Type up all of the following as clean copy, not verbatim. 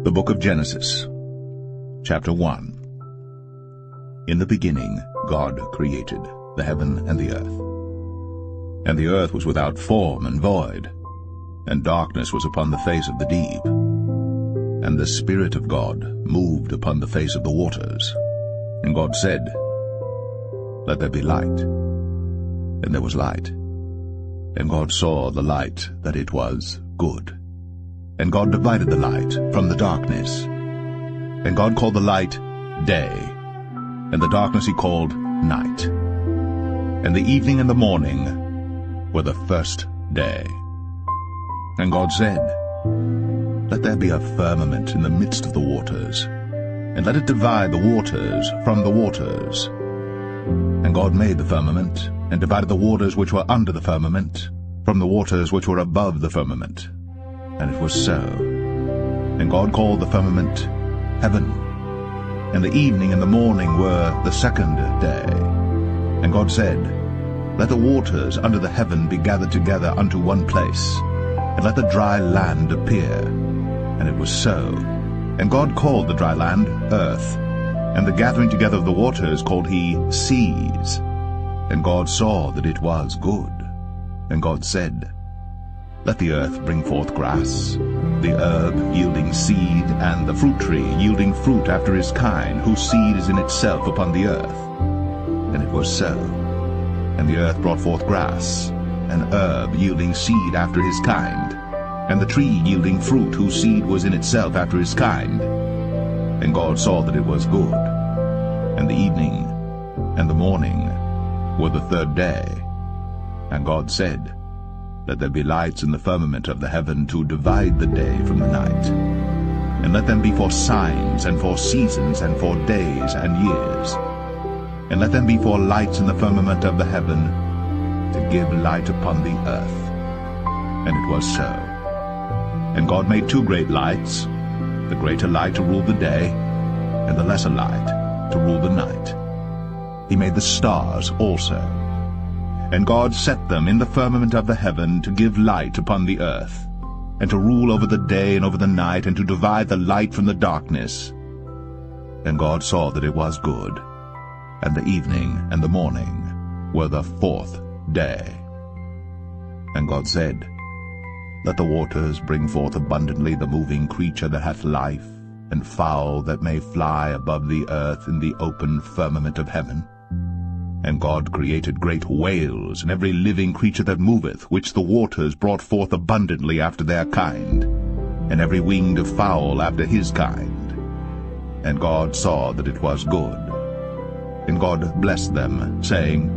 The Book of Genesis, Chapter 1. In the beginning God created the heaven and the earth. And the earth was without form and void, and darkness was upon the face of the deep. And the Spirit of God moved upon the face of the waters. And God said, "Let there be light." And there was light. And God saw the light that it was good. And God divided the light from the darkness. And God called the light day, and the darkness he called night. And the evening and the morning were the first day. And God said, "Let there be a firmament in the midst of the waters, and let it divide the waters from the waters." And God made the firmament, and divided the waters which were under the firmament from the waters which were above the firmament. And it was so. And God called the firmament heaven. And the evening and the morning were the second day. And God said, "Let the waters under the heaven be gathered together unto one place, and let the dry land appear." And it was so. And God called the dry land earth, and the gathering together of the waters called he seas. And God saw that it was good. And God said, "Let the earth bring forth grass, the herb yielding seed, and the fruit tree yielding fruit after his kind, whose seed is in itself upon the earth." And it was so. And the earth brought forth grass, an herb yielding seed after his kind, and the tree yielding fruit, whose seed was in itself after his kind. And God saw that it was good. And the evening and the morning were the third day. And God said, "Let there be lights in the firmament of the heaven to divide the day from the night. And let them be for signs, and for seasons, and for days and years. And let them be for lights in the firmament of the heaven, to give light upon the earth." And it was so. And God made two great lights, the greater light to rule the day, and the lesser light to rule the night. He made the stars also. And God set them in the firmament of the heaven to give light upon the earth, and to rule over the day and over the night, and to divide the light from the darkness. And God saw that it was good. And the evening and the morning were the fourth day. And God said, "Let the waters bring forth abundantly the moving creature that hath life, and fowl that may fly above the earth in the open firmament of heaven." And God created great whales, and every living creature that moveth, which the waters brought forth abundantly after their kind, and every winged fowl after his kind. And God saw that it was good. And God blessed them, saying,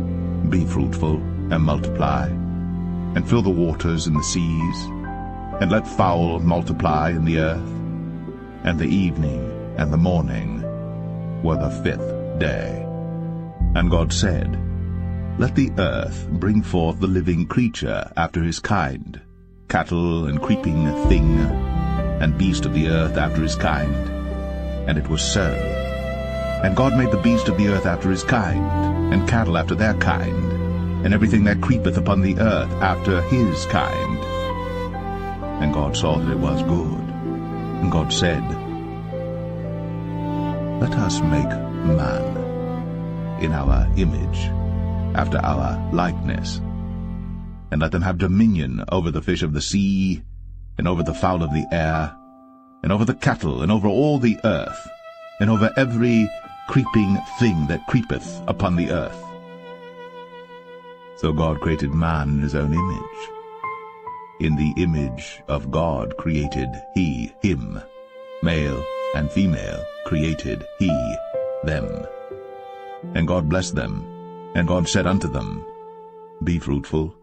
"Be fruitful, and multiply, and fill the waters in the seas, and let fowl multiply in the earth." And the evening and the morning were the fifth day. And God said, "Let the earth bring forth the living creature after his kind, cattle and creeping thing, and beast of the earth after his kind." And it was so. And God made the beast of the earth after his kind, and cattle after their kind, and everything that creepeth upon the earth after his kind. And God saw that it was good. And God said, "Let us make man in our image, after our likeness, and let them have dominion over the fish of the sea, and over the fowl of the air, and over the cattle, and over all the earth, and over every creeping thing that creepeth upon the earth." So God created man in his own image. In the image of God created he him. Male and female created he them. And God blessed them, and God said unto them, "Be fruitful,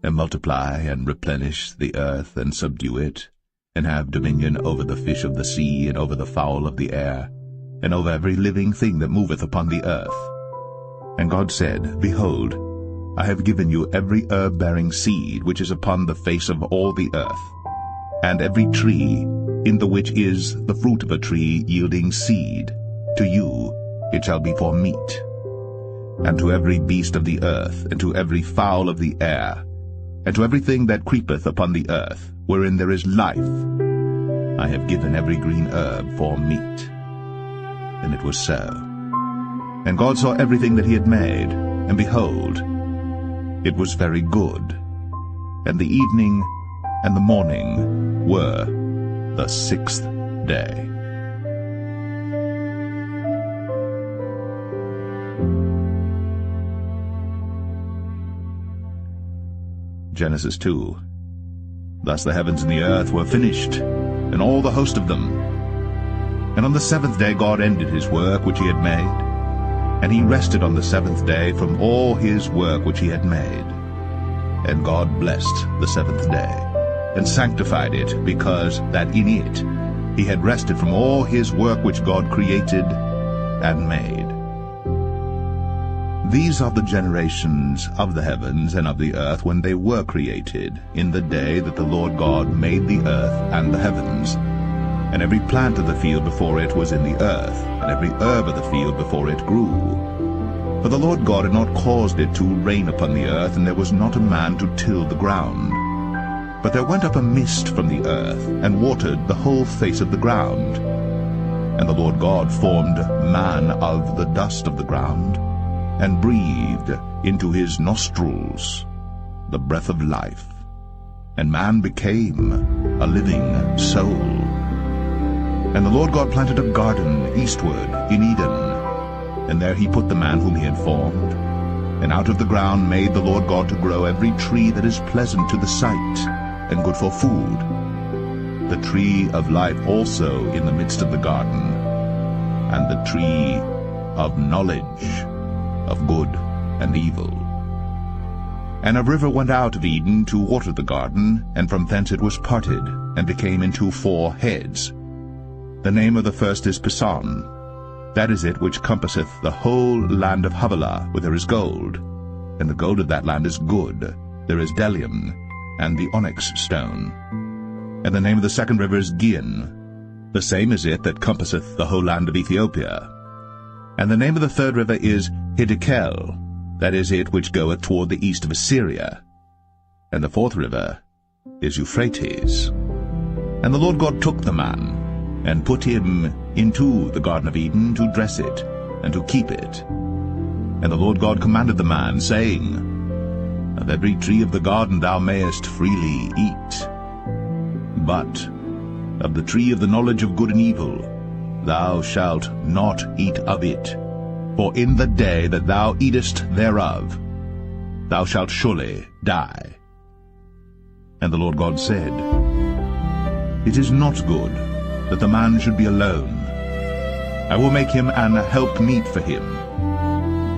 and multiply, and replenish the earth, and subdue it, and have dominion over the fish of the sea, and over the fowl of the air, and over every living thing that moveth upon the earth." And God said, "Behold, I have given you every herb-bearing seed which is upon the face of all the earth, and every tree in the which is the fruit of a tree yielding seed. To you it shall be for meat. And to every beast of the earth, and to every fowl of the air, and to everything that creepeth upon the earth, wherein there is life, I have given every green herb for meat." And it was so. And God saw everything that he had made, and behold, it was very good. And the evening and the morning were the sixth day. Genesis 2. Thus the heavens and the earth were finished, and all the host of them. And on the seventh day God ended his work which he had made, and he rested on the seventh day from all his work which he had made. And God blessed the seventh day, and sanctified it, because that in it he had rested from all his work which God created and made. These are the generations of the heavens and of the earth when they were created, in the day that the Lord God made the earth and the heavens. And every plant of the field before it was in the earth, and every herb of the field before it grew. For the Lord God had not caused it to rain upon the earth, and there was not a man to till the ground. But there went up a mist from the earth, and watered the whole face of the ground. And the Lord God formed man of the dust of the ground, and breathed into his nostrils the breath of life. And man became a living soul. And the Lord God planted a garden eastward in Eden, and there he put the man whom he had formed. And out of the ground made the Lord God to grow every tree that is pleasant to the sight, and good for food, the tree of life also in the midst of the garden, and the tree of knowledge of good and evil. And a river went out of Eden to water the garden, and from thence it was parted, and became into 4 heads. The name of the first is Pison. That is it which compasseth the whole land of Havilah, where there is gold. And the gold of that land is good. There is bdellium, and the onyx stone. And the name of the second river is Gihon. The same is it that compasseth the whole land of Ethiopia. And the name of the third river is Hiddekel. That is it which goeth toward the east of Assyria. And the fourth river is Euphrates. And the Lord God took the man, and put him into the Garden of Eden to dress it, and to keep it. And the Lord God commanded the man, saying, Of every tree of the garden thou mayest freely eat, but of the tree of the knowledge of good and evil thou shalt not eat of it. For in the day that thou eatest thereof thou shalt surely die. And the Lord God said, It is not good that the man should be alone. I will make him an helpmeet for him.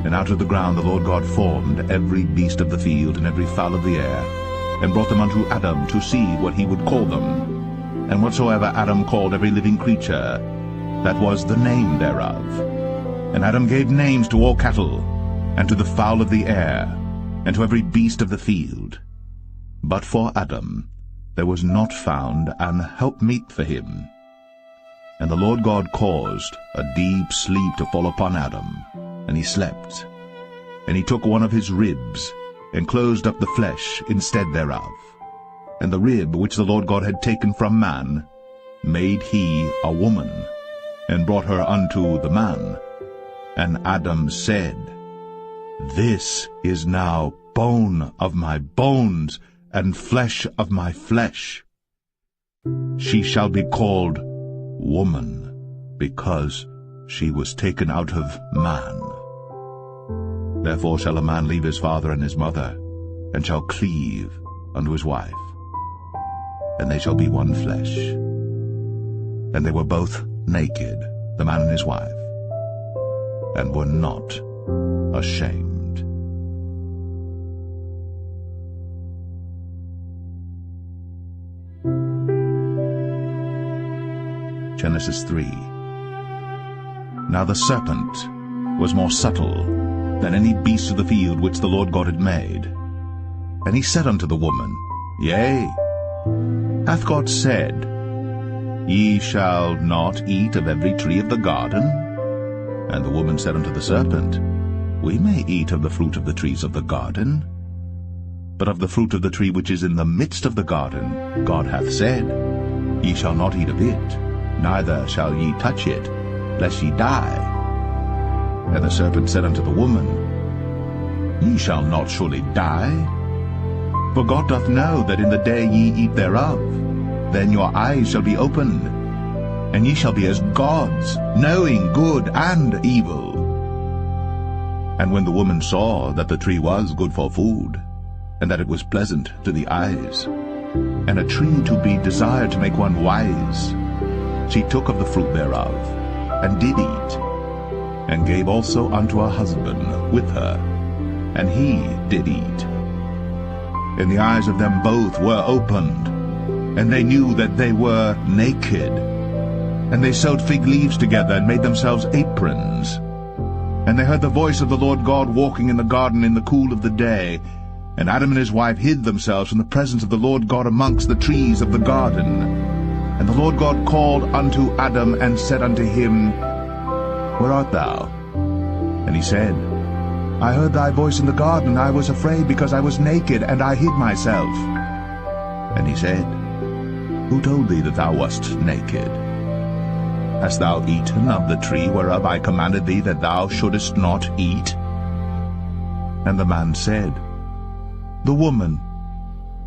And out of the ground the Lord God formed every beast of the field and every fowl of the air, and brought them unto Adam to see what he would call them. And whatsoever Adam called every living creature, that was the name thereof. And Adam gave names to all cattle, and to the fowl of the air, and to every beast of the field. But for Adam there was not found an helpmeet for him. And the Lord God caused a deep sleep to fall upon Adam, and he slept. And he took one of his ribs, and closed up the flesh instead thereof. And the rib which the Lord God had taken from man made he a woman, and brought her unto the man. And Adam said, This is now bone of my bones, and flesh of my flesh. She shall be called woman, because she was taken out of man. Therefore shall a man leave his father and his mother, and shall cleave unto his wife, and they shall be one flesh. And they were both naked, the man and his wife, and were not ashamed. Genesis 3. Now the serpent was more subtle than any beast of the field which the Lord God had made. And he said unto the woman, Yea, hath God said, Ye shall not eat of every tree of the garden? And the woman said unto the serpent, We may eat of the fruit of the trees of the garden. But of the fruit of the tree which is in the midst of the garden, God hath said, Ye shall not eat of it, neither shall ye touch it, lest ye die. And the serpent said unto the woman, Ye shall not surely die. For God doth know that in the day ye eat thereof, then your eyes shall be opened, and ye shall be as gods, knowing good and evil. And when the woman saw that the tree was good for food, and that it was pleasant to the eyes, and a tree to be desired to make one wise, she took of the fruit thereof, and did eat, and gave also unto her husband with her, and he did eat. And the eyes of them both were opened, and they knew that they were naked. And they sewed fig leaves together, and made themselves aprons. And they heard the voice of the Lord God walking in the garden in the cool of the day. And Adam and his wife hid themselves from the presence of the Lord God amongst the trees of the garden. And the Lord God called unto Adam, and said unto him, Where art thou? And he said, I heard thy voice in the garden, and I was afraid, because I was naked, and I hid myself. And he said, Who told thee that thou wast naked? Hast thou eaten of the tree whereof I commanded thee that thou shouldest not eat? And the man said, The woman,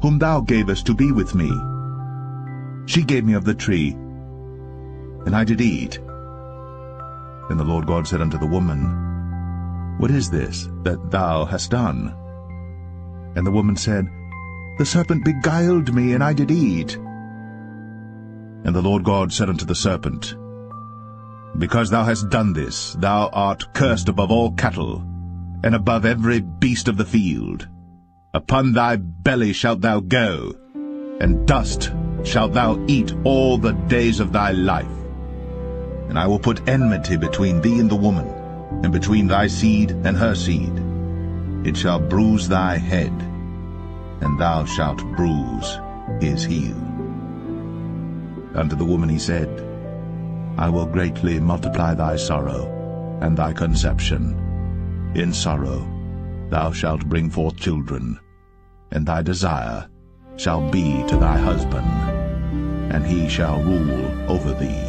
whom thou gavest to be with me, she gave me of the tree, and I did eat. Then the Lord God said unto the woman, What is this that thou hast done? And the woman said, The serpent beguiled me, and I did eat. And the Lord God said unto the serpent, Because thou hast done this, thou art cursed above all cattle, and above every beast of the field. Upon thy belly shalt thou go, and dust shalt thou eat all the days of thy life. And I will put enmity between thee and the woman, and between thy seed and her seed. It shall bruise thy head, and thou shalt bruise his heel. Unto the woman he said, I will greatly multiply thy sorrow, and thy conception. In sorrow thou shalt bring forth children, and thy desire shall be to thy husband, and he shall rule over thee.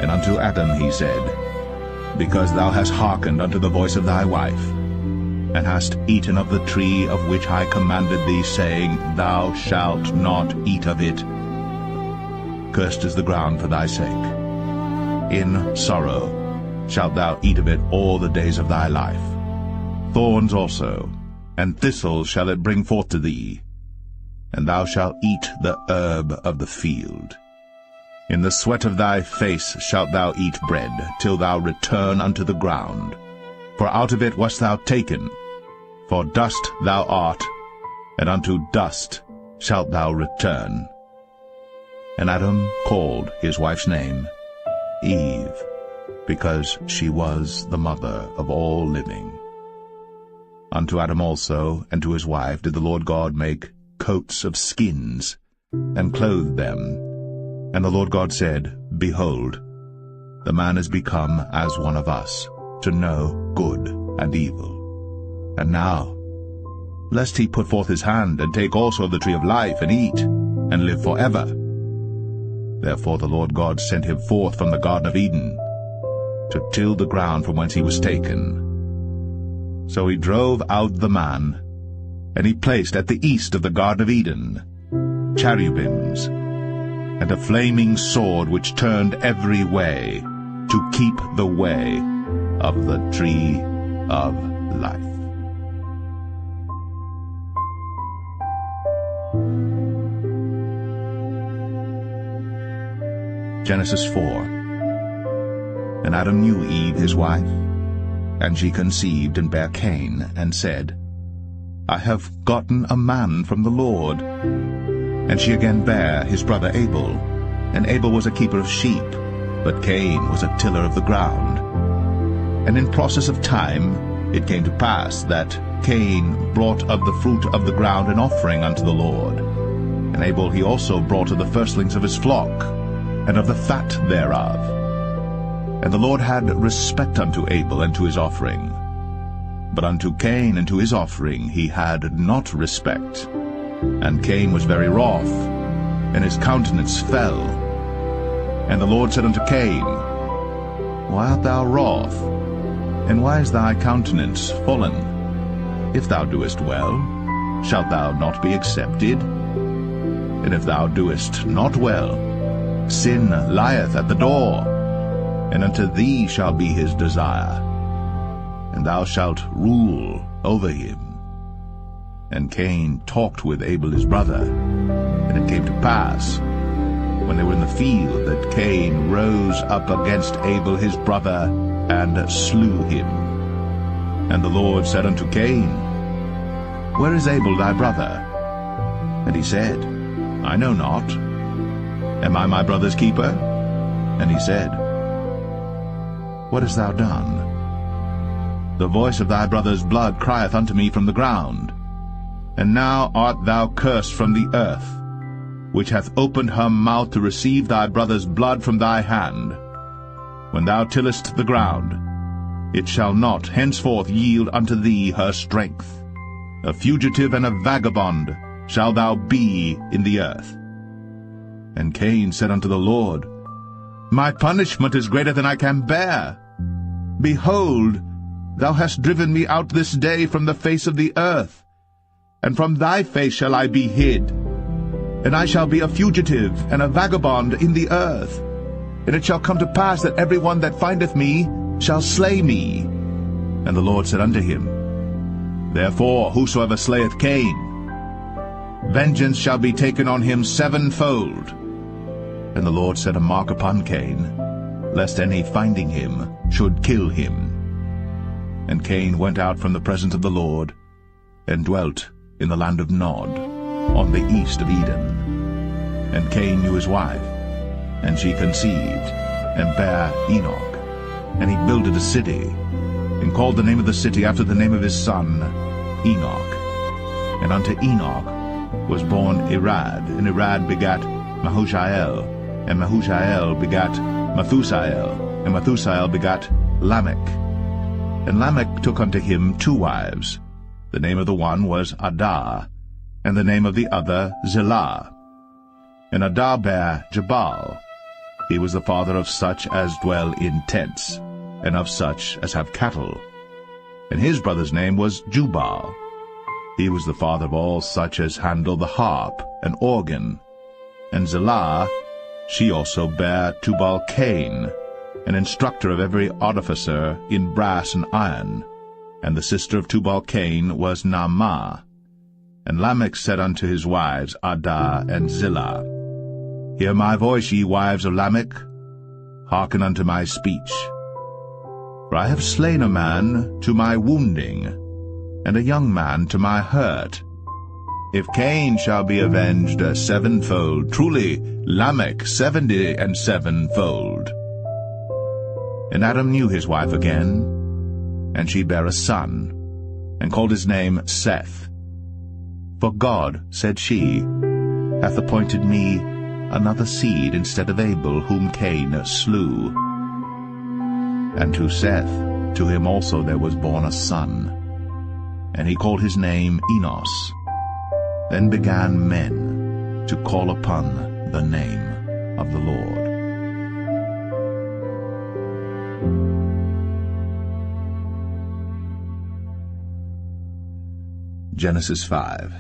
And unto Adam he said, Because thou hast hearkened unto the voice of thy wife, and hast eaten of the tree of which I commanded thee, saying, Thou shalt not eat of it, cursed is the ground for thy sake. In sorrow shalt thou eat of it all the days of thy life. Thorns also, and thistles shall it bring forth to thee, and thou shalt eat the herb of the field. In the sweat of thy face shalt thou eat bread, till thou return unto the ground. For out of it wast thou taken, for dust thou art, and unto dust shalt thou return. And Adam called his wife's name Eve, because she was the mother of all living. Unto Adam also and to his wife did the Lord God make coats of skins, and clothed them. And the Lord God said, Behold, the man is become as one of us, to know good and evil. And now, lest he put forth his hand, and take also of the tree of life, and eat, and live forever. Therefore the Lord God sent him forth from the Garden of Eden, to till the ground from whence he was taken. So he drove out the man, and he placed at the east of the Garden of Eden cherubims, and a flaming sword which turned every way, to keep the way of the tree of life. Genesis 4. And Adam knew Eve his wife, and she conceived and bare Cain, and said, I have gotten a man from the Lord. And she again bare his brother Abel. And Abel was a keeper of sheep, but Cain was a tiller of the ground. And in process of time it came to pass that Cain brought of the fruit of the ground an offering unto the Lord. And Abel he also brought of the firstlings of his flock, and of the fat thereof. And the Lord had respect unto Abel and to his offering. But unto Cain and to his offering he had not respect. And Cain was very wroth, and his countenance fell. And the Lord said unto Cain, Why art thou wroth? And why is thy countenance fallen? If thou doest well, shalt thou not be accepted? And if thou doest not well, sin lieth at the door, and unto thee shall be his desire, and thou shalt rule over him. And Cain talked with Abel his brother. And it came to pass, when they were in the field, that Cain rose up against Abel his brother, and slew him. And the Lord said unto Cain, Where is Abel thy brother? And he said, I know not. Am I my brother's keeper? And he said, What hast thou done? The voice of thy brother's blood crieth unto me from the ground. And now art thou cursed from the earth, which hath opened her mouth to receive thy brother's blood from thy hand. When thou tillest the ground, it shall not henceforth yield unto thee her strength. A fugitive and a vagabond shalt thou be in the earth. And Cain said unto the Lord, My punishment is greater than I can bear. Behold, thou hast driven me out this day from the face of the earth, and from thy face shall I be hid. And I shall be a fugitive and a vagabond in the earth. And it shall come to pass that every one that findeth me shall slay me. And the Lord said unto him, Therefore whosoever slayeth Cain, vengeance shall be taken on him sevenfold. And the Lord set a mark upon Cain, lest any finding him should kill him. And Cain went out from the presence of the Lord, and dwelt in the land of Nod, on the east of Eden. And Cain knew his wife, and she conceived, and bare Enoch. And he builded a city, and called the name of the city after the name of his son, Enoch. And unto Enoch was born Irad, and Irad begat Mahushael, and Mahushael begat Methusael, and Methusael begat Lamech. And Lamech took unto him 2 wives. The name of the one was Adah, and the name of the other Zillah. And Adah bare Jabal. He was the father of such as dwell in tents, and of such as have cattle. And his brother's name was Jubal. He was the father of all such as handle the harp and organ. And Zillah, she also bare Tubal-Cain, an instructor of every artificer in brass and iron. And the sister of Tubal-Cain was Naamah. And Lamech said unto his wives, Adah and Zillah, Hear my voice, ye wives of Lamech, hearken unto my speech. For I have slain a man to my wounding, and a young man to my hurt. If Cain shall be avenged sevenfold, truly Lamech 77-fold. And Adam knew his wife again, and she bare a son, and called his name Seth. For God, said she, hath appointed me another seed instead of Abel, whom Cain slew. And to Seth, to him also there was born a son, and he called his name Enos. Then began men to call upon the name of the Lord. Genesis 5.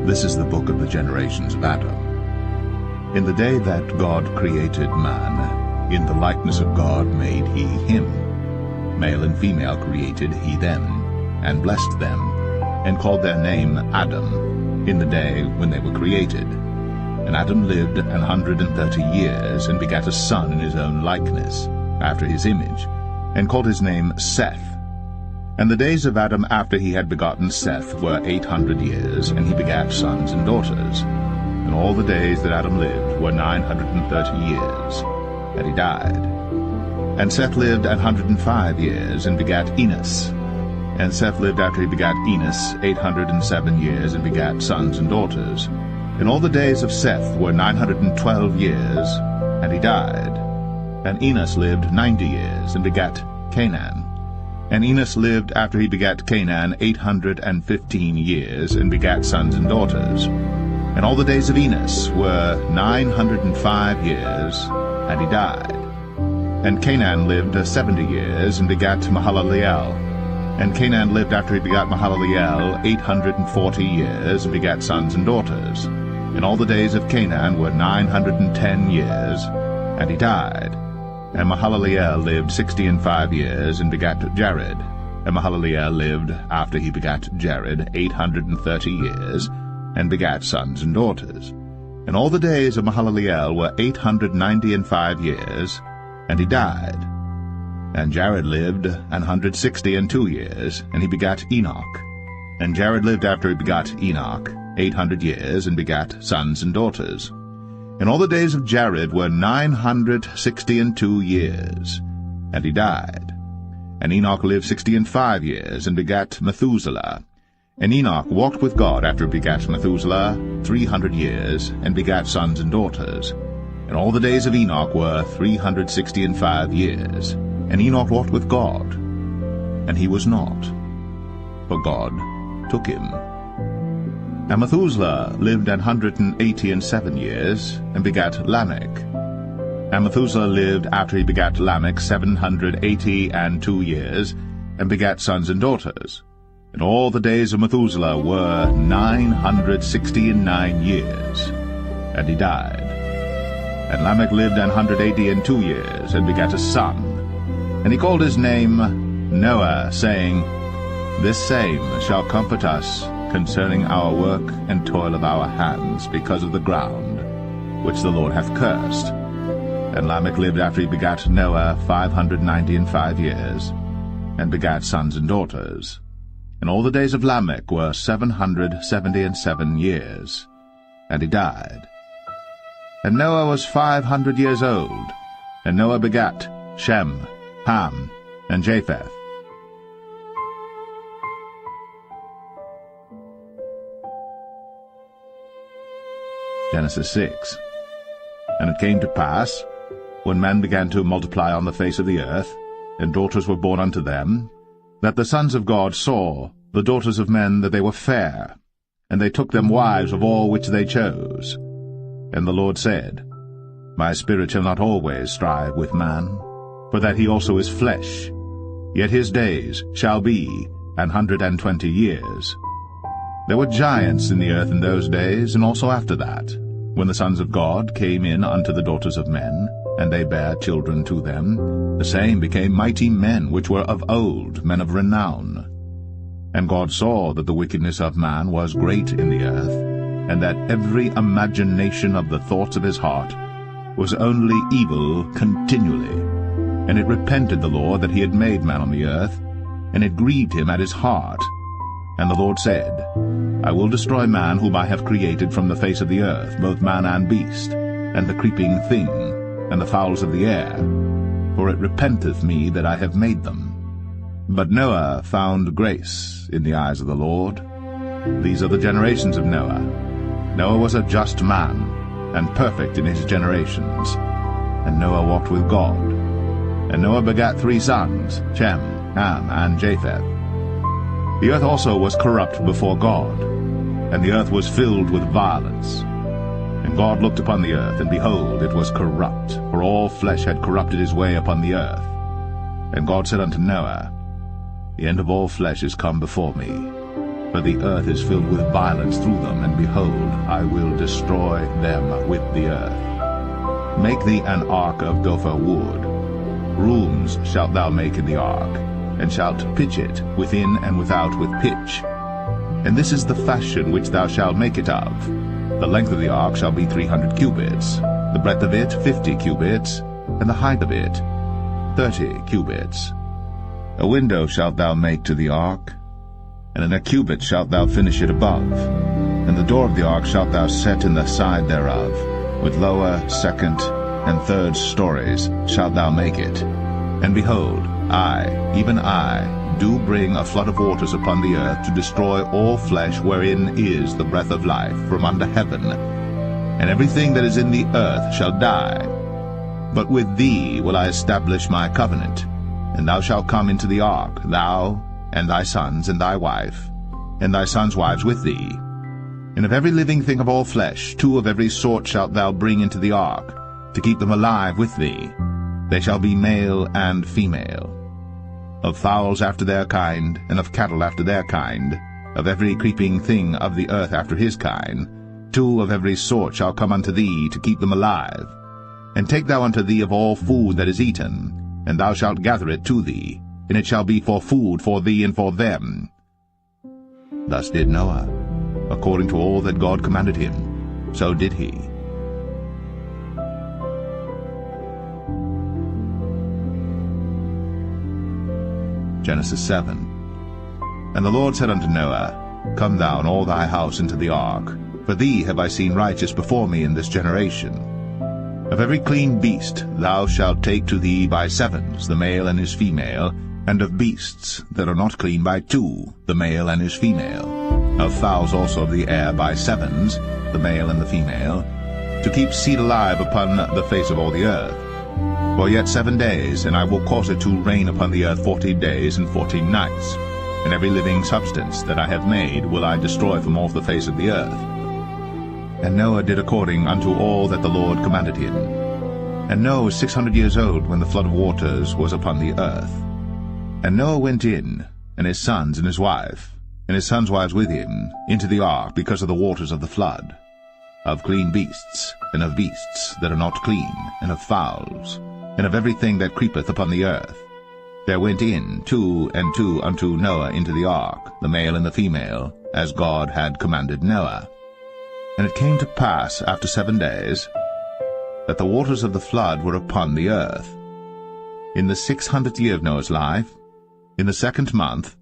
This is the book of the generations of Adam. In the day that God created man, in the likeness of God made he him. Male and female created he them, and blessed them, and called their name Adam, in the day when they were created. And Adam lived 130 years, and begat a son in his own likeness, after his image, and called his name Seth. And the days of Adam after he had begotten Seth were 800 years, and he begat sons and daughters. And all the days that Adam lived were 930 years, and he died. And Seth lived 105 years, and begat Enos. And Seth lived after he begat Enos 807 years, and begat sons and daughters. And all the days of Seth were 912 years, and he died. And Enos lived 90 years, and begat Canaan. And Enos lived after he begat Canaan 815 years, and begat sons and daughters. And all the days of Enos were 905 years, and he died. And Canaan lived 70 years, and begat Mahalaleel. And Canaan lived after he begat Mahalaleel 840 years, and begat sons and daughters. And all the days of Canaan were 910 years, and he died. And Mahalaleel lived 65 years, and begat Jared. And Mahalaleel lived after he begat Jared 830 years, and begat sons and daughters. And all the days of Mahalaleel were 895 years, and he died. And Jared lived 162 years, and he begat Enoch. And Jared lived after he begat Enoch 800 years, and begat sons and daughters. And all the days of Jared were 962 years, and he died. And Enoch lived 65 years, and begat Methuselah. And Enoch walked with God after he begat Methuselah 300 years, and begat sons and daughters. And all the days of Enoch were 365 years. And Enoch walked with God, and he was not, for God took him. And Methuselah lived 187 years, and begat Lamech. And Methuselah lived after he begat Lamech 782 years, and begat sons and daughters. And all the days of Methuselah were 969 years, and he died. And Lamech lived 182 years, and begat a son. And he called his name Noah, saying, This same shall comfort us concerning our work and toil of our hands, because of the ground which the Lord hath cursed. And Lamech lived after he begat Noah 595 years, and begat sons and daughters. And all the days of Lamech were 777 years, and he died. And Noah was 500 years old, and Noah begat Shem, Ham, and Japheth. Genesis 6. And it came to pass, when men began to multiply on the face of the earth, and daughters were born unto them, that the sons of God saw the daughters of men that they were fair, and they took them wives of all which they chose. And the Lord said, My spirit shall not always strive with man, for that he also is flesh, yet his days shall be 120 years. There were giants in the earth in those days, and also after that, when the sons of God came in unto the daughters of men, and they bare children to them, the same became mighty men which were of old, men of renown. And God saw that the wickedness of man was great in the earth, and that every imagination of the thoughts of his heart was only evil continually. And it repented the Lord that he had made man on the earth, and it grieved him at his heart. And the Lord said, I will destroy man whom I have created from the face of the earth, both man and beast, and the creeping thing, and the fowls of the air, for it repenteth me that I have made them. But Noah found grace in the eyes of the Lord. These are the generations of Noah. Noah was a just man, and perfect in his generations. And Noah walked with God. And Noah begat 3 sons, Shem, Ham, and Japheth. The earth also was corrupt before God, and the earth was filled with violence. And God looked upon the earth, and behold, it was corrupt, for all flesh had corrupted his way upon the earth. And God said unto Noah, The end of all flesh is come before me, for the earth is filled with violence through them, and behold, I will destroy them with the earth. Make thee an ark of gopher wood. Rooms shalt thou make in the ark, and shalt pitch it within and without with pitch. And this is the fashion which thou shalt make it of. The length of the ark shall be 300 cubits, the breadth of it 50 cubits, and the height of it 30 cubits. A window shalt thou make to the ark, and in a cubit shalt thou finish it above. And the door of the ark shalt thou set in the side thereof, with lower, second, and third stories shalt thou make it. And behold, I, even I, do bring a flood of waters upon the earth to destroy all flesh wherein is the breath of life from under heaven. And everything that is in the earth shall die. But with thee will I establish my covenant, and thou shalt come into the ark, thou, and thy sons, and thy wife, and thy sons' wives with thee. And of every living thing of all flesh, 2 of every sort shalt thou bring into the ark, to keep them alive with thee. They shall be male and female. Of fowls after their kind, and of cattle after their kind, of every creeping thing of the earth after his kind, 2 of every sort shall come unto thee, to keep them alive. And take thou unto thee of all food that is eaten, and thou shalt gather it to thee, and it shall be for food for thee and for them. Thus did Noah. According to all that God commanded him, so did he. Genesis 7. And the Lord said unto Noah, Come thou and all thy house into the ark, for thee have I seen righteous before me in this generation. Of every clean beast thou shalt take to thee by 7s, the male and his female, and of beasts that are not clean by 2, the male and his female. Of fowls also of the air by 7s, the male and the female, to keep seed alive upon the face of all the earth. For yet 7 days, and I will cause it to rain upon the earth 40 days and 40 nights. And every living substance that I have made will I destroy from off the face of the earth. And Noah did according unto all that the Lord commanded him. And Noah was 600 years old when the flood of waters was upon the earth. And Noah went in, and his sons and his wife, and his sons' wives with him, into the ark because of the waters of the flood, of clean beasts, and of beasts that are not clean, and of fowls, and of everything that creepeth upon the earth. There went in 2 and 2 unto Noah into the ark, the male and the female, as God had commanded Noah. And it came to pass after 7 days, that the waters of the flood were upon the earth. In the 600th year of Noah's life, in the 2nd month,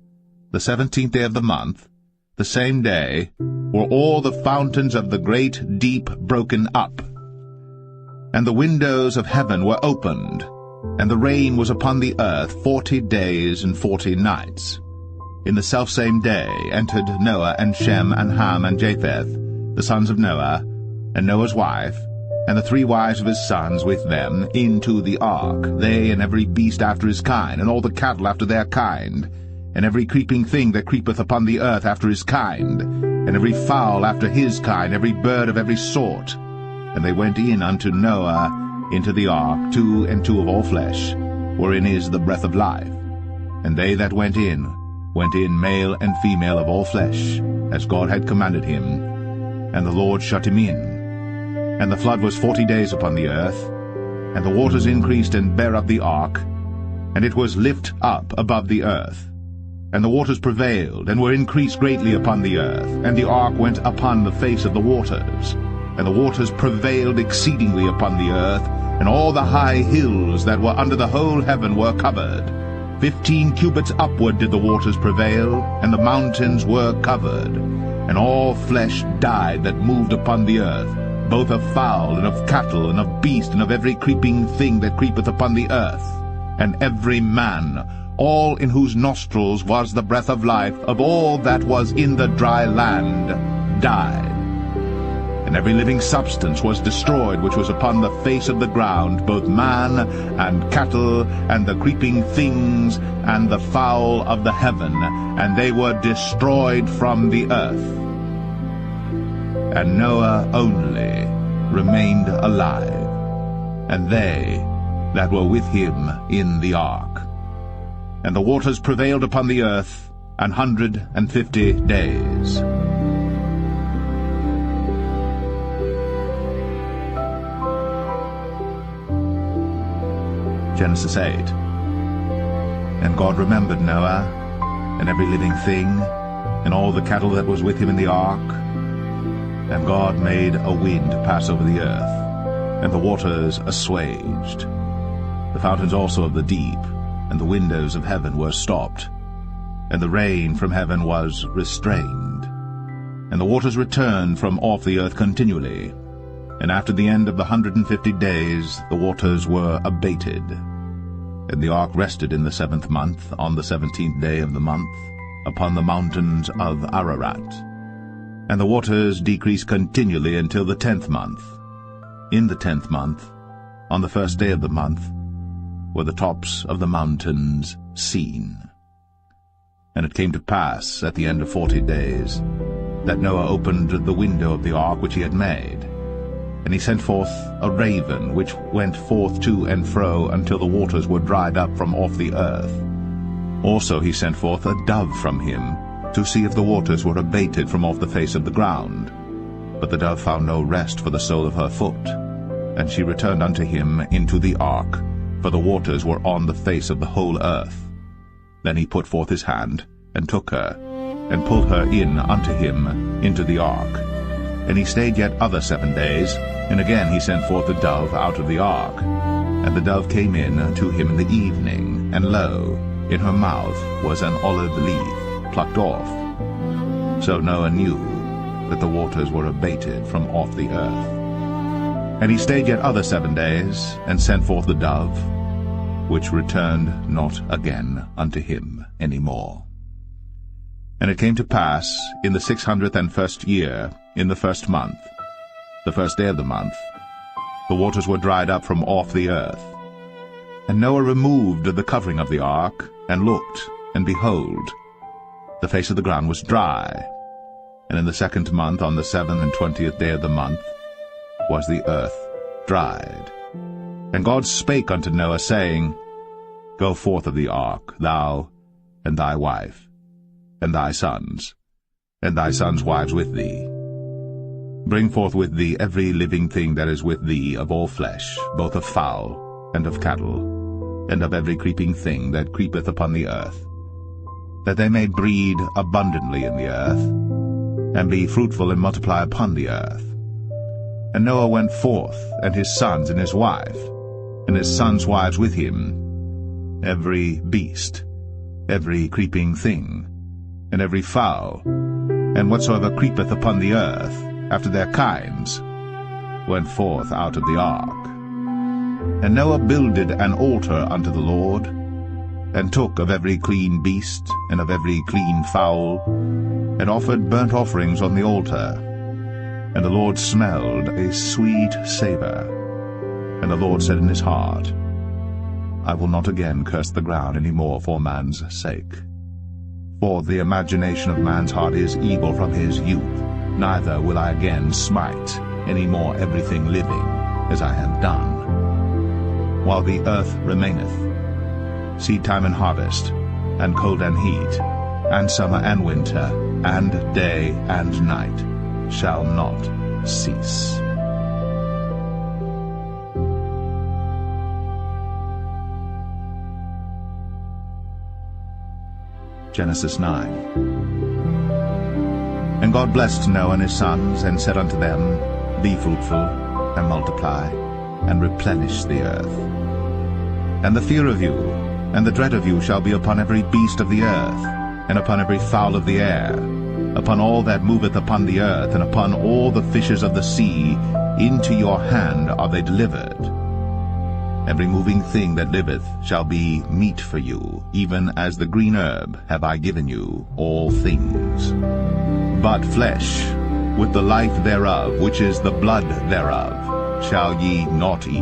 the 17th day of the month, the same day, were all the fountains of the great deep broken up. And the windows of heaven were opened, and the rain was upon the earth 40 days and 40 nights. In the selfsame day entered Noah and Shem and Ham and Japheth, the sons of Noah, and Noah's wife, and the 3 wives of his sons with them, into the ark, they and every beast after his kind, and all the cattle after their kind, and every creeping thing that creepeth upon the earth after his kind, and every fowl after his kind, every bird of every sort. And they went in unto Noah into the ark, 2 and 2 of all flesh, wherein is the breath of life. And they that went in male and female of all flesh, as God had commanded him. And the Lord shut him in. And the flood was 40 days upon the earth, and the waters increased and bare up the ark, and it was lift up above the earth. And the waters prevailed, and were increased greatly upon the earth, and the ark went upon the face of the waters. And the waters prevailed exceedingly upon the earth, and all the high hills that were under the whole heaven were covered. 15 cubits upward did the waters prevail, and the mountains were covered. And all flesh died that moved upon the earth, both of fowl, and of cattle, and of beast, and of every creeping thing that creepeth upon the earth. And every man, all in whose nostrils was the breath of life, of all that was in the dry land, died. And every living substance was destroyed which was upon the face of the ground, both man and cattle, and the creeping things, and the fowl of the heaven, and they were destroyed from the earth. And Noah only remained alive, and they that were with him in the ark. And the waters prevailed upon the earth 150 days. Genesis 8. And God remembered Noah, and every living thing, and all the cattle that was with him in the ark. And God made a wind pass over the earth, and the waters assuaged. The fountains also of the deep, and the windows of heaven were stopped, and the rain from heaven was restrained. And the waters returned from off the earth continually. And after the end of the 150 days the waters were abated. And the ark rested in the 7th month, on the 17th day of the month, upon the mountains of Ararat. And the waters decreased continually until the 10th month. In the 10th month, on the 1st day of the month, were the tops of the mountains seen. And it came to pass at the end of 40 days that Noah opened the window of the ark which he had made. And he sent forth a raven, which went forth to and fro until the waters were dried up from off the earth. Also he sent forth a dove from him, to see if the waters were abated from off the face of the ground. But the dove found no rest for the sole of her foot. And she returned unto him into the ark, for the waters were on the face of the whole earth. Then he put forth his hand, and took her, and pulled her in unto him into the ark. And he stayed yet other 7 days, and again he sent forth the dove out of the ark. And the dove came in to him in the evening, and lo, in her mouth was an olive leaf plucked off. So Noah knew that the waters were abated from off the earth. And he stayed yet other 7 days, and sent forth the dove, which returned not again unto him any more. And it came to pass, in the 601st year, in the 1st month, the 1st day of the month, the waters were dried up from off the earth. And Noah removed the covering of the ark, and looked, and behold, the face of the ground was dry. And in the 2nd month, on the 27th day of the month, was the earth dried. And God spake unto Noah, saying, Go forth of the ark, thou, and thy wife, and thy sons wives with thee. Bring forth with thee every living thing that is with thee of all flesh, both of fowl, and of cattle, and of every creeping thing that creepeth upon the earth, that they may breed abundantly in the earth, and be fruitful and multiply upon the earth. And Noah went forth, and his sons and his wife, and his sons' wives with him, every beast, every creeping thing, and every fowl, and whatsoever creepeth upon the earth, after their kinds, went forth out of the ark. And Noah builded an altar unto the Lord, and took of every clean beast, and of every clean fowl, and offered burnt offerings on the altar. And the Lord smelled a sweet savour. And the Lord said in his heart, I will not again curse the ground any more for man's sake. For the imagination of man's heart is evil from his youth, neither will I again smite any more everything living, as I have done. While the earth remaineth, seedtime and harvest, and cold and heat, and summer and winter, and day and night, shall not cease. Genesis 9. And God blessed Noah and his sons, and said unto them, Be fruitful, and multiply, and replenish the earth. And the fear of you, and the dread of you shall be upon every beast of the earth, and upon every fowl of the air, upon all that moveth upon the earth, and upon all the fishes of the sea. Into your hand are they delivered. Every moving thing that liveth shall be meat for you, even as the green herb have I given you all things. But flesh, with the life thereof, which is the blood thereof, shall ye not eat.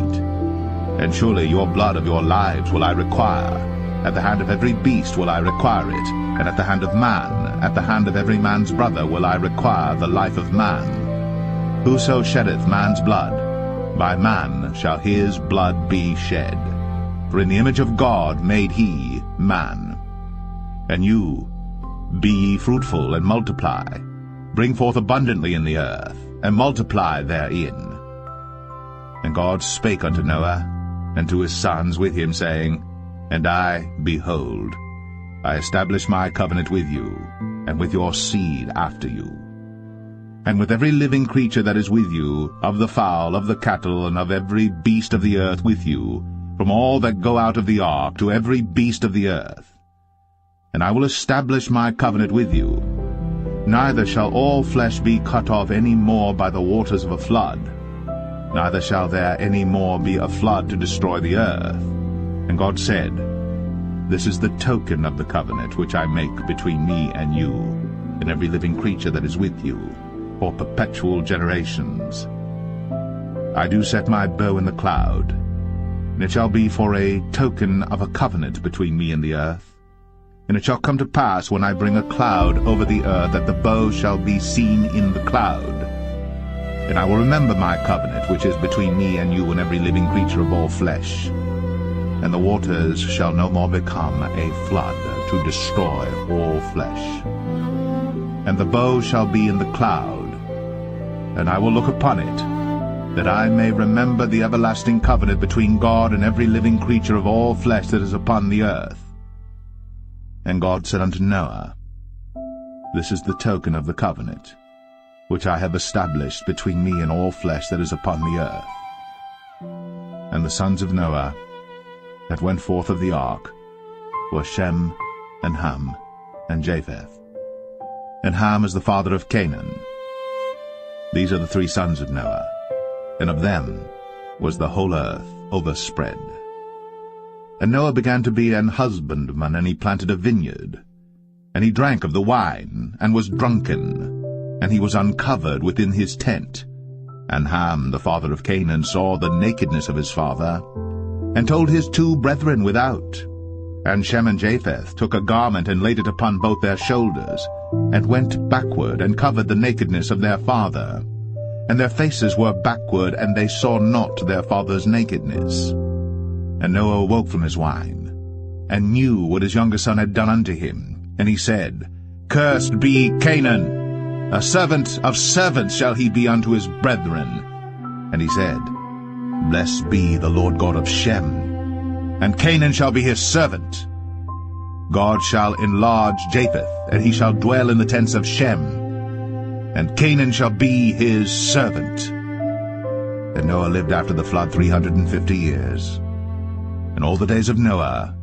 And surely your blood of your lives will I require. At the hand of every beast will I require it, and at the hand of man, at the hand of every man's brother will I require the life of man. Whoso sheddeth man's blood, by man shall his blood be shed. For in the image of God made he man. And you, be ye fruitful and multiply, bring forth abundantly in the earth, and multiply therein. And God spake unto Noah, and to his sons with him, saying, And I, behold, I establish my covenant with you, and with your seed after you, and with every living creature that is with you, of the fowl, of the cattle, and of every beast of the earth with you, from all that go out of the ark to every beast of the earth. And I will establish my covenant with you. Neither shall all flesh be cut off any more by the waters of a flood, neither shall there any more be a flood to destroy the earth. And God said, This is the token of the covenant which I make between me and you, and every living creature that is with you, for perpetual generations. I do set my bow in the cloud, and it shall be for a token of a covenant between me and the earth. And it shall come to pass, when I bring a cloud over the earth, that the bow shall be seen in the cloud. And I will remember my covenant, which is between me and you and every living creature of all flesh. And the waters shall no more become a flood to destroy all flesh. And the bow shall be in the cloud, and I will look upon it, that I may remember the everlasting covenant between God and every living creature of all flesh that is upon the earth. And God said unto Noah, This is the token of the covenant, which I have established between me and all flesh that is upon the earth. And the sons of Noah that went forth of the ark were Shem, and Ham, and Japheth. And Ham is the father of Canaan. These are the 3 sons of Noah, and of them was the whole earth overspread. And Noah began to be an husbandman, and he planted a vineyard. And he drank of the wine, and was drunken, and he was uncovered within his tent. And Ham, the father of Canaan, saw the nakedness of his father, and told his 2 brethren without. And Shem and Japheth took a garment, and laid it upon both their shoulders, and went backward, and covered the nakedness of their father. And their faces were backward, and they saw not their father's nakedness. And Noah awoke from his wine, and knew what his younger son had done unto him. And he said, Cursed be Canaan, a servant of servants shall he be unto his brethren. And he said, Blessed be the Lord God of Shem, and Canaan shall be his servant. God shall enlarge Japheth, and he shall dwell in the tents of Shem, and Canaan shall be his servant. And Noah lived after the flood 350 years. And all the days of Noah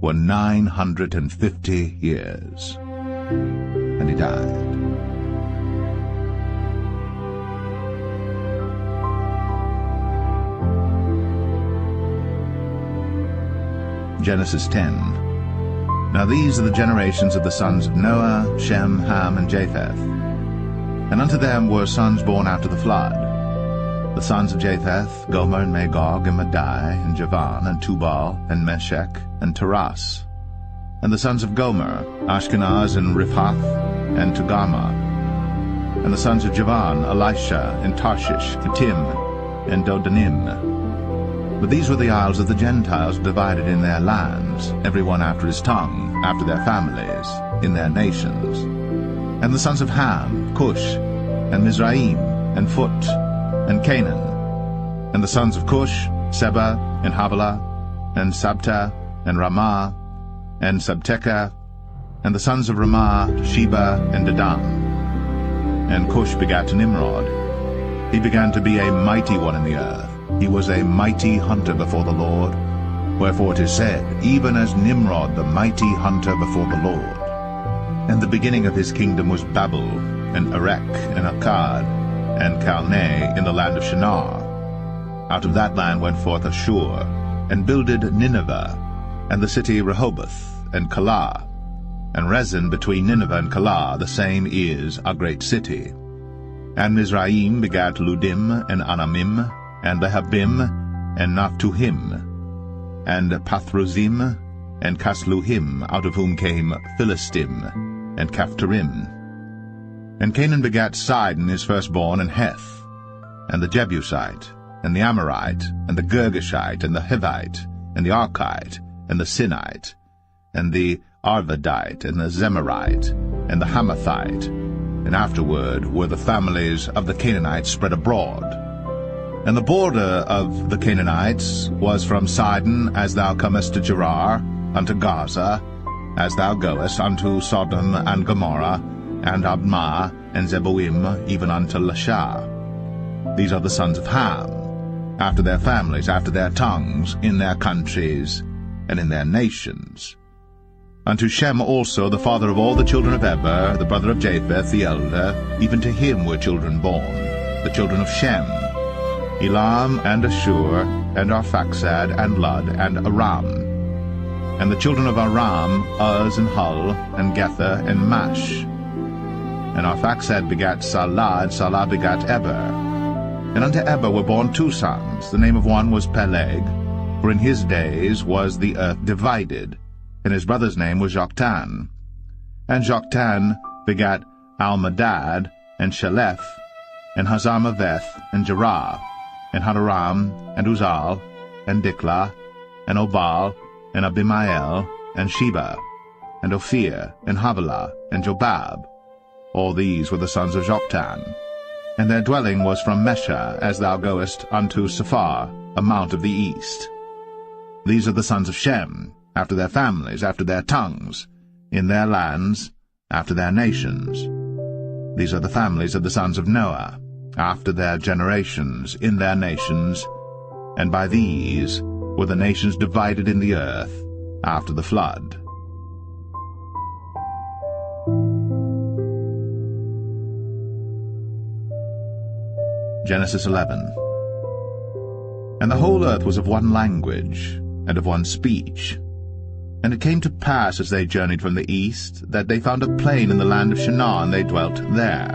were 950 years. And he died. Genesis 10. Now these are the generations of the sons of Noah, Shem, Ham, and Japheth. And unto them were sons born after the flood. The sons of Japheth, Gomer, and Magog, and Madai, and Javan, and Tubal, and Meshech, and Taras. And the sons of Gomer, Ashkenaz, and Riphath, and Togarmah. And the sons of Javan, Elisha, and Tarshish, Kittim, and Dodanim. But these were the isles of the Gentiles divided in their lands, every one after his tongue, after their families, in their nations. And the sons of Ham, Cush, and Mizraim, and Phut, and Canaan. And the sons of Cush, Seba, and Havilah, and Sabta, and Ramah, and Sabteka. And the sons of Ramah, Sheba, and Dedan. And Cush begat Nimrod. He began to be a mighty one in the earth. He was a mighty hunter before the Lord. Wherefore it is said, even as Nimrod the mighty hunter before the Lord. And the beginning of his kingdom was Babel, and Erech, and Akkad, and Calneh in the land of Shinar. Out of that land went forth Ashur, and builded Nineveh, and the city Rehoboth, and Calah. And Rezin between Nineveh and Calah, the same is a great city. And Mizraim begat Ludim, and Anamim, and Lehabim, and Naphtuhim, and Pathrozim, and Casluhim, out of whom came Philistim, and Caphtorim. And Canaan begat Sidon his firstborn, and Heth, and the Jebusite, and the Amorite, and the Girgashite, and the Hivite, and the Archite, and the Sinite, and the Arvadite, and the Zemarite, and the Hamathite. And afterward were the families of the Canaanites spread abroad. And the border of the Canaanites was from Sidon, as thou comest to Gerar, unto Gaza, as thou goest unto Sodom and Gomorrah, and Admah, and Zeboim, even unto Lasha. These are the sons of Ham, after their families, after their tongues, in their countries, and in their nations. Unto Shem also, the father of all the children of Eber, the brother of Japheth, the elder, even to him were children born, the children of Shem, Elam, and Ashur, and Arphaxad, and Lud, and Aram. And the children of Aram, Uz, and Hul, and Gether, and Mash. And Arphaxad begat Salah, and Salah begat Eber. And unto Eber were born 2 sons. The name of one was Peleg, for in his days was the earth divided, and his brother's name was Joktan. And Joktan begat Almadad, and Shelef, and Hazarmaveth, and Jerah, and Hadoram, and Uzal, and Diklah, and Obal, and Abimael, and Sheba, and Ophir, and Havilah, and Jobab. All these were the sons of Joktan. And their dwelling was from Mesha, as thou goest unto Sephar, a mount of the east. These are the sons of Shem, after their families, after their tongues, in their lands, after their nations. These are the families of the sons of Noah, after their generations, in their nations, and by these were the nations divided in the earth after the flood. Genesis 11. And the whole earth was of one language, and of one speech. And it came to pass, as they journeyed from the east, that they found a plain in the land of Shinar, and they dwelt there.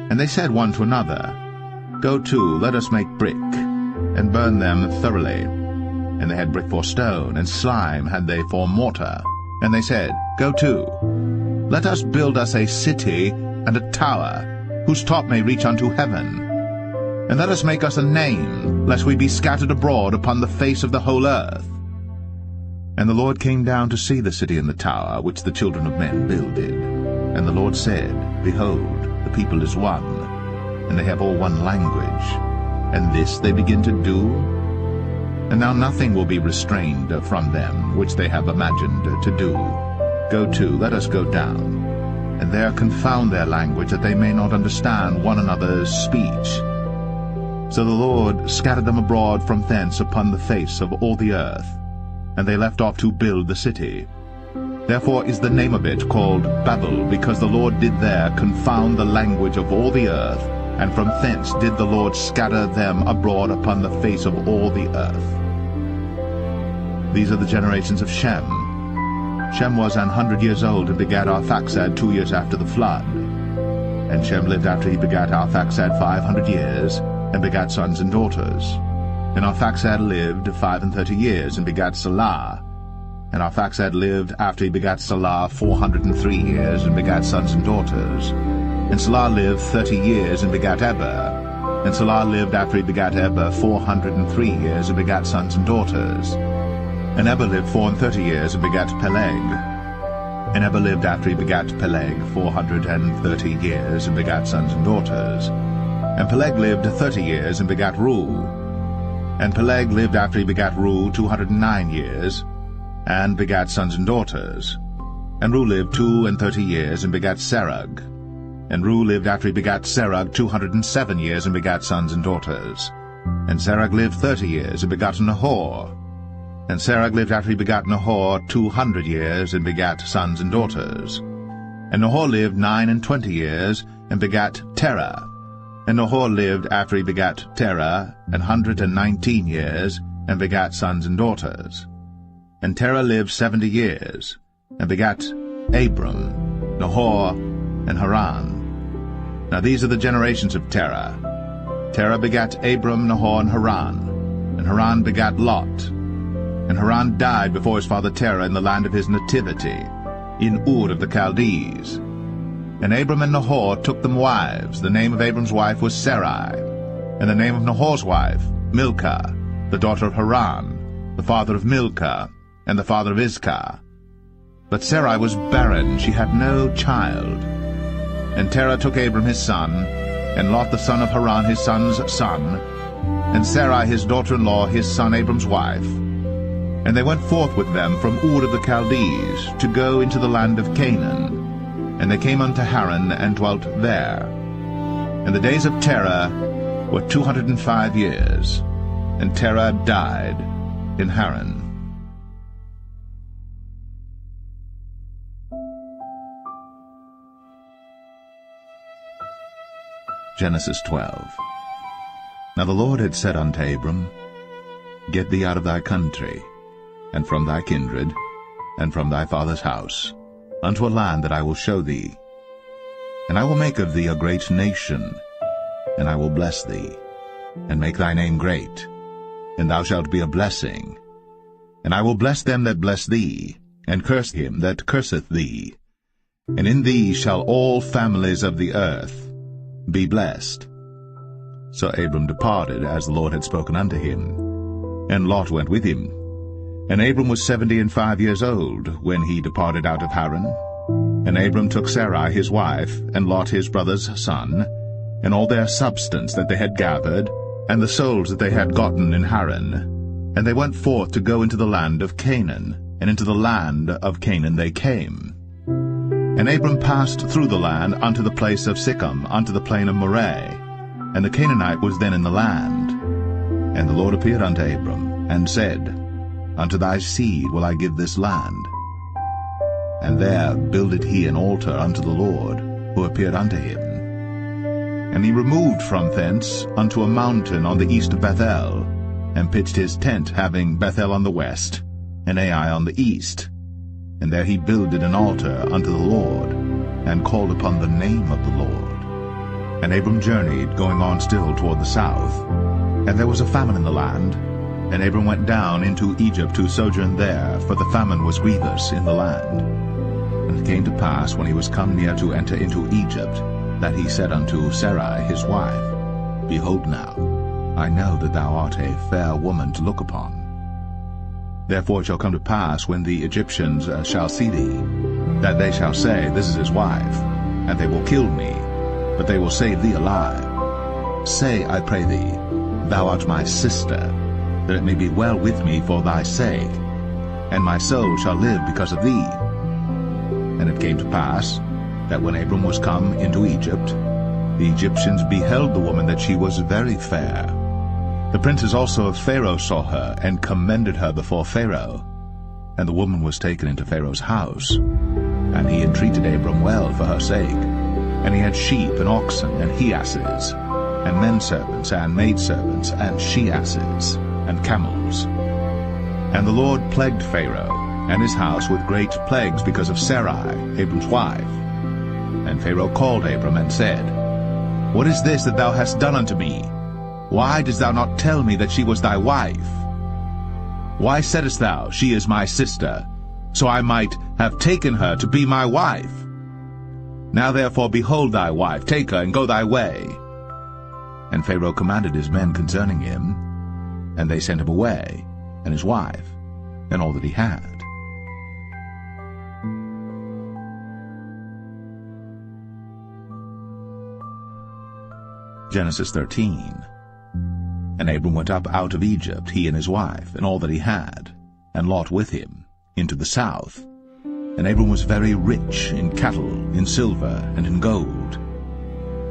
And they said one to another, Go to, let us make brick, and burn them thoroughly. And they had brick for stone, and slime had they for mortar. And they said, Go to, let us build us a city and a tower, whose top may reach unto heaven. And let us make us a name, lest we be scattered abroad upon the face of the whole earth. And the Lord came down to see the city and the tower, which the children of men builded. And the Lord said, Behold, the people is one, and they have all one language. And this they begin to do? And now nothing will be restrained from them, which they have imagined to do. Go to, let us go down, and there confound their language, that they may not understand one another's speech. So the Lord scattered them abroad from thence upon the face of all the earth, and they left off to build the city. Therefore is the name of it called Babel, because the Lord did there confound the language of all the earth, and from thence did the Lord scatter them abroad upon the face of all the earth. These are the generations of Shem. Shem was 100 years old, and begat Arphaxad 2 years after the flood. And Shem lived after he begat Arphaxad 500 years, and begat sons and daughters. And Arphaxad lived 35 years, and begat Salah. And Arphaxad lived after he begat Salah 403 years, and begat sons and daughters. And Salah lived 30 years, and begat Eber. And Salah lived after he begat Eber 403 years, and begat sons and daughters. And Eber lived 34 years, and begat Peleg. And Eber lived after he begat Peleg 430 years, and begat sons and daughters. And Peleg lived 30 years, and begat Reu. And Peleg lived after he begat Reu 209 years, and begat sons and daughters. And Reu lived 32 years, and begat Serug. And Reu lived after he begat Serug 207 years, and begat sons and daughters. And Serug lived 30 years, and begat Nahor. And Serug lived after he begat Nahor 200 years, and begat sons and daughters. And Nahor lived 29 years, and begat Terah. And Nahor lived after he begat Terah 119 years, and begat sons and daughters. And Terah lived 70 years, and begat Abram, Nahor, and Haran. Now these are the generations of Terah. Terah begat Abram, Nahor, and Haran. And Haran begat Lot. And Haran died before his father Terah in the land of his nativity, in Ur of the Chaldees. And Abram and Nahor took them wives. The name of Abram's wife was Sarai, and the name of Nahor's wife, Milcah, the daughter of Haran, the father of Milcah, and the father of Iscah. But Sarai was barren, she had no child. And Terah took Abram his son, and Lot the son of Haran his son's son, and Sarai his daughter-in-law his son Abram's wife. And they went forth with them from Ur of the Chaldees, to go into the land of Canaan. And they came unto Haran, and dwelt there. And the days of Terah were 205 years, and Terah died in Haran. Genesis 12. Now the Lord had said unto Abram, Get thee out of thy country, and from thy kindred, and from thy father's house, unto a land that I will show thee. And I will make of thee a great nation, and I will bless thee, and make thy name great, and thou shalt be a blessing. And I will bless them that bless thee, and curse him that curseth thee. And in thee shall all families of the earth be blessed. So Abram departed, as the Lord had spoken unto him. And Lot went with him. And Abram was 75 years old when he departed out of Haran. And Abram took Sarai his wife, and Lot his brother's son, and all their substance that they had gathered, and the souls that they had gotten in Haran. And they went forth to go into the land of Canaan, and into the land of Canaan they came. And Abram passed through the land unto the place of Sichem, unto the plain of Moreh, and the Canaanite was then in the land. And the Lord appeared unto Abram, and said, Unto thy seed will I give this land. And there builded he an altar unto the Lord, who appeared unto him. And he removed from thence unto a mountain on the east of Bethel, and pitched his tent, having Bethel on the west, and Ai on the east. And there he builded an altar unto the Lord, and called upon the name of the Lord. And Abram journeyed, going on still toward the south. And there was a famine in the land, and Abram went down into Egypt to sojourn there, for the famine was grievous in the land. And it came to pass, when he was come near to enter into Egypt, that he said unto Sarai his wife, Behold now, I know that thou art a fair woman to look upon. Therefore it shall come to pass, when the Egyptians shall see thee, that they shall say, This is his wife, and they will kill me, but they will save thee alive. Say, I pray thee, Thou art my sister, that it may be well with me for thy sake, and my soul shall live because of thee. And it came to pass, that when Abram was come into Egypt, the Egyptians beheld the woman that she was very fair. The princes also of Pharaoh saw her, and commended her before Pharaoh. And the woman was taken into Pharaoh's house. And he entreated Abram well for her sake. And he had sheep and oxen and he-asses, and menservants and maidservants, and she-asses, and camels. And the Lord plagued Pharaoh and his house with great plagues because of Sarai, Abram's wife. And Pharaoh called Abram and said, What is this that thou hast done unto me? Why didst thou not tell me that she was thy wife? Why saidst thou, She is my sister, so I might have taken her to be my wife? Now therefore behold thy wife, take her, and go thy way. And Pharaoh commanded his men concerning him, and they sent him away, and his wife, and all that he had. Genesis 13. And Abram went up out of Egypt, he and his wife, and all that he had, and Lot with him, into the south. And Abram was very rich in cattle, in silver, and in gold.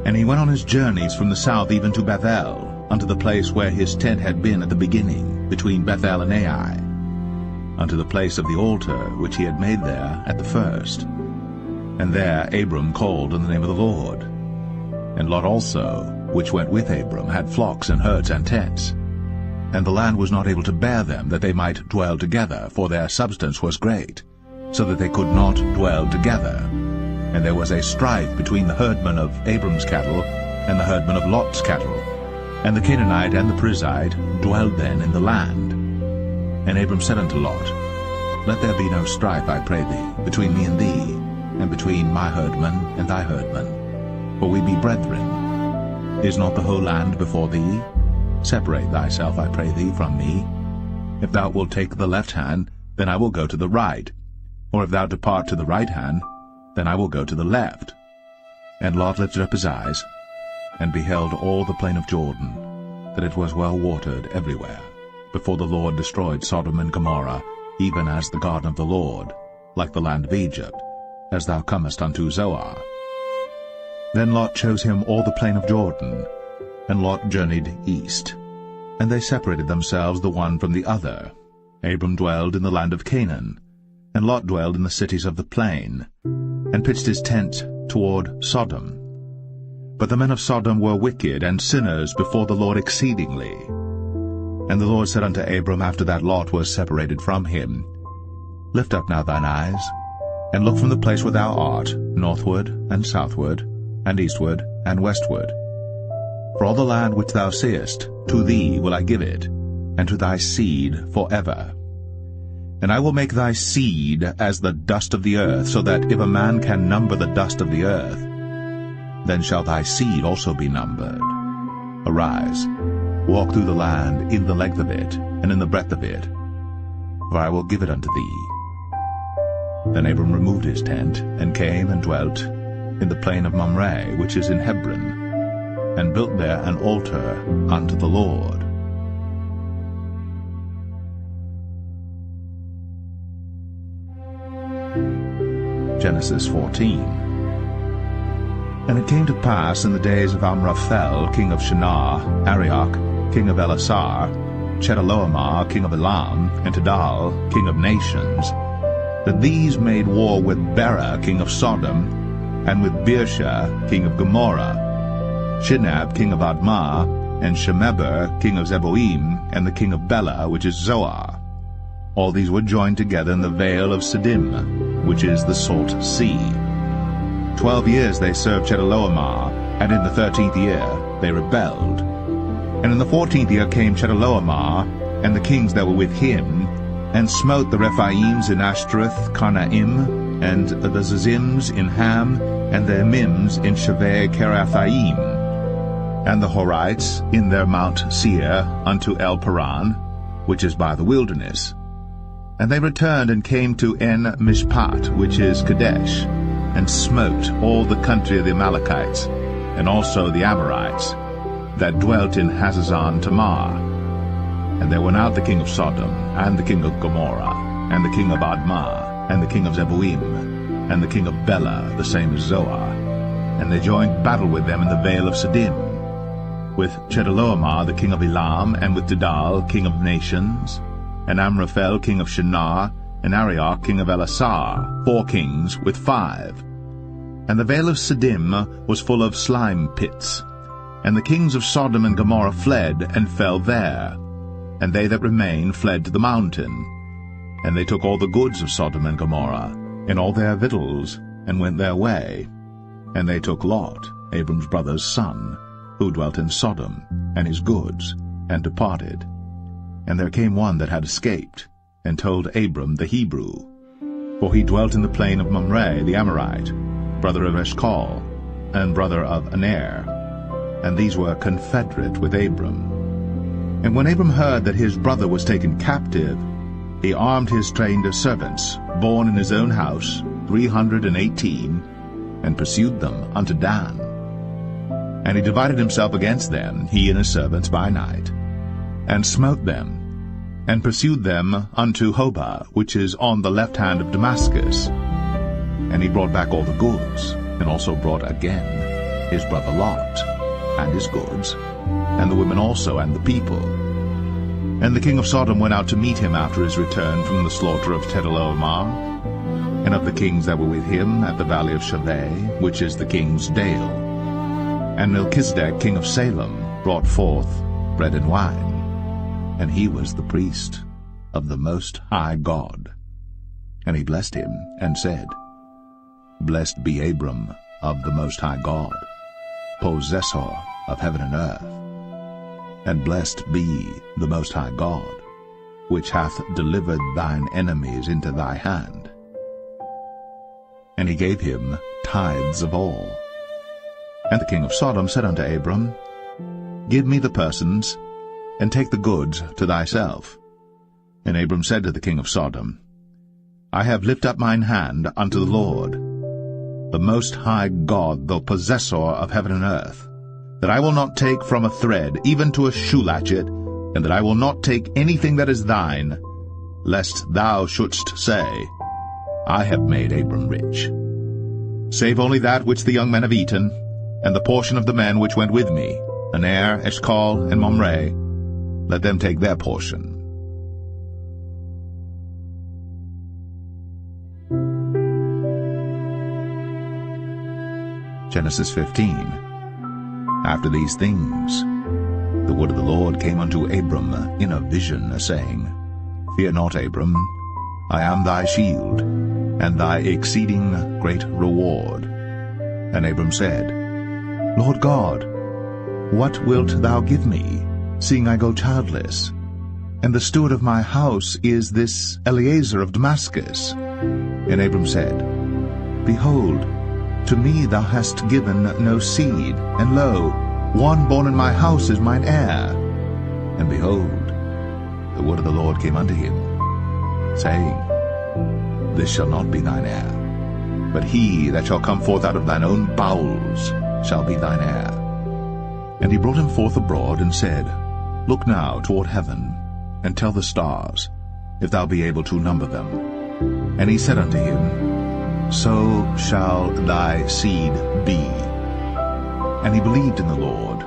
And he went on his journeys from the south even to Bethel, unto the place where his tent had been at the beginning, between Bethel and Ai, unto the place of the altar which he had made there at the first. And there Abram called on the name of the Lord. And Lot also, which went with Abram, had flocks and herds and tents. And the land was not able to bear them, that they might dwell together, for their substance was great, so that they could not dwell together. And there was a strife between the herdmen of Abram's cattle and the herdmen of Lot's cattle. And the Canaanite and the Perizzite dwelled then in the land. And Abram said unto Lot, Let there be no strife, I pray thee, between me and thee, and between my herdmen and thy herdmen, for we be brethren. Is not the whole land before thee? Separate thyself, I pray thee, from me. If thou wilt take the left hand, then I will go to the right. Or if thou depart to the right hand, then I will go to the left. And Lot lifted up his eyes, and beheld all the plain of Jordan, that it was well watered everywhere, before the Lord destroyed Sodom and Gomorrah, even as the garden of the Lord, like the land of Egypt, as thou comest unto Zoar. Then Lot chose him all the plain of Jordan, and Lot journeyed east. And they separated themselves the one from the other. Abram dwelled in the land of Canaan, and Lot dwelled in the cities of the plain, and pitched his tent toward Sodom. But the men of Sodom were wicked and sinners before the Lord exceedingly. And the Lord said unto Abram, after that Lot was separated from him, Lift up now thine eyes, and look from the place where thou art, northward and southward, and eastward and westward. For all the land which thou seest, to thee will I give it, and to thy seed forever. And I will make thy seed as the dust of the earth, so that if a man can number the dust of the earth, then shall thy seed also be numbered. Arise, walk through the land in the length of it, and in the breadth of it, for I will give it unto thee. Then Abram removed his tent, and came and dwelt in the plain of Mamre, which is in Hebron, and built there an altar unto the Lord. Genesis 14. And it came to pass in the days of Amraphel, king of Shinar, Arioch, king of Elasar, Chedorlaomer, king of Elam, and Tidal, king of nations, that these made war with Bera, king of Sodom, and with Birsha, king of Gomorrah, Shinab, king of Admah, and Shemeber, king of Zeboim, and the king of Bela, which is Zoar. All these were joined together in the vale of Siddim, which is the salt sea. 12 years they served Chedorlaomer, and in the 13th year they rebelled. And in the 14th year came Chedorlaomer, and the kings that were with him, and smote the Rephaims in Ashtaroth, Karnaim, and the Zazims in Ham, and the Emims in Shaveh Kerathaim, and the Horites in their Mount Seir unto El Paran, which is by the wilderness. And they returned and came to En Mishpat, which is Kadesh, and smote all the country of the Amalekites, and also the Amorites, that dwelt in Hazazon Tamar. And there went out the king of Sodom, and the king of Gomorrah, and the king of Admah, and the king of Zeboim, and the king of Bela, the same as Zoar. And they joined battle with them in the vale of Siddim, with Chedorlaomer the king of Elam, and with Tidal king of nations, and Amraphel king of Shinar, and Arioch king of Elasar, 4 kings with 5. And the vale of Siddim was full of slime pits. And the kings of Sodom and Gomorrah fled, and fell there. And they that remained fled to the mountain. And they took all the goods of Sodom and Gomorrah, and all their victuals, and went their way. And they took Lot, Abram's brother's son, who dwelt in Sodom, and his goods, and departed. And there came one that had escaped, and told Abram the Hebrew. For he dwelt in the plain of Mamre the Amorite, brother of Eshcol, and brother of Aner. And these were confederate with Abram. And when Abram heard that his brother was taken captive, he armed his trained servants, born in his own house, 318, and pursued them unto Dan. And he divided himself against them, he and his servants, by night, and smote them, and pursued them unto Hobah, which is on the left hand of Damascus. And he brought back all the goods, and also brought again his brother Lot, and his goods, and the women also, and the people. And the king of Sodom went out to meet him after his return from the slaughter of Chedorlaomer, and of the kings that were with him at the valley of Shaveh, which is the king's dale. And Melchizedek king of Salem brought forth bread and wine, and he was the priest of the Most High God. And he blessed him, and said, Blessed be Abram of the Most High God, possessor of heaven and earth. And blessed be the Most High God, which hath delivered thine enemies into thy hand. And he gave him tithes of all. And the king of Sodom said unto Abram, Give me the persons, and take the goods to thyself. And Abram said to the king of Sodom, I have lifted up mine hand unto the Lord, the Most High God, the possessor of heaven and earth, that I will not take from a thread, even to a shoe latchet, and that I will not take anything that is thine, lest thou shouldst say, I have made Abram rich. Save only that which the young men have eaten, and the portion of the men which went with me, Aner, Eshcol, and Mamre, let them take their portion. Genesis 15. After these things, the word of the Lord came unto Abram in a vision, saying, Fear not, Abram, I am thy shield, and thy exceeding great reward. And Abram said, Lord God, what wilt thou give me, seeing I go childless? and the steward of my house is this Eliezer of Damascus. And Abram said, Behold, to me thou hast given no seed, and lo, one born in my house is mine heir. And behold, the word of the Lord came unto him, saying, This shall not be thine heir, but he that shall come forth out of thine own bowels shall be thine heir. And he brought him forth abroad, and said, Look now toward heaven, and tell the stars, if thou be able to number them. And he said unto him, So shall thy seed be. And he believed in the Lord,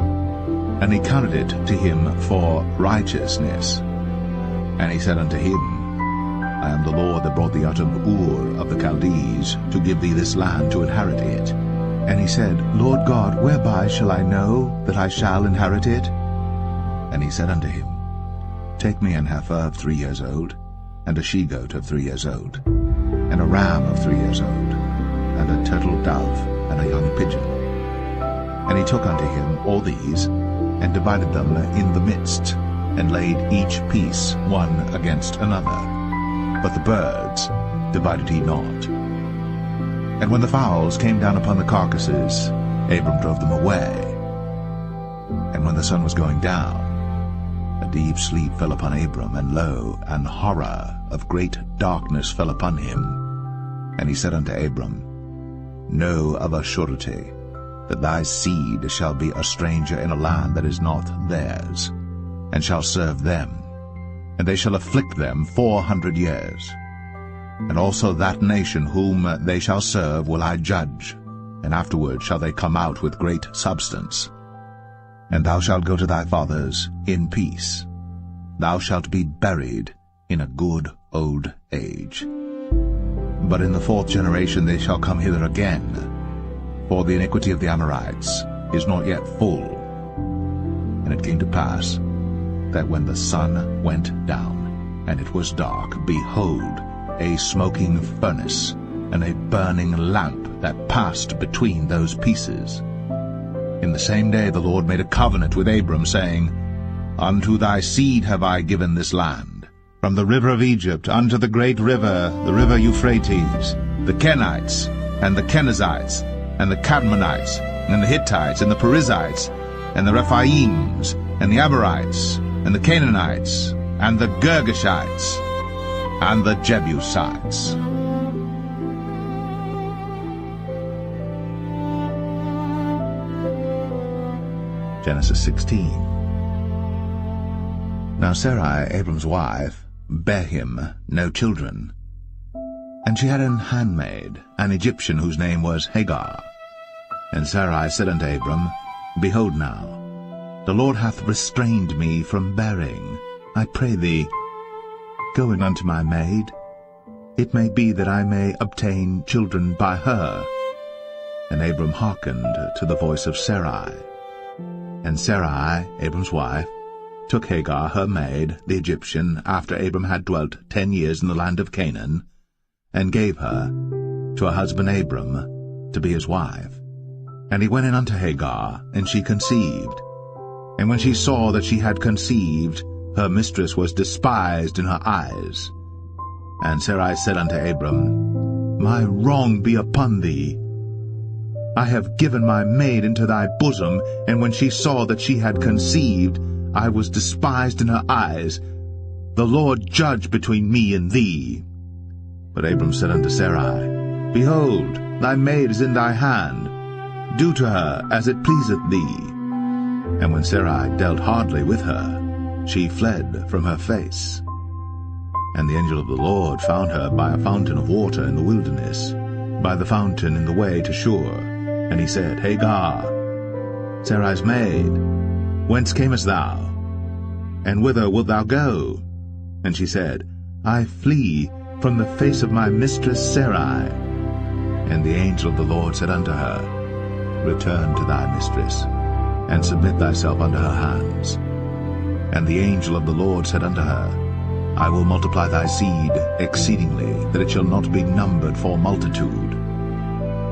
and he counted it to him for righteousness. And he said unto him, I am the Lord that brought thee out of Ur of the Chaldees, to give thee this land to inherit it. And he said, Lord God, whereby shall I know that I shall inherit it? And he said unto him, Take me an heifer of 3 years old, and a she-goat of 3 years old, and a ram of 3 years old, and a turtle dove, and a young pigeon. And he took unto him all these, and divided them in the midst, and laid each piece one against another. But the birds divided he not. And when the fowls came down upon the carcasses, Abram drove them away. And when the sun was going down, a deep sleep fell upon Abram, and lo, an horror of great darkness fell upon him. And he said unto Abram, Know of a surety that thy seed shall be a stranger in a land that is not theirs, and shall serve them, and they shall afflict them 400 years. And also that nation whom they shall serve will I judge, and afterward shall they come out with great substance. And thou shalt go to thy fathers in peace. Thou shalt be buried in a good old age. But in the 4th generation they shall come hither again, for the iniquity of the Amorites is not yet full. And it came to pass that when the sun went down, and it was dark, behold, a smoking furnace, and a burning lamp that passed between those pieces. In the same day the Lord made a covenant with Abram, saying, Unto thy seed have I given this land, from the river of Egypt unto the great river, the river Euphrates, the Kenites, and the Kenizzites, and the Cadmonites, and the Hittites, and the Perizzites, and the Rephaims, and the Amorites, and the Canaanites, and the Girgashites, and the Jebusites. Genesis 16. Now Sarai, Abram's wife, bare him no children. And she had an handmaid, an Egyptian, whose name was Hagar. And Sarai said unto Abram, Behold now, the Lord hath restrained me from bearing. I pray thee, go in unto my maid. It may be that I may obtain children by her. And Abram hearkened to the voice of Sarai. And Sarai, Abram's wife, took Hagar her maid, the Egyptian, after Abram had dwelt 10 years in the land of Canaan, and gave her to her husband Abram to be his wife. And he went in unto Hagar, and she conceived. And when she saw that she had conceived, her mistress was despised in her eyes. And Sarai said unto Abram, My wrong be upon thee. I have given my maid into thy bosom, and when she saw that she had conceived, I was despised in her eyes. The Lord judge between me and thee. But Abram said unto Sarai, Behold, thy maid is in thy hand. Do to her as it pleaseth thee. And when Sarai dealt hardly with her, she fled from her face. And the angel of the Lord found her by a fountain of water in the wilderness, by the fountain in the way to Shur. And he said, Hagar, Sarai's maid, whence camest thou? And whither wilt thou go? And she said, I flee from the face of my mistress Sarai. And the angel of the Lord said unto her, Return to thy mistress, and submit thyself unto her hands. And the angel of the Lord said unto her, I will multiply thy seed exceedingly, that it shall not be numbered for multitude.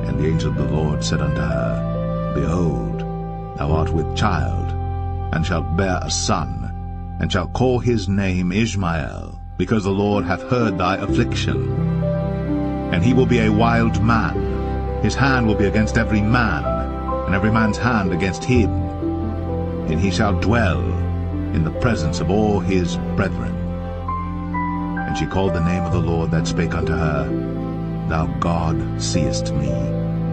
And the angel of the Lord said unto her, Behold, thou art with child, and shalt bear a son, and shalt call his name Ishmael, because the Lord hath heard thy affliction. And he will be a wild man, his hand will be against every man, and every man's hand against him. And he shall dwell in the presence of all his brethren. And she called the name of the Lord that spake unto her, Thou God seest me.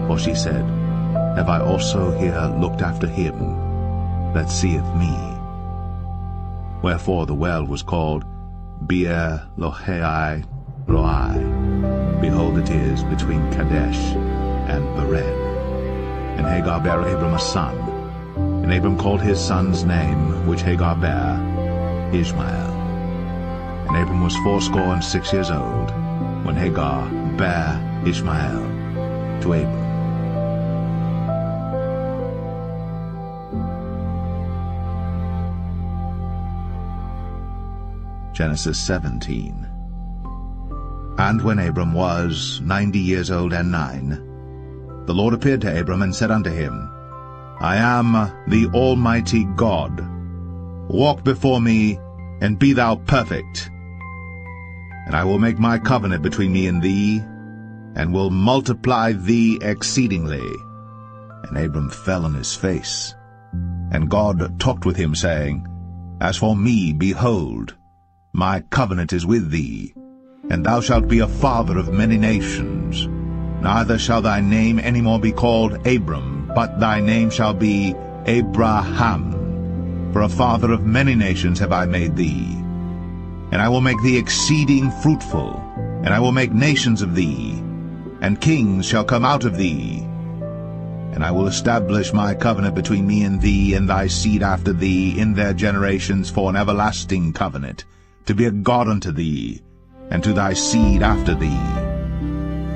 For she said, Have I also here looked after him that seeth me? Wherefore the well was called Beer Lohai Roi. Behold, it is between Kadesh and Bered. And Hagar bare Abram a son, and Abram called his son's name, which Hagar bare, Ishmael. And Abram was 86 years old, when Hagar bare Ishmael to Abram. Genesis 17. And when Abram was 90 years old and 9, the Lord appeared to Abram and said unto him, I am the Almighty God. Walk before me, and be thou perfect. And I will make my covenant between me and thee, and will multiply thee exceedingly. And Abram fell on his face. And God talked with him, saying, As for me, behold, my covenant is with thee, and thou shalt be a father of many nations. Neither shall thy name any more be called Abram, but thy name shall be Abraham. For a father of many nations have I made thee. And I will make thee exceeding fruitful, and I will make nations of thee, and kings shall come out of thee. And I will establish my covenant between me and thee and thy seed after thee in their generations for an everlasting covenant, to be a God unto thee, and to thy seed after thee.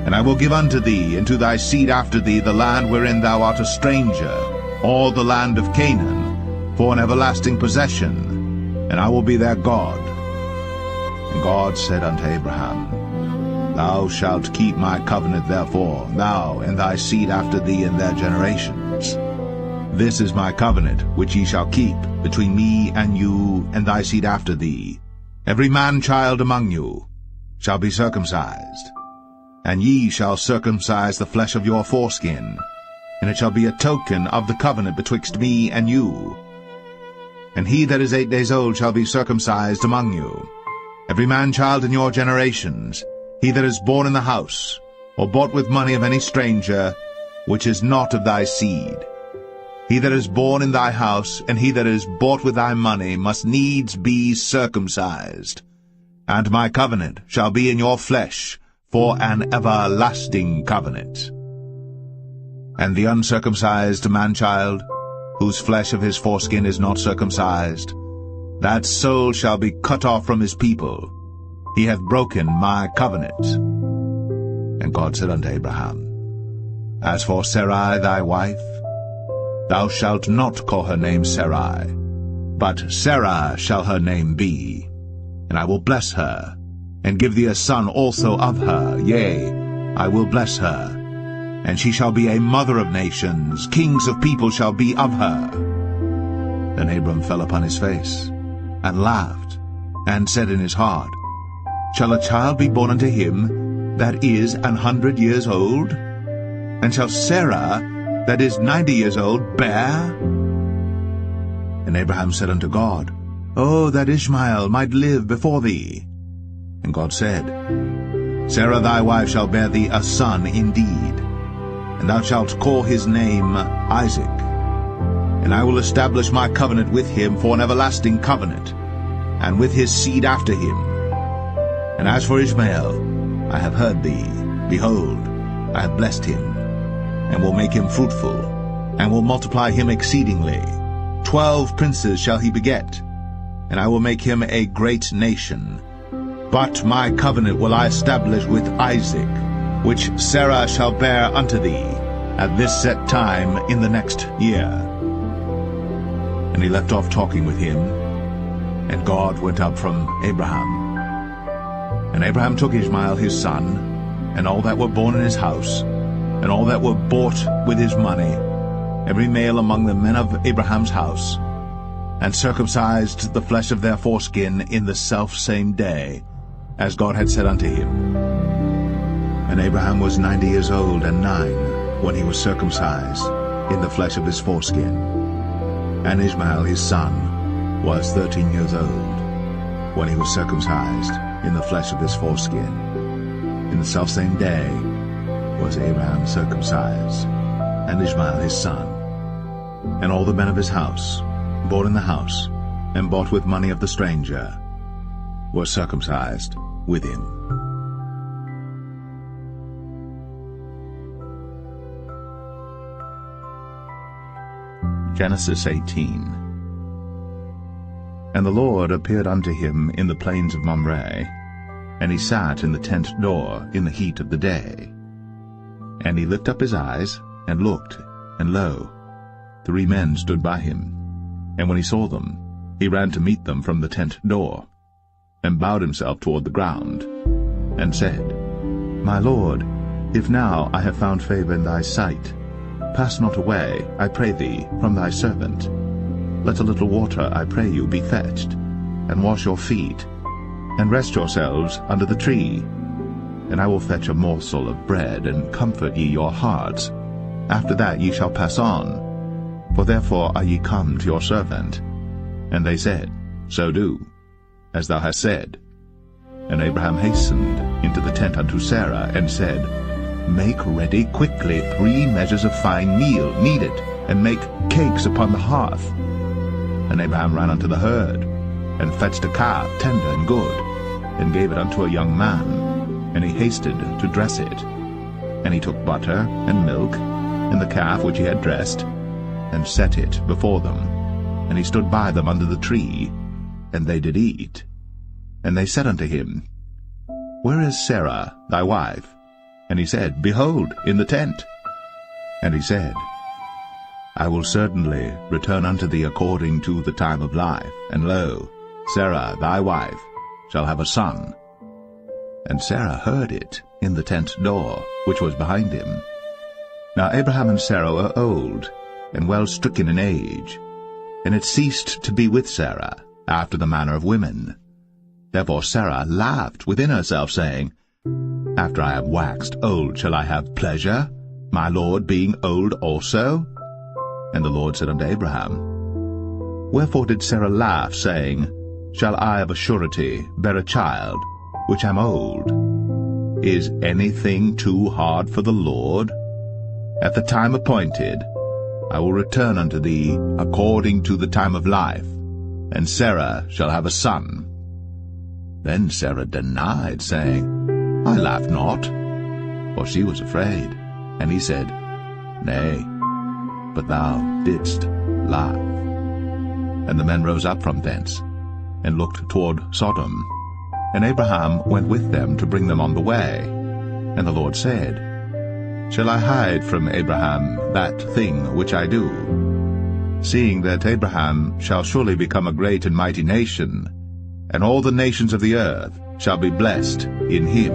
And I will give unto thee and to thy seed after thee the land wherein thou art a stranger, all the land of Canaan, for an everlasting possession, and I will be their God. And God said unto Abraham, Thou shalt keep my covenant therefore, thou and thy seed after thee in their generations. This is my covenant which ye shall keep between me and you and thy seed after thee. Every man-child among you shall be circumcised, and ye shall circumcise the flesh of your foreskin, and it shall be a token of the covenant betwixt me and you. And he that is 8 days old shall be circumcised among you, every man-child in your generations, he that is born in the house, or bought with money of any stranger, which is not of thy seed. He that is born in thy house, and he that is bought with thy money, must needs be circumcised. And my covenant shall be in your flesh, for an everlasting covenant. And the uncircumcised man-child, whose flesh of his foreskin is not circumcised, that soul shall be cut off from his people. He hath broken my covenant. And God said unto Abraham, As for Sarai thy wife, thou shalt not call her name Sarai, but Sarah shall her name be. And I will bless her, and give thee a son also of her. Yea, I will bless her. And she shall be a mother of nations, kings of people shall be of her. Then Abram fell upon his face, and laughed, and said in his heart, Shall a child be born unto him that is 100 years old? And shall Sarah that is 90 years old bear? And Abraham said unto God, Oh, that Ishmael might live before thee. And God said, Sarah thy wife shall bear thee a son indeed, and thou shalt call his name Isaac. And I will establish my covenant with him for an everlasting covenant, and with his seed after him. And as for Ishmael, I have heard thee. Behold, I have blessed him, and will make him fruitful, and will multiply him exceedingly. 12 princes shall he beget, and I will make him a great nation. But my covenant will I establish with Isaac, which Sarah shall bear unto thee at this set time in the next year. And he left off talking with him, and God went up from Abraham. And Abraham took Ishmael his son, and all that were born in his house, and all that were bought with his money, every male among the men of Abraham's house, and circumcised the flesh of their foreskin in the selfsame day, as God had said unto him. And Abraham was 90 years old and 9 when he was circumcised in the flesh of his foreskin. And Ishmael his son was 13 years old when he was circumcised in the flesh of his foreskin. In the selfsame day was Abraham circumcised, and Ishmael his son. And all the men of his house, born in the house, and bought with money of the stranger, were circumcised with him. Genesis 18. And the Lord appeared unto him in the plains of Mamre, and he sat in the tent door in the heat of the day. And he lifted up his eyes, and looked, and lo, 3 men stood by him. And when he saw them, he ran to meet them from the tent door, and bowed himself toward the ground, and said, My Lord, if now I have found favor in thy sight, pass not away, I pray thee, from thy servant. Let a little water, I pray you, be fetched, and wash your feet, and rest yourselves under the tree. And I will fetch a morsel of bread, and comfort ye your hearts. After that ye shall pass on. For therefore are ye come to your servant. And they said, So do, as thou hast said. And Abraham hastened into the tent unto Sarah, and said, Make ready quickly 3 measures of fine meal, knead it, and make cakes upon the hearth. And Abraham ran unto the herd, and fetched a calf tender and good, and gave it unto a young man, and he hasted to dress it. And he took butter and milk, and the calf which he had dressed, and set it before them. And he stood by them under the tree, and they did eat. And they said unto him, Where is Sarah thy wife? And he said, Behold, in the tent. And he said, I will certainly return unto thee according to the time of life, and lo, Sarah thy wife shall have a son. And Sarah heard it in the tent door, which was behind him. Now Abraham and Sarah were old, and well stricken in age, and it ceased to be with Sarah, after the manner of women. Therefore Sarah laughed within herself, saying, After I am waxed old shall I have pleasure, my Lord being old also? And the Lord said unto Abraham, Wherefore did Sarah laugh, saying, Shall I of a surety bear a child, which am old? Is anything too hard for the Lord? At the time appointed I will return unto thee according to the time of life, and Sarah shall have a son. Then Sarah denied, saying, I laughed not, for she was afraid. And he said, Nay, but thou didst laugh. And the men rose up from thence, and looked toward Sodom. And Abraham went with them to bring them on the way. And the Lord said, Shall I hide from Abraham that thing which I do? Seeing that Abraham shall surely become a great and mighty nation, and all the nations of the earth shall be blessed in him.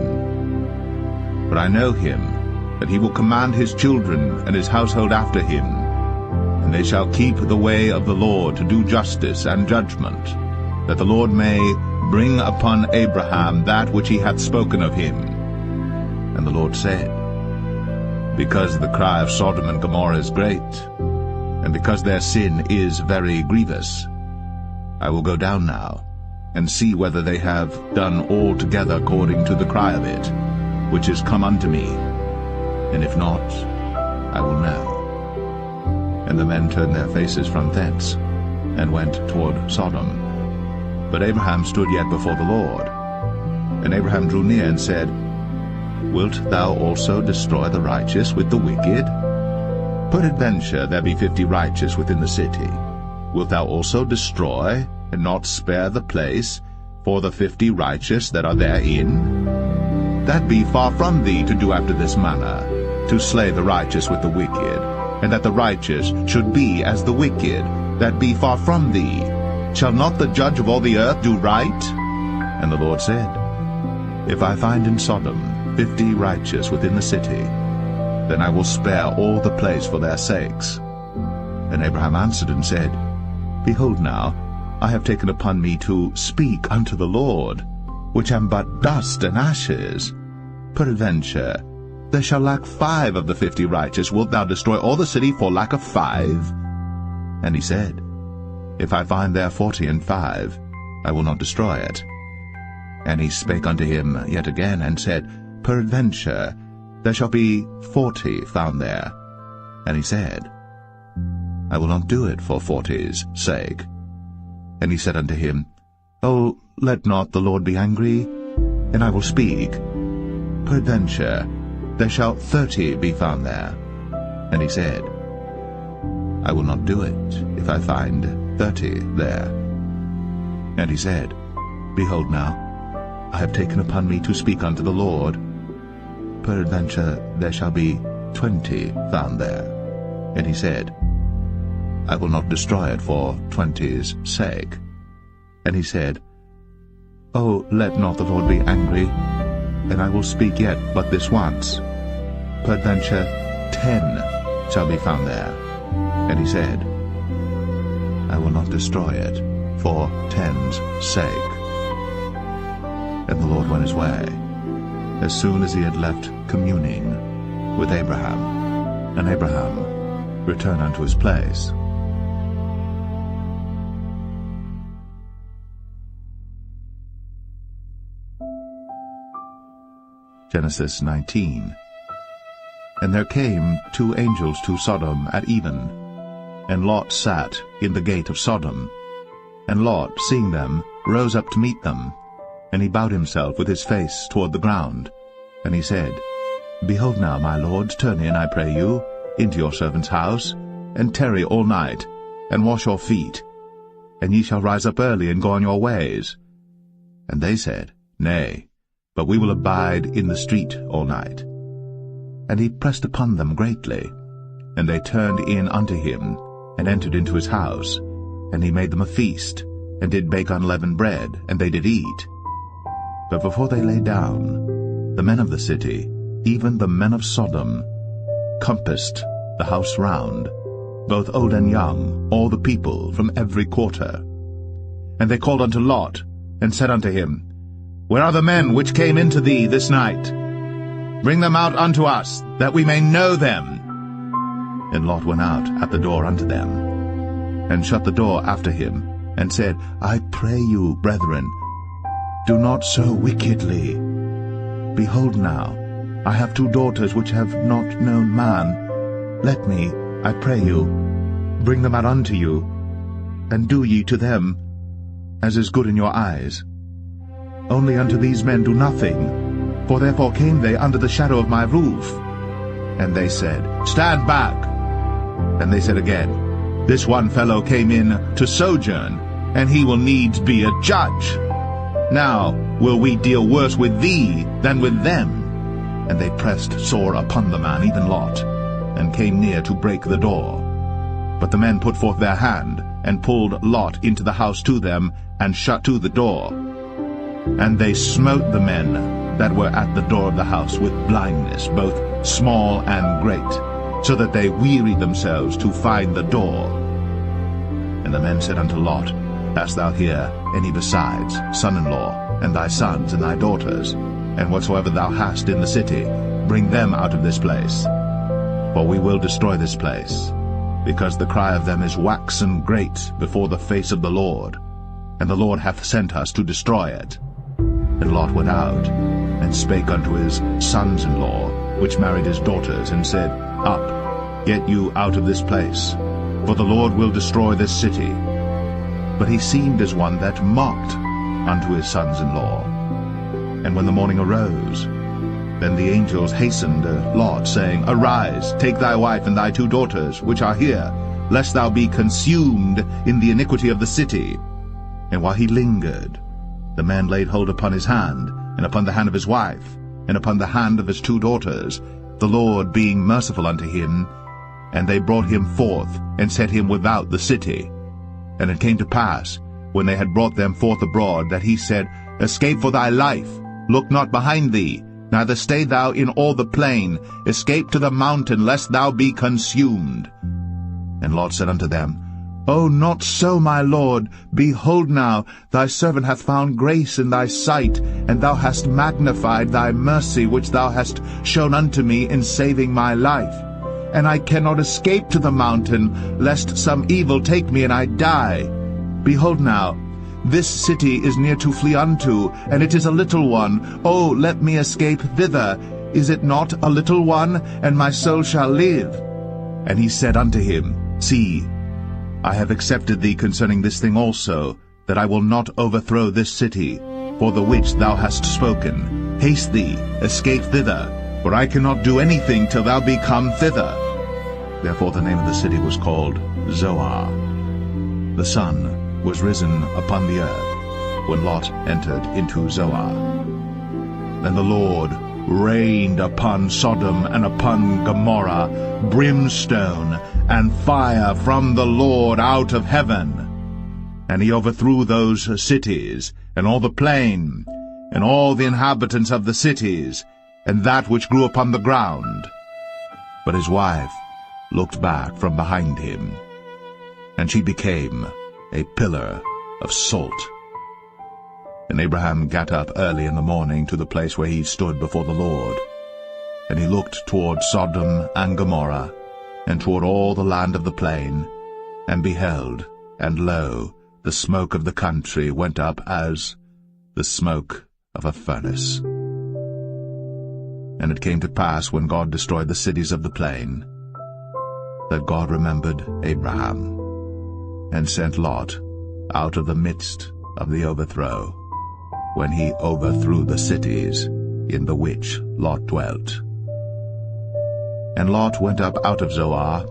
For I know him, that he will command his children and his household after him, and they shall keep the way of the Lord to do justice and judgment, that the Lord may bring upon Abraham that which he hath spoken of him. And the Lord said, Because the cry of Sodom and Gomorrah is great, and because their sin is very grievous, I will go down now, and see whether they have done altogether according to the cry of it, which is come unto me. And if not, I will know. And the men turned their faces from thence, and went toward Sodom. But Abraham stood yet before the Lord. And Abraham drew near and said, Wilt thou also destroy the righteous with the wicked? Peradventure there be 50 righteous within the city. Wilt thou also destroy, and not spare the place, for the 50 righteous that are therein? That be far from thee to do after this manner, to slay the righteous with the wicked, and that the righteous should be as the wicked. That be far from thee. Shall not the judge of all the earth do right? And the Lord said, If I find in Sodom 50 righteous within the city, then I will spare all the place for their sakes. And Abraham answered and said, Behold now, I have taken upon me to speak unto the Lord, which am but dust and ashes. Peradventure, there shall lack 5 of the 50 righteous. Wilt thou destroy all the city for lack of 5? And he said, If I find there 40 and 5, I will not destroy it. And he spake unto him yet again, and said, Peradventure, there shall be 40 found there. And he said, I will not do it for 40's sake. And he said unto him, O, let not the Lord be angry, and I will speak. Peradventure, there shall 30 be found there. And he said, I will not do it, if I find 30 there. And he said, Behold now, I have taken upon me to speak unto the Lord. Peradventure there shall be 20 found there. And he said, I will not destroy it for 20's sake. And he said, O, let not the Lord be angry, and I will speak yet but this once. Peradventure 10 shall be found there. And he said, I will not destroy it for 10's sake. And the Lord went his way, as soon as he had left communing with Abraham. And Abraham returned unto his place. Genesis 19. And there came 2 angels to Sodom at even, and Lot sat in the gate of Sodom. And Lot, seeing them, rose up to meet them. And he bowed himself with his face toward the ground. And he said, Behold now, my lords, turn in, I pray you, into your servant's house, and tarry all night, and wash your feet, and ye shall rise up early and go on your ways. And they said, Nay, but we will abide in the street all night. And he pressed upon them greatly. And they turned in unto him, and entered into his house. And he made them a feast, and did bake unleavened bread, and they did eat. But before they lay down, the men of the city, even the men of Sodom, compassed the house round, both old and young, all the people from every quarter. And they called unto Lot, and said unto him, Where are the men which came into thee this night? Bring them out unto us, that we may know them. And Lot went out at the door unto them, and shut the door after him, and said, I pray you, brethren, do not so wickedly. Behold now, I have 2 daughters which have not known man. Let me, I pray you, bring them out unto you, and do ye to them as is good in your eyes. Only unto these men do nothing, for therefore came they under the shadow of my roof. And they said, Stand back. And they said again, This one fellow came in to sojourn, and he will needs be a judge. Now will we deal worse with thee than with them. And they pressed sore upon the man, even Lot, and came near to break the door. But the men put forth their hand, and pulled Lot into the house to them, and shut to the door. And they smote the men that were at the door of the house with blindness, both small and great, so that they wearied themselves to find the door. And the men said unto Lot, Hast thou here any besides, son-in-law, and thy sons, and thy daughters? And whatsoever thou hast in the city, bring them out of this place. For we will destroy this place, because the cry of them is waxen great before the face of the Lord, and the Lord hath sent us to destroy it. And Lot went out, and spake unto his sons-in-law, which married his daughters, and said, Up, get you out of this place, for the Lord will destroy this city. But he seemed as one that mocked unto his sons-in-law. And when the morning arose, then the angels hastened Lot, saying, Arise, take thy wife and thy 2 daughters, which are here, lest thou be consumed in the iniquity of the city. And while he lingered, the man laid hold upon his hand, and upon the hand of his wife, and upon the hand of his 2 daughters, the Lord being merciful unto him. And they brought him forth, and set him without the city. And it came to pass, when they had brought them forth abroad, that he said, Escape for thy life, look not behind thee, neither stay thou in all the plain, escape to the mountain, lest thou be consumed. And Lot said unto them, "Oh, not so, my lord. Behold now, thy servant hath found grace in thy sight, and thou hast magnified thy mercy which thou hast shown unto me in saving my life. And I cannot escape to the mountain, lest some evil take me and I die. Behold now, this city is near to flee unto, and it is a little one. Oh, let me escape thither. Is it not a little one, and my soul shall live?" And he said unto him, "See, I have accepted thee concerning this thing also, that I will not overthrow this city, for the which thou hast spoken. Haste thee, escape thither, for I cannot do anything till thou be come thither." Therefore the name of the city was called Zoar. The sun was risen upon the earth when Lot entered into Zoar. Then the Lord rained upon Sodom and upon Gomorrah brimstone and fire from the Lord out of heaven. And he overthrew those cities, and all the plain, and all the inhabitants of the cities, and that which grew upon the ground. But his wife looked back from behind him, and she became a pillar of salt. And Abraham got up early in the morning to the place where he stood before the Lord. And he looked toward Sodom and Gomorrah, and toward all the land of the plain, and beheld, and lo, the smoke of the country went up as the smoke of a furnace. And it came to pass, when God destroyed the cities of the plain, that God remembered Abraham, and sent Lot out of the midst of the overthrow, when he overthrew the cities in the which Lot dwelt. And Lot went up out of Zoar,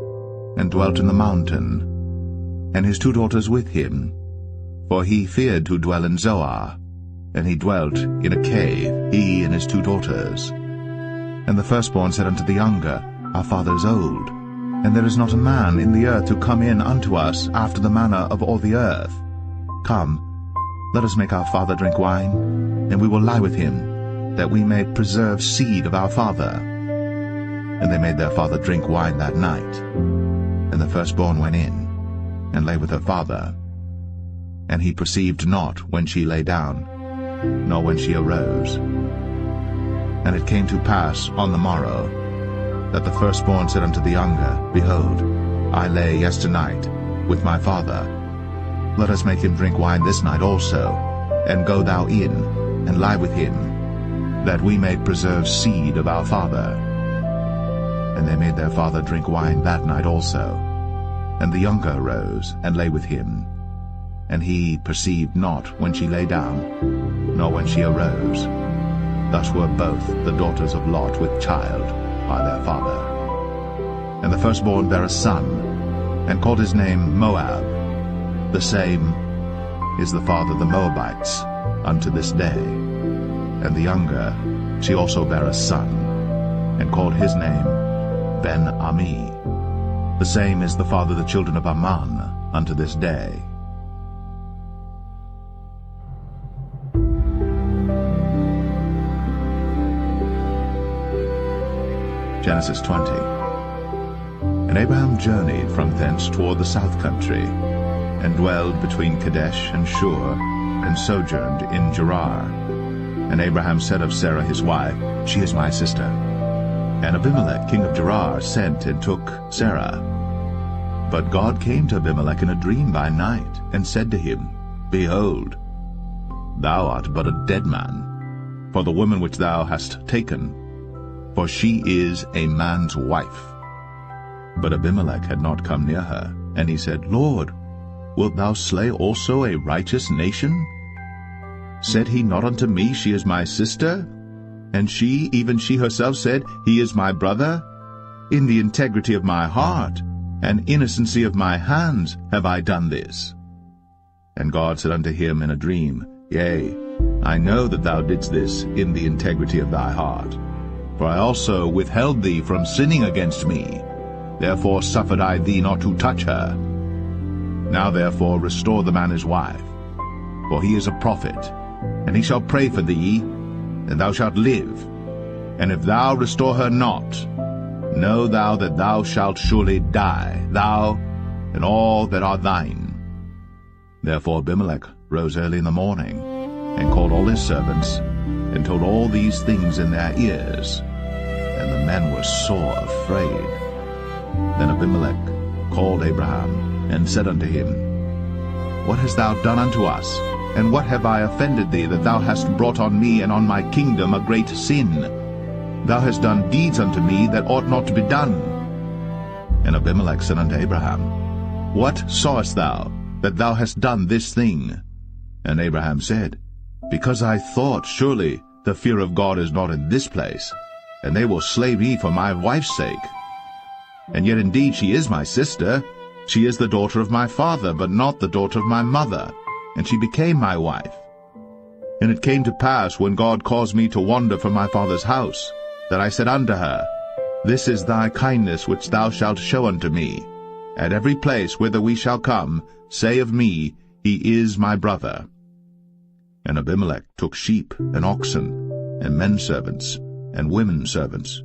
and dwelt in the mountain, and his 2 daughters with him, for he feared to dwell in Zoar, and he dwelt in a cave, he and his 2 daughters. And the firstborn said unto the younger, Our father is old, and there is not a man in the earth to come in unto us after the manner of all the earth. Come, let us make our father drink wine, and we will lie with him, that we may preserve seed of our father. And they made their father drink wine that night. And the firstborn went in, and lay with her father. And he perceived not when she lay down, nor when she arose. And it came to pass on the morrow, that the firstborn said unto the younger, Behold, I lay yesternight with my father. Let us make him drink wine this night also, and go thou in, and lie with him, that we may preserve seed of our father. And they made their father drink wine that night also. And the younger arose, and lay with him. And he perceived not when she lay down, nor when she arose. Thus were both the daughters of Lot with child by their father. And the firstborn bare a son, and called his name Moab. The same is the father of the Moabites unto this day. And the younger, she also bare a son, and called his name Ben-Ami. The same is the father of the children of Ammon unto this day. Genesis 20. And Abraham journeyed from thence toward the south country, and dwelled between Kadesh and Shur, and sojourned in Gerar. And Abraham said of Sarah his wife, She is my sister. And Abimelech king of Gerar sent and took Sarah. But God came to Abimelech in a dream by night, and said to him, Behold, thou art but a dead man, for the woman which thou hast taken, for she is a man's wife. But Abimelech had not come near her, and he said, Lord, wilt thou slay also a righteous nation? Said he not unto me, She is my sister? And she, even she herself, said, He is my brother? In the integrity of my heart and innocency of my hands have I done this. And God said unto him in a dream, Yea, I know that thou didst this in the integrity of thy heart. For I also withheld thee from sinning against me. Therefore suffered I thee not to touch her. Now therefore restore the man his wife, for he is a prophet, and he shall pray for thee, and thou shalt live. And if thou restore her not, know thou that thou shalt surely die, thou and all that are thine. Therefore Abimelech rose early in the morning, and called all his servants, and told all these things in their ears. And the men were sore afraid. Then Abimelech called Abraham, and said unto him, What hast thou done unto us? And what have I offended thee, that thou hast brought on me and on my kingdom a great sin? Thou hast done deeds unto me that ought not to be done. And Abimelech said unto Abraham, What sawest thou, that thou hast done this thing? And Abraham said, Because I thought, surely the fear of God is not in this place, and they will slay me for my wife's sake. And yet indeed she is my sister. She is the daughter of my father, but not the daughter of my mother, and she became my wife. And it came to pass, when God caused me to wander from my father's house, that I said unto her, This is thy kindness which thou shalt show unto me. At every place whither we shall come, say of me, He is my brother. And Abimelech took sheep and oxen, and men servants, and women servants,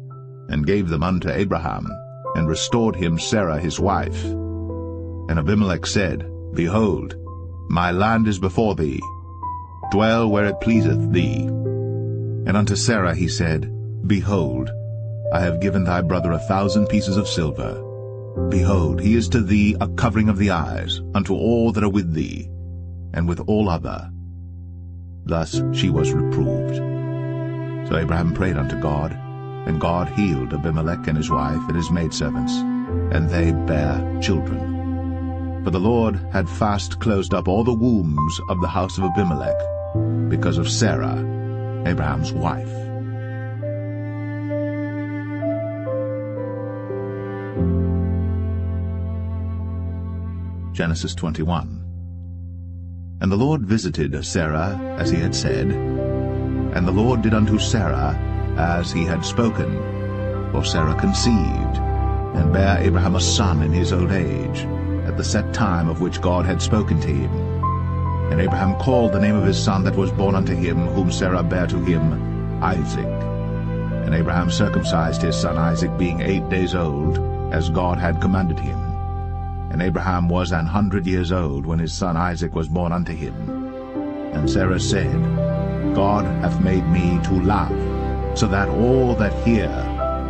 and gave them unto Abraham, and restored him Sarah his wife. And Abimelech said, Behold, my land is before thee. Dwell where it pleaseth thee. And unto Sarah he said, Behold, I have given thy brother 1,000 pieces of silver. Behold, he is to thee a covering of the eyes, unto all that are with thee, and with all other. Thus she was reproved. So Abraham prayed unto God, and God healed Abimelech and his wife and his maidservants, and they bare children. For the Lord had fast closed up all the wombs of the house of Abimelech, because of Sarah, Abraham's wife. Genesis 21. And the Lord visited Sarah as he had said, and the Lord did unto Sarah as he had spoken. For Sarah conceived, and bare Abraham a son in his old age, at the set time of which God had spoken to him. And Abraham called the name of his son that was born unto him, whom Sarah bare to him, Isaac. And Abraham circumcised his son Isaac, being 8 days old, as God had commanded him. And Abraham was 100 years old when his son Isaac was born unto him. And Sarah said, God hath made me to laugh, so that all that hear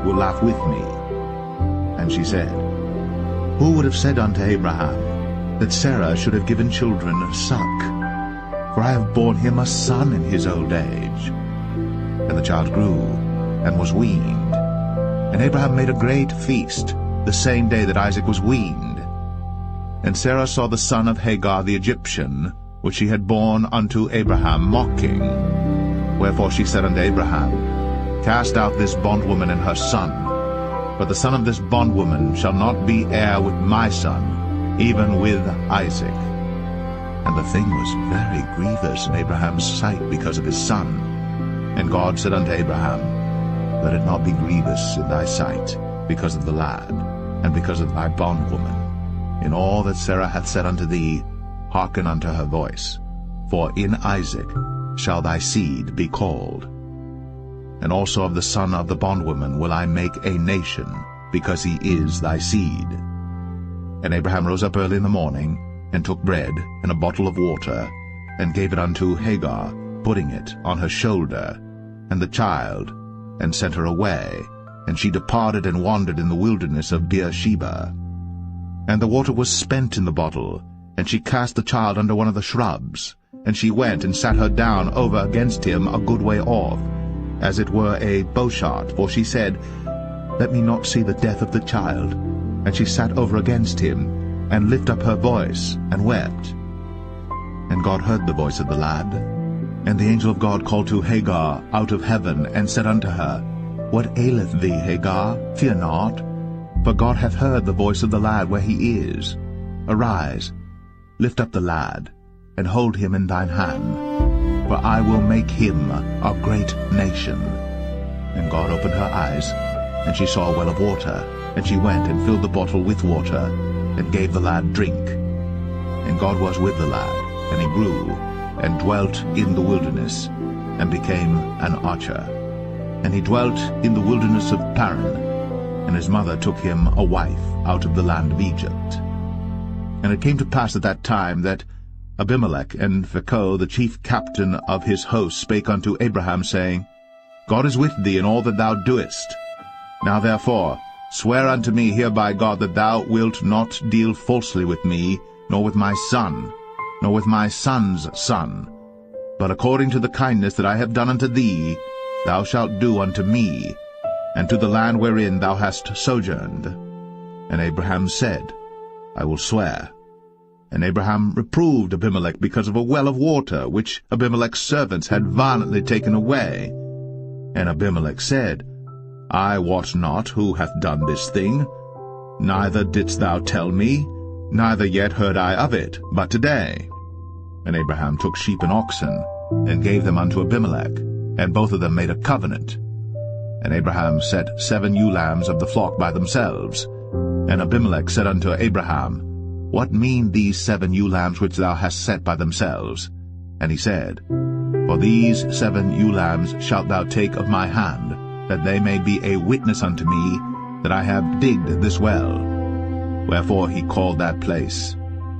will laugh with me. And she said, Who would have said unto Abraham, that Sarah should have given children suck? For I have borne him a son in his old age. And the child grew, and was weaned. And Abraham made a great feast, the same day that Isaac was weaned. And Sarah saw the son of Hagar the Egyptian, which she had borne unto Abraham, mocking. Wherefore she said unto Abraham, Cast out this bondwoman and her son, for the son of this bondwoman shall not be heir with my son, even with Isaac. And the thing was very grievous in Abraham's sight because of his son. And God said unto Abraham, Let it not be grievous in thy sight because of the lad, and because of thy bondwoman. In all that Sarah hath said unto thee, hearken unto her voice. For in Isaac shall thy seed be called. And also of the son of the bondwoman will I make a nation, because he is thy seed. And Abraham rose up early in the morning, and took bread and a bottle of water, and gave it unto Hagar, putting it on her shoulder, and the child, and sent her away. And she departed and wandered in the wilderness of Beersheba. And the water was spent in the bottle, and she cast the child under one of the shrubs. And she went and sat her down over against him a good way off, as it were a bowshot, for she said, Let me not see the death of the child. And she sat over against him, and lifted up her voice, and wept. And God heard the voice of the lad. And the angel of God called to Hagar out of heaven, and said unto her, What aileth thee, Hagar? Fear not, for God hath heard the voice of the lad where he is. Arise, lift up the lad, and hold him in thine hand, for I will make him a great nation. And God opened her eyes, and she saw a well of water, and she went and filled the bottle with water, and gave the lad drink. And God was with the lad, and he grew, and dwelt in the wilderness, and became an archer. And he dwelt in the wilderness of Paran, and his mother took him a wife out of the land of Egypt. And it came to pass at that time that Abimelech and Phicol, the chief captain of his host, spake unto Abraham, saying, God is with thee in all that thou doest. Now therefore swear unto me here by God that thou wilt not deal falsely with me, nor with my son, nor with my son's son, but according to the kindness that I have done unto thee, thou shalt do unto me, and to the land wherein thou hast sojourned. And Abraham said, I will swear. And Abraham reproved Abimelech because of a well of water, which Abimelech's servants had violently taken away. And Abimelech said, I wot not who hath done this thing, neither didst thou tell me, neither yet heard I of it, but today. And Abraham took sheep and oxen, and gave them unto Abimelech, and both of them made a covenant. And Abraham set 7 ewe lambs of the flock by themselves. And Abimelech said unto Abraham, What mean these 7 ewe lambs which thou hast set by themselves? And he said, For these 7 ewe lambs shalt thou take of my hand, that they may be a witness unto me that I have digged this well. Wherefore he called that place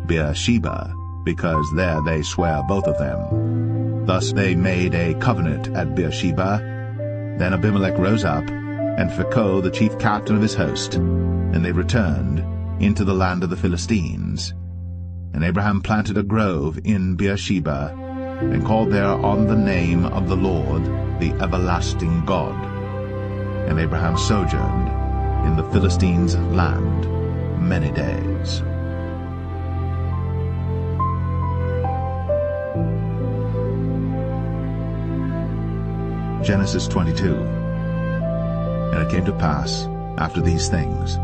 Beersheba, because there they sware both of them. Thus they made a covenant at Beersheba. Then Abimelech rose up, and Phicol the chief captain of his host, and they returned into the land of the Philistines. And Abraham planted a grove in Beersheba, and called there on the name of the Lord, the everlasting God. And Abraham sojourned in the Philistines' land many days. Genesis 22. And it came to pass, after these things,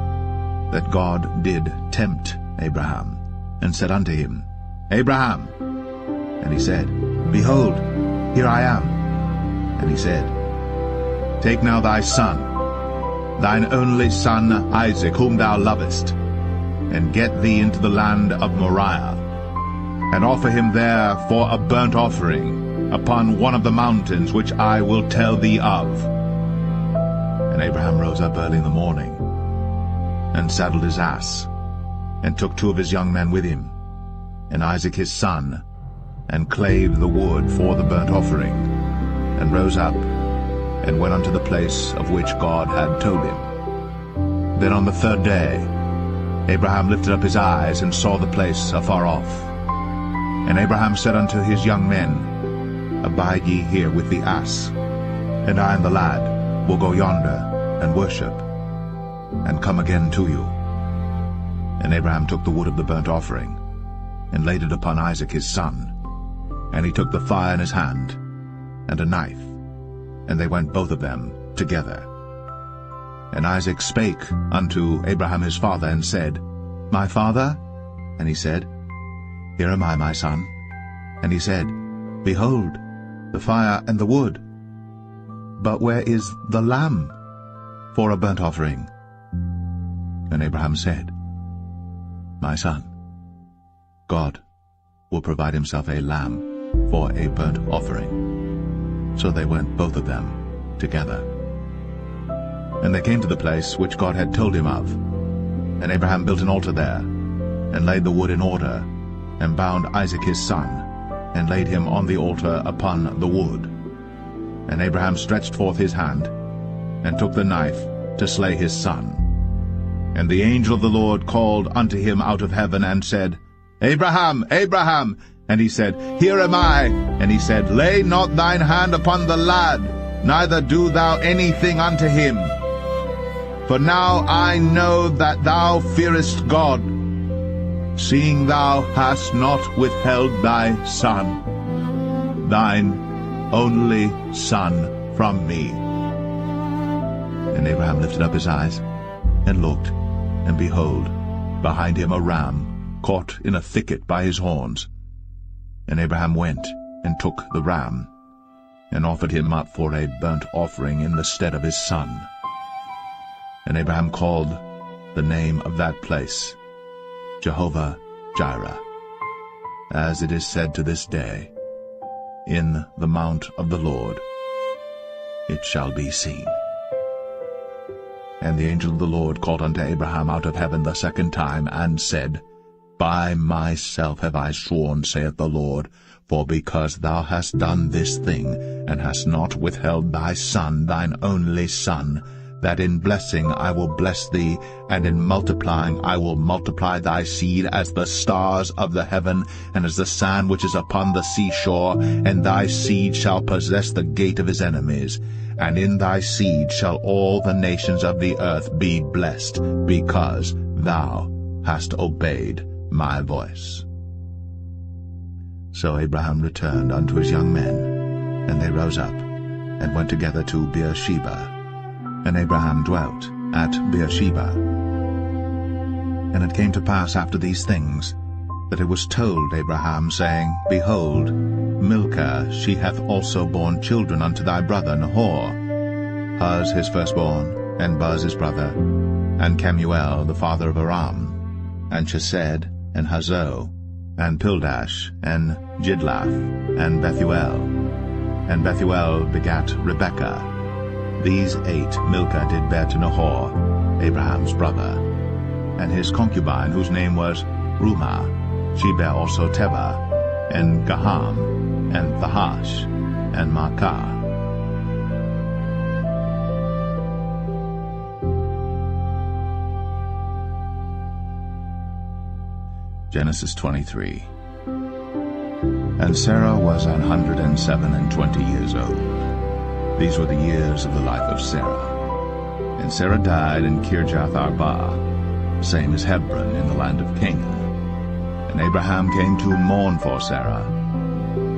that God did tempt Abraham, and said unto him, Abraham. And he said, Behold, here I am. And he said, Take now thy son, thine only son Isaac, whom thou lovest, and get thee into the land of Moriah, and offer him there for a burnt offering upon one of the mountains which I will tell thee of. And Abraham rose up early in the morning, and saddled his ass, and took 2 of his young men with him, and Isaac his son, and clave the wood for the burnt offering, and rose up, and went unto the place of which God had told him. Then on the 3rd day Abraham lifted up his eyes, and saw the place afar off. And Abraham said unto his young men, Abide ye here with the ass, and I and the lad will go yonder, and worship, and come again to you. And Abraham took the wood of the burnt offering, and laid it upon Isaac his son. And he took the fire in his hand, and a knife, and they went both of them together. And Isaac spake unto Abraham his father, and said, My father? And he said, Here am I, my son. And he said, Behold, the fire and the wood, but where is the lamb for a burnt offering? And Abraham said, My son, God will provide himself a lamb for a burnt offering. So they went both of them together. And they came to the place which God had told him of. And Abraham built an altar there, and laid the wood in order, and bound Isaac his son, and laid him on the altar upon the wood. And Abraham stretched forth his hand, and took the knife to slay his son. And the angel of the Lord called unto him out of heaven, and said, Abraham, Abraham! And he said, Here am I. And he said, Lay not thine hand upon the lad, neither do thou anything unto him. For now I know that thou fearest God, seeing thou hast not withheld thy son, thine only son, from me. And Abraham lifted up his eyes, and looked, and behold, behind him a ram caught in a thicket by his horns. And Abraham went, and took the ram, and offered him up for a burnt offering in the stead of his son. And Abraham called the name of that place Jehovah-Jireh, as it is said to this day, In the mount of the Lord it shall be seen. And the angel of the Lord called unto Abraham out of heaven the 2nd time, and said, By myself have I sworn, saith the Lord, for because thou hast done this thing, and hast not withheld thy son, thine only son, that in blessing I will bless thee, and in multiplying I will multiply thy seed as the stars of the heaven, and as the sand which is upon the seashore, and thy seed shall possess the gate of his enemies. And in thy seed shall all the nations of the earth be blessed, because thou hast obeyed my voice. So Abraham returned unto his young men, and they rose up, and went together to Beersheba. And Abraham dwelt at Beersheba. And it came to pass after these things, that it was told Abraham, saying, Behold, Milcah, she hath also borne children unto thy brother Nahor, Huz his firstborn, and Buz his brother, and Kemuel the father of Aram, and Chesed, and Hazo, and Pildash, and Jidlaph, and Bethuel. And Bethuel begat Rebekah. These 8 Milcah did bear to Nahor, Abraham's brother. And his concubine, whose name was Rumah, she bare also Tebah, and Gaham, and Thahash, and Maacah. Genesis 23. And Sarah was 127 years old. These were the years of the life of Sarah. And Sarah died in Kirjath-Arba, same as Hebron in the land of Canaan. And Abraham came to mourn for Sarah,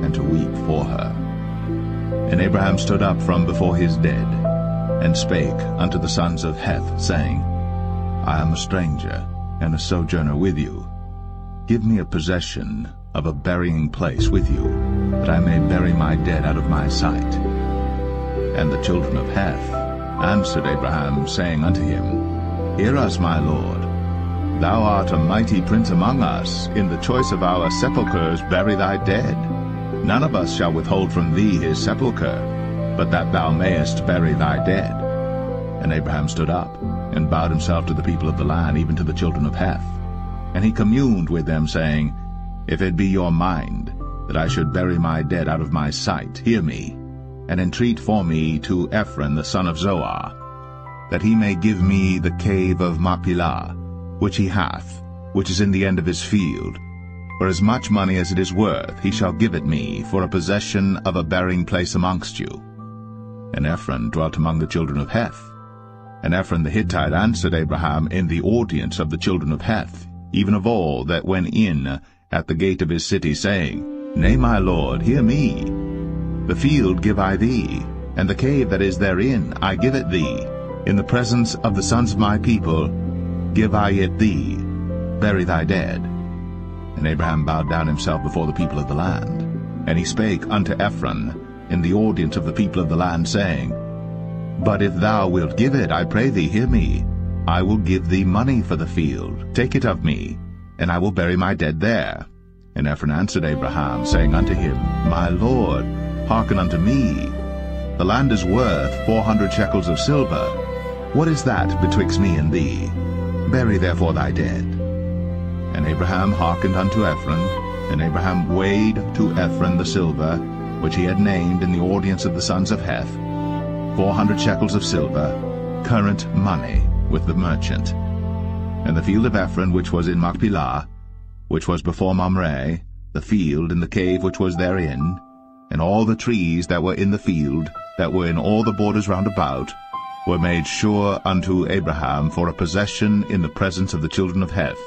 and to weep for her. And Abraham stood up from before his dead, and spake unto the sons of Heth, saying, I am a stranger, and a sojourner with you. Give me a possession of a burying place with you, that I may bury my dead out of my sight. And the children of Heth answered Abraham, saying unto him, Hear us, my lord. Thou art a mighty prince among us. In the choice of our sepulchres bury thy dead. None of us shall withhold from thee his sepulchre, but that thou mayest bury thy dead. And Abraham stood up, and bowed himself to the people of the land, even to the children of Heth. And he communed with them, saying, If it be your mind that I should bury my dead out of my sight, hear me, and entreat for me to Ephron the son of Zoar, that he may give me the cave of Machpelah, which he hath, which is in the end of his field. For as much money as it is worth, he shall give it me, for a possession of a burying place amongst you. And Ephron dwelt among the children of Heth. And Ephron the Hittite answered Abraham in the audience of the children of Heth, even of all that went in at the gate of his city, saying, Nay, my lord, hear me. The field give I thee, and the cave that is therein I give it thee. In the presence of the sons of my people give I it thee. Bury thy dead. And Abraham bowed down himself before the people of the land. And he spake unto Ephron in the audience of the people of the land, saying, But if thou wilt give it, I pray thee, hear me. I will give thee money for the field. Take it of me, and I will bury my dead there. And Ephron answered Abraham, saying unto him, My lord, hearken unto me. The land is worth 400 shekels of silver. What is that betwixt me and thee? Bury therefore thy dead. And Abraham hearkened unto Ephron, and Abraham weighed to Ephron the silver, which he had named in the audience of the sons of Heth, 400 shekels of silver, current money, with the merchant. And the field of Ephron, which was in Machpelah, which was before Mamre, the field and the cave which was therein, and all the trees that were in the field, that were in all the borders round about, were made sure unto Abraham for a possession in the presence of the children of Heth,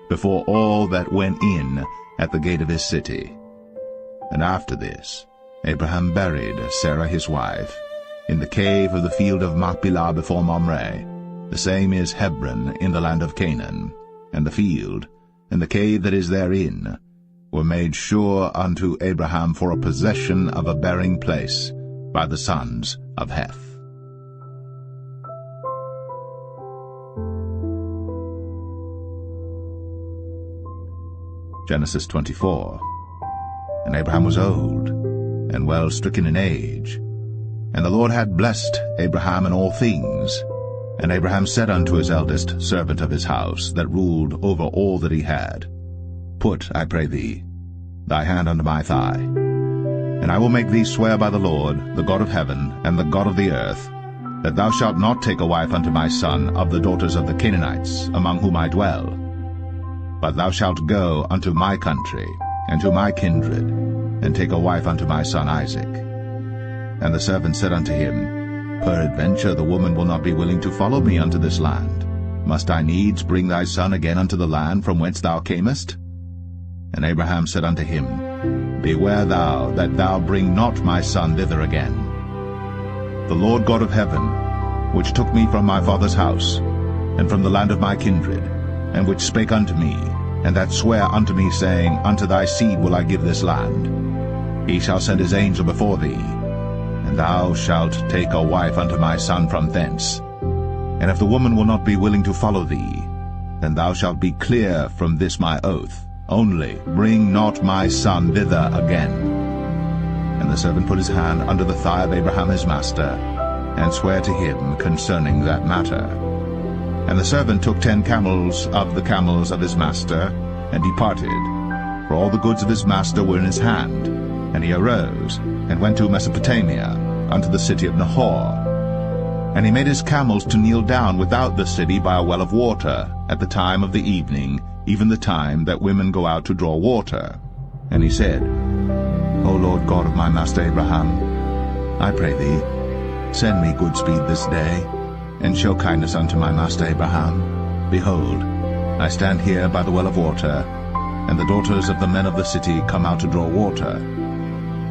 before all that went in at the gate of his city. And after this Abraham buried Sarah his wife in the cave of the field of Machpelah before Mamre. The same is Hebron in the land of Canaan. And the field, and the cave that is therein, were made sure unto Abraham for a possession of a burying place by the sons of Heth. Genesis 24. And Abraham was old, and well stricken in age. And the Lord had blessed Abraham in all things. And Abraham said unto his eldest servant of his house, that ruled over all that he had, Put, I pray thee, thy hand under my thigh, and I will make thee swear by the Lord, the God of heaven, and the God of the earth, that thou shalt not take a wife unto my son of the daughters of the Canaanites, among whom I dwell, but thou shalt go unto my country, and to my kindred, and take a wife unto my son Isaac. And the servant said unto him, Peradventure the woman will not be willing to follow me unto this land. Must I needs bring thy son again unto the land from whence thou camest? And Abraham said unto him, Beware thou that thou bring not my son thither again. The Lord God of heaven, which took me from my father's house, and from the land of my kindred, and which spake unto me, and that sware unto me, saying, Unto thy seed will I give this land, he shall send his angel before thee, and thou shalt take a wife unto my son from thence. And if the woman will not be willing to follow thee, then thou shalt be clear from this my oath. Only bring not my son thither again. And the servant put his hand under the thigh of Abraham his master, and sware to him concerning that matter. And the servant took 10 camels of the camels of his master, and departed, for all the goods of his master were in his hand. And he arose, and went to Mesopotamia, unto the city of Nahor. And he made his camels to kneel down without the city by a well of water, at the time of the evening, even the time that women go out to draw water. And he said, O Lord God of my master Abraham, I pray thee, send me good speed this day, and show kindness unto my master Abraham. Behold, I stand here by the well of water, and the daughters of the men of the city come out to draw water.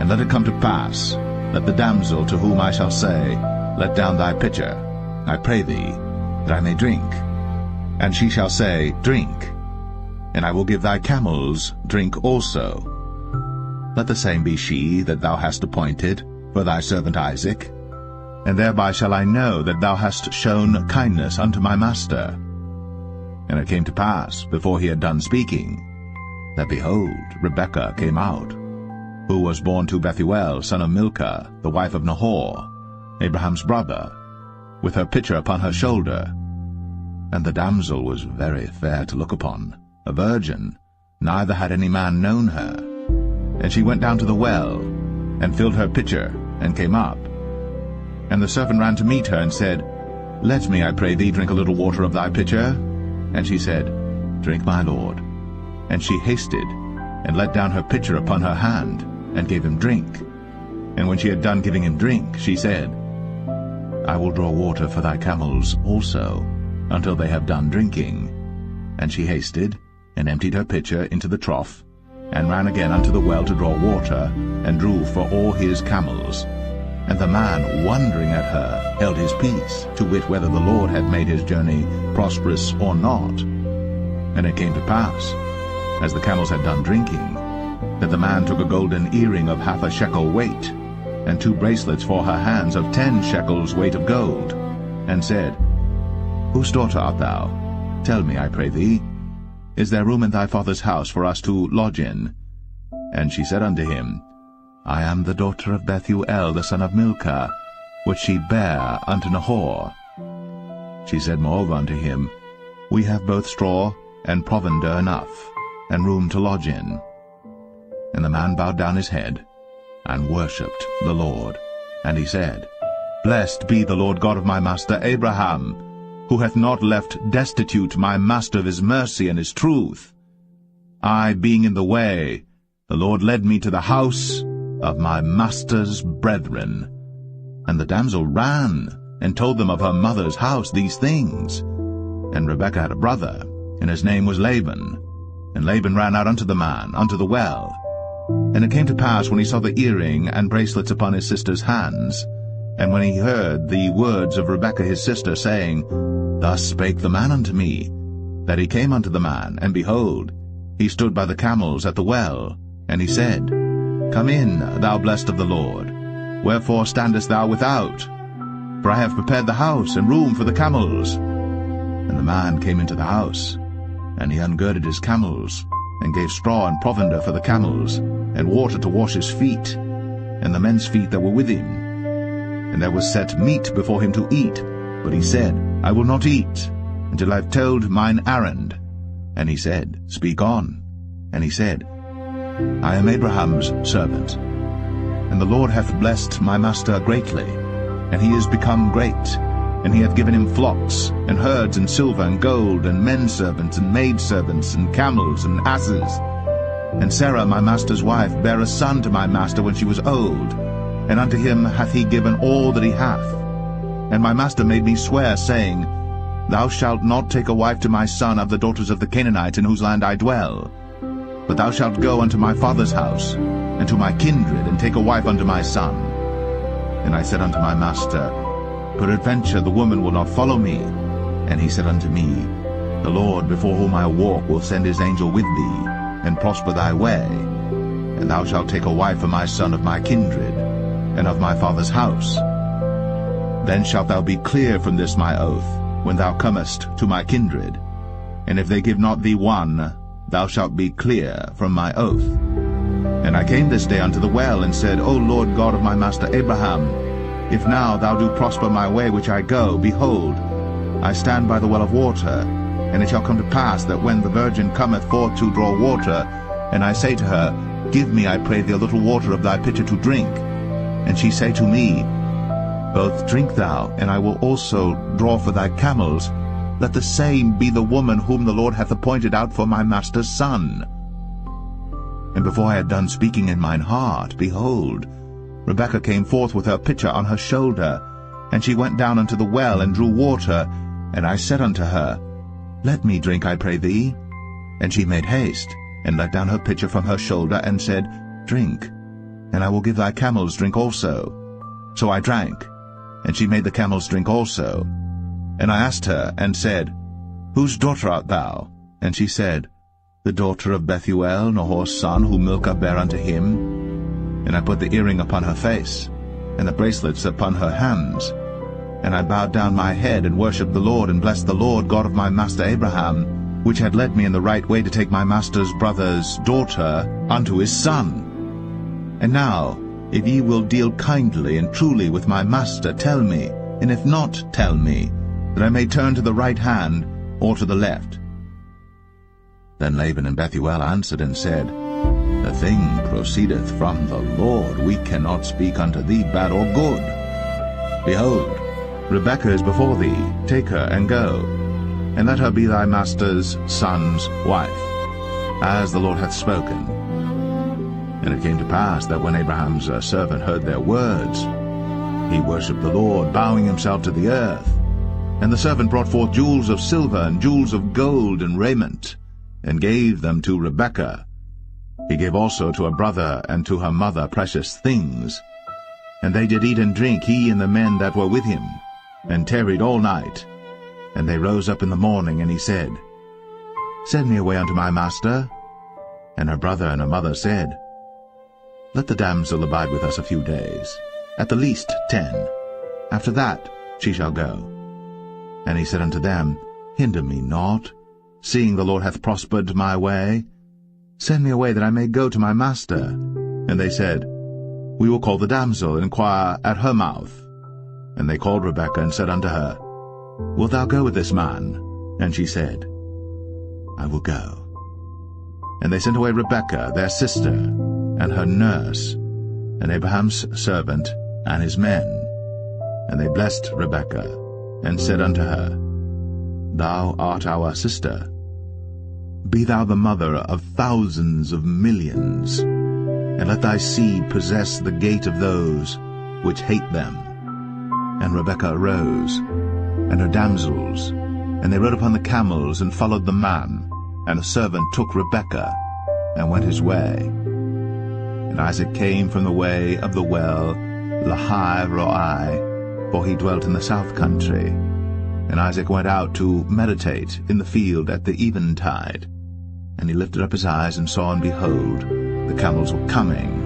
And let it come to pass, that the damsel to whom I shall say, Let down thy pitcher, I pray thee, that I may drink. And she shall say, Drink, and I will give thy camels drink also. Let the same be she that thou hast appointed for thy servant Isaac, and thereby shall I know that thou hast shown kindness unto my master. And it came to pass, before he had done speaking, that, behold, Rebekah came out, who was born to Bethuel, son of Milcah, the wife of Nahor, Abraham's brother, with her pitcher upon her shoulder. And the damsel was very fair to look upon, a virgin, neither had any man known her. And she went down to the well, and filled her pitcher, and came up. And the servant ran to meet her, and said, Let me, I pray thee, drink a little water of thy pitcher. And she said, Drink, my lord. And she hasted, and let down her pitcher upon her hand, and gave him drink. And when she had done giving him drink, she said, I will draw water for thy camels also, until they have done drinking. And she hasted, and emptied her pitcher into the trough, and ran again unto the well to draw water, and drew for all his camels. And the man, wondering at her, held his peace, to wit whether the Lord had made his journey prosperous or not. And it came to pass, as the camels had done drinking, that the man took a golden earring of 1/2 shekel weight, and 2 bracelets for her hands of 10 shekels weight of gold, and said, Whose daughter art thou? Tell me, I pray thee, is there room in thy father's house for us to lodge in? And she said unto him, I am the daughter of Bethuel, the son of Milcah, which she bare unto Nahor. She said moreover unto him, We have both straw and provender enough, and room to lodge in. And the man bowed down his head, and worshipped the Lord. And he said, Blessed be the Lord God of my master Abraham, who hath not left destitute my master of his mercy and his truth. I being in the way, the Lord led me to the house of my master's brethren. And the damsel ran, and told them of her mother's house these things. And Rebekah had a brother, and his name was Laban. And Laban ran out unto the man, unto the well. And it came to pass, when he saw the earring and bracelets upon his sister's hands, and when he heard the words of Rebekah his sister, saying, Thus spake the man unto me, that he came unto the man, and behold, he stood by the camels at the well. And he said, Come in, thou blessed of the Lord. Wherefore standest thou without? For I have prepared the house and room for the camels. And the man came into the house, and he ungirded his camels, and gave straw and provender for the camels, and water to wash his feet, and the men's feet that were with him. And there was set meat before him to eat, but he said, I will not eat, until I have told mine errand. And he said, Speak on. And he said, I am Abraham's servant, and the Lord hath blessed my master greatly, and he is become great, and he hath given him flocks, and herds, and silver, and gold, and menservants, and maidservants, and camels, and asses. And Sarah my master's wife bare a son to my master when she was old, and unto him hath he given all that he hath. And my master made me swear, saying, Thou shalt not take a wife to my son of the daughters of the Canaanites in whose land I dwell, but thou shalt go unto my father's house, and to my kindred, and take a wife unto my son. And I said unto my master, Peradventure the woman will not follow me. And he said unto me, The Lord before whom I walk will send his angel with thee, and prosper thy way. And thou shalt take a wife for my son of my kindred, and of my father's house. Then shalt thou be clear from this my oath, when thou comest to my kindred. And if they give not thee one, thou shalt be clear from my oath. And I came this day unto the well, and said, O Lord God of my master Abraham, if now thou do prosper my way which I go, behold, I stand by the well of water. And it shall come to pass that when the virgin cometh forth to draw water, and I say to her, Give me, I pray thee, a little water of thy pitcher to drink, and she say to me, Both drink thou, and I will also draw for thy camels, let the same be the woman whom the Lord hath appointed out for my master's son. And before I had done speaking in mine heart, behold, Rebekah came forth with her pitcher on her shoulder, and she went down unto the well, and drew water. And I said unto her, Let me drink, I pray thee. And she made haste, and let down her pitcher from her shoulder, and said, Drink, and I will give thy camels drink also. So I drank, and she made the camels drink also. And I asked her, and said, Whose daughter art thou? And she said, The daughter of Bethuel, Nahor's son, whom Milcah bare unto him. And I put the earring upon her face, and the bracelets upon her hands. And I bowed down my head, and worshipped the Lord, and blessed the Lord God of my master Abraham, which had led me in the right way to take my master's brother's daughter unto his son. And now, if ye will deal kindly and truly with my master, tell me, and if not, tell me, that I may turn to the right hand or to the left. Then Laban and Bethuel answered and said, The thing proceedeth from the Lord. We cannot speak unto thee bad or good. Behold, Rebekah is before thee. Take her and go, and let her be thy master's son's wife, as the Lord hath spoken. And it came to pass that when Abraham's servant heard their words, he worshipped the Lord, bowing himself to the earth. And the servant brought forth jewels of silver and jewels of gold and raiment, and gave them to Rebekah. He gave also to her brother and to her mother precious things. And they did eat and drink, he and the men that were with him, and tarried all night. And they rose up in the morning, and he said, Send me away unto my master. And her brother and her mother said, Let the damsel abide with us a few days, at the least 10. After that she shall go. And he said unto them, Hinder me not, seeing the Lord hath prospered my way. Send me away, that I may go to my master. And they said, We will call the damsel, and inquire at her mouth. And they called Rebekah, and said unto her, Wilt thou go with this man? And she said, I will go. And they sent away Rebekah, their sister, and her nurse, and Abraham's servant, and his men. And they blessed Rebekah, and said unto her, Thou art our sister. Be thou the mother of thousands of millions, and let thy seed possess the gate of those which hate them. And Rebekah arose, and her damsels, and they rode upon the camels, and followed the man. And the servant took Rebekah, and went his way. And Isaac came from the way of the well, Lahai-roi, for he dwelt in the south country. And Isaac went out to meditate in the field at the eventide. And he lifted up his eyes, and saw, and behold, the camels were coming.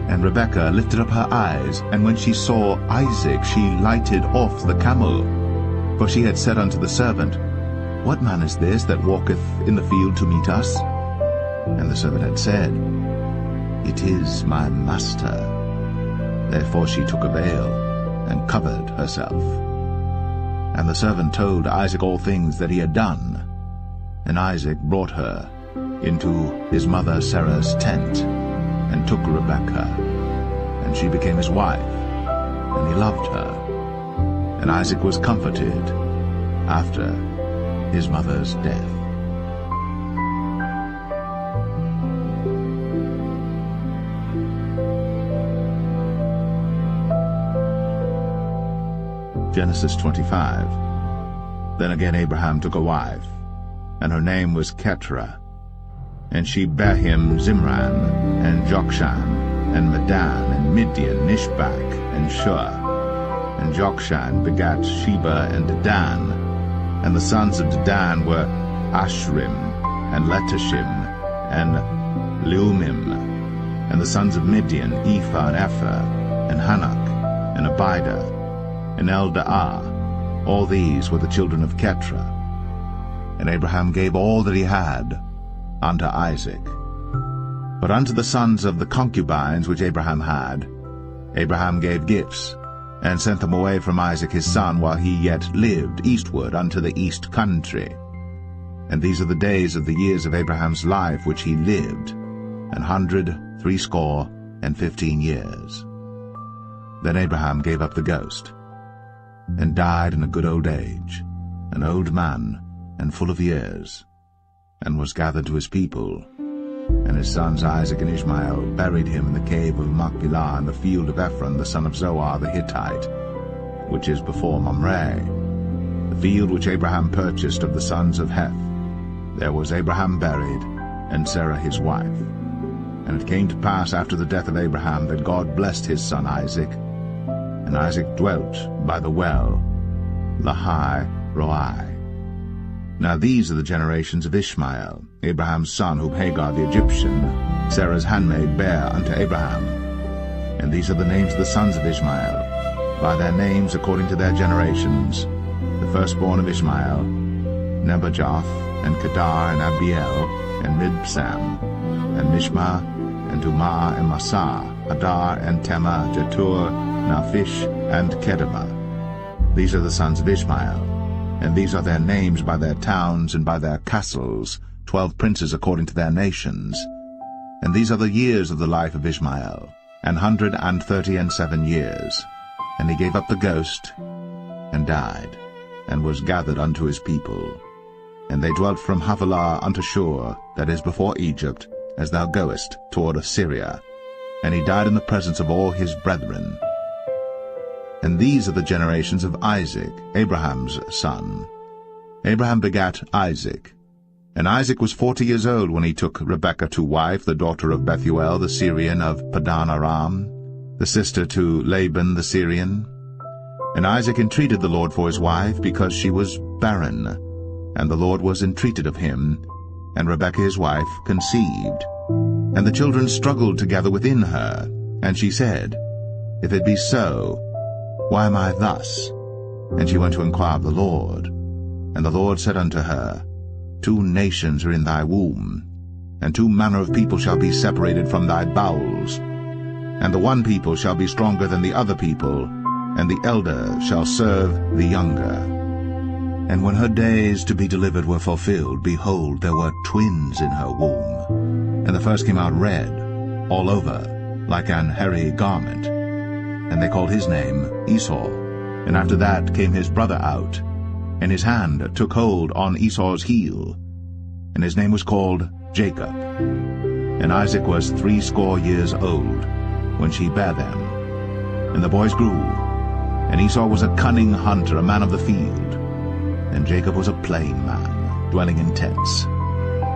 And Rebekah lifted up her eyes, and when she saw Isaac, she lighted off the camel. For she had said unto the servant, What man is this that walketh in the field to meet us? And the servant had said, It is my master. Therefore she took a veil, and covered herself. And the servant told Isaac all things that he had done. And Isaac brought her into his mother Sarah's tent, and took Rebekah, and she became his wife, and he loved her. And Isaac was comforted after his mother's death. Genesis 25. Then again Abraham took a wife, and her name was Keturah. And she bare him Zimran, and Jokshan, and Medan, and Midian, Ishbak, and Shua. And Jokshan begat Sheba and Dedan. And the sons of Dedan were Ashrim, and Letashim, and Leumim. And the sons of Midian, Ephah, and Epher, and Hanok, and Abidah, and Eldaah. All these were the children of Keturah. And Abraham gave all that he had unto Isaac. But unto the sons of the concubines which Abraham had, Abraham gave gifts, and sent them away from Isaac his son while he yet lived eastward unto the east country. And these are the days of the years of Abraham's life which he lived, 160 years. Then Abraham gave up the ghost, and died in a good old age, an old man, and full of years, and was gathered to his people. And his sons Isaac and Ishmael buried him in the cave of Machpelah in the field of Ephron the son of Zohar the Hittite, which is before Mamre, the field which Abraham purchased of the sons of Heth. There was Abraham buried, and Sarah his wife. And it came to pass after the death of Abraham that God blessed his son Isaac, and Isaac dwelt by the well, Lahai Roi. Now these are the generations of Ishmael, Abraham's son, whom Hagar the Egyptian, Sarah's handmaid, bare unto Abraham. And these are the names of the sons of Ishmael, by their names according to their generations. The firstborn of Ishmael, Nebajoth, and Kedar, and Abiel, and Mibsam, and Mishma, and Dumah, and Massa, Hadar, and Tema, Jetur, Naphish, and Kedemah. These are the sons of Ishmael, and these are their names by their towns and by their castles, 12 princes according to their nations. And these are the years of the life of Ishmael, 137 years. And he gave up the ghost, and died, and was gathered unto his people. And they dwelt from Havilah unto Shur, that is before Egypt, as thou goest toward Assyria. And he died in the presence of all his brethren. And these are the generations of Isaac, Abraham's son. Abraham begat Isaac. And Isaac was 40 years old when he took Rebekah to wife, the daughter of Bethuel the Syrian of Padan Aram, the sister to Laban the Syrian. And Isaac entreated the Lord for his wife, because she was barren. And the Lord was entreated of him, and Rebekah his wife conceived. And the children struggled together within her, and she said, If it be so, why am I thus? And she went to inquire of the Lord. And the Lord said unto her, 2 nations are in thy womb, and 2 manner of people shall be separated from thy bowels. And the one people shall be stronger than the other people, and the elder shall serve the younger. And when her days to be delivered were fulfilled, behold, there were twins in her womb. And the first came out red, all over, like an hairy garment. And they called his name Esau. And after that came his brother out, and his hand took hold on Esau's heel, and his name was called Jacob. And Isaac was 80 years old when she bare them. And the boys grew, and Esau was a cunning hunter, a man of the field, and Jacob was a plain man, dwelling in tents.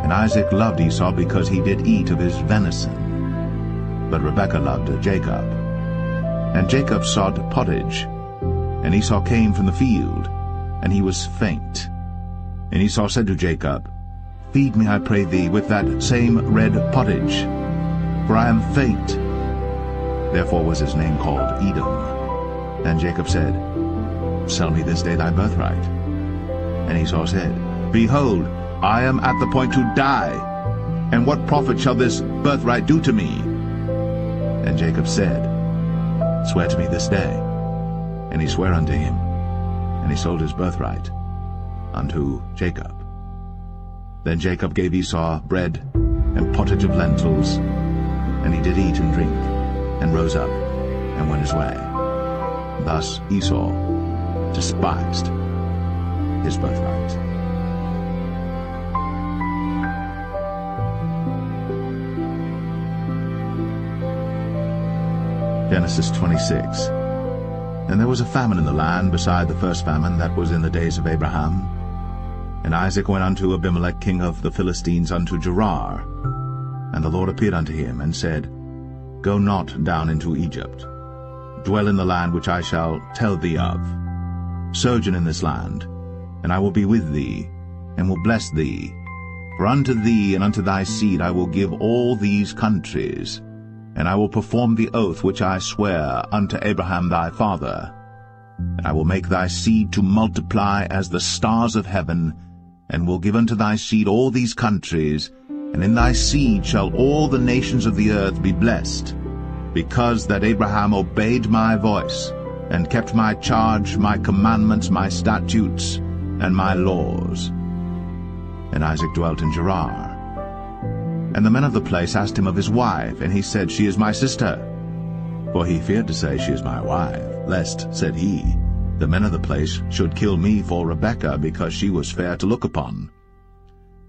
And Isaac loved Esau because he did eat of his venison, but Rebekah loved Jacob. And Jacob sowed pottage, and Esau came from the field, and he was faint. And Esau said to Jacob, Feed me, I pray thee, with that same red pottage, for I am faint. Therefore was his name called Edom. And Jacob said, Sell me this day thy birthright. And Esau said, Behold, I am at the point to die, and what profit shall this birthright do to me? And Jacob said, Swear to me this day. And he sware unto him, and he sold his birthright unto Jacob. Then Jacob gave Esau bread and pottage of lentils, and he did eat and drink, and rose up, and went his way. Thus Esau despised his birthright. Genesis 26. And there was a famine in the land beside the first famine that was in the days of Abraham. And Isaac went unto Abimelech king of the Philistines unto Gerar. And the Lord appeared unto him, and said, Go not down into Egypt. Dwell in the land which I shall tell thee of. Sojourn in this land, and I will be with thee, and will bless thee. For unto thee and unto thy seed I will give all these countries, and I will perform the oath which I swear unto Abraham thy father. And I will make thy seed to multiply as the stars of heaven, and will give unto thy seed all these countries, and in thy seed shall all the nations of the earth be blessed, because that Abraham obeyed my voice, and kept my charge, my commandments, my statutes, and my laws. And Isaac dwelt in Gerar. And the men of the place asked him of his wife, and he said, She is my sister. For he feared to say, She is my wife, lest, said he, the men of the place should kill me for Rebekah, because she was fair to look upon.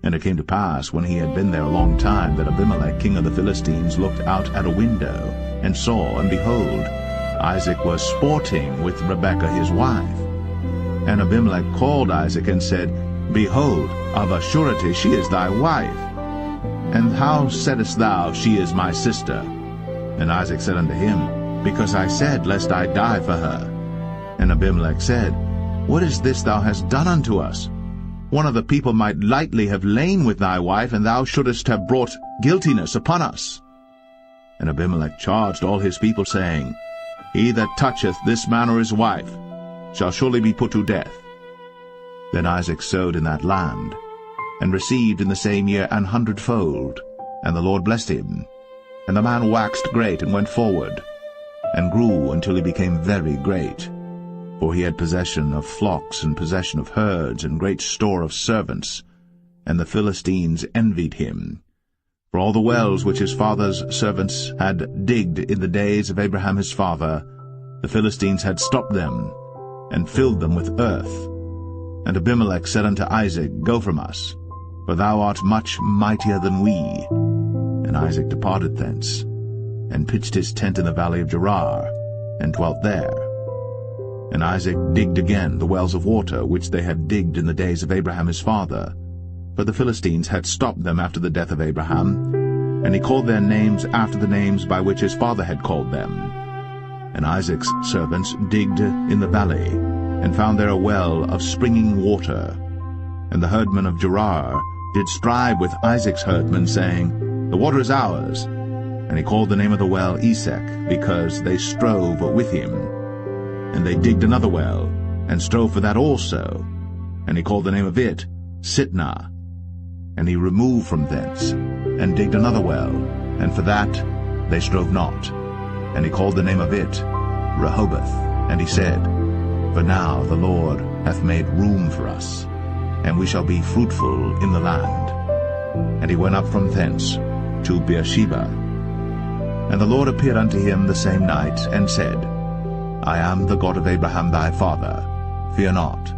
And it came to pass, when he had been there a long time, that Abimelech king of the Philistines looked out at a window, and saw, and behold, Isaac was sporting with Rebekah his wife. And Abimelech called Isaac, and said, Behold, of a surety she is thy wife. And how saidest thou, She is my sister? And Isaac said unto him, Because I said, Lest I die for her. And Abimelech said, What is this thou hast done unto us? One of the people might lightly have lain with thy wife, and thou shouldest have brought guiltiness upon us. And Abimelech charged all his people, saying, He that toucheth this man or his wife shall surely be put to death. Then Isaac sowed in that land, and received in the same year 100-fold. And the Lord blessed him. And the man waxed great, and went forward, and grew until he became very great. For he had possession of flocks, and possession of herds, and great store of servants. And the Philistines envied him. For all the wells which his father's servants had digged in the days of Abraham his father, the Philistines had stopped them, and filled them with earth. And Abimelech said unto Isaac, Go from us, for thou art much mightier than we. And Isaac departed thence, and pitched his tent in the valley of Gerar, and dwelt there. And Isaac digged again the wells of water which they had digged in the days of Abraham his father, for the Philistines had stopped them after the death of Abraham, and he called their names after the names by which his father had called them. And Isaac's servants digged in the valley, and found there a well of springing water. And the herdmen of Gerar did strive with Isaac's herdmen, saying, The water is ours. And he called the name of the well Esek, because they strove with him. And they digged another well, and strove for that also. And he called the name of it Sitnah. And he removed from thence, and digged another well, and for that they strove not. And he called the name of it Rehoboth. And he said, For now the Lord hath made room for us, and we shall be fruitful in the land. And he went up from thence to Beersheba. And the Lord appeared unto him the same night, and said, I am the God of Abraham thy father. Fear not,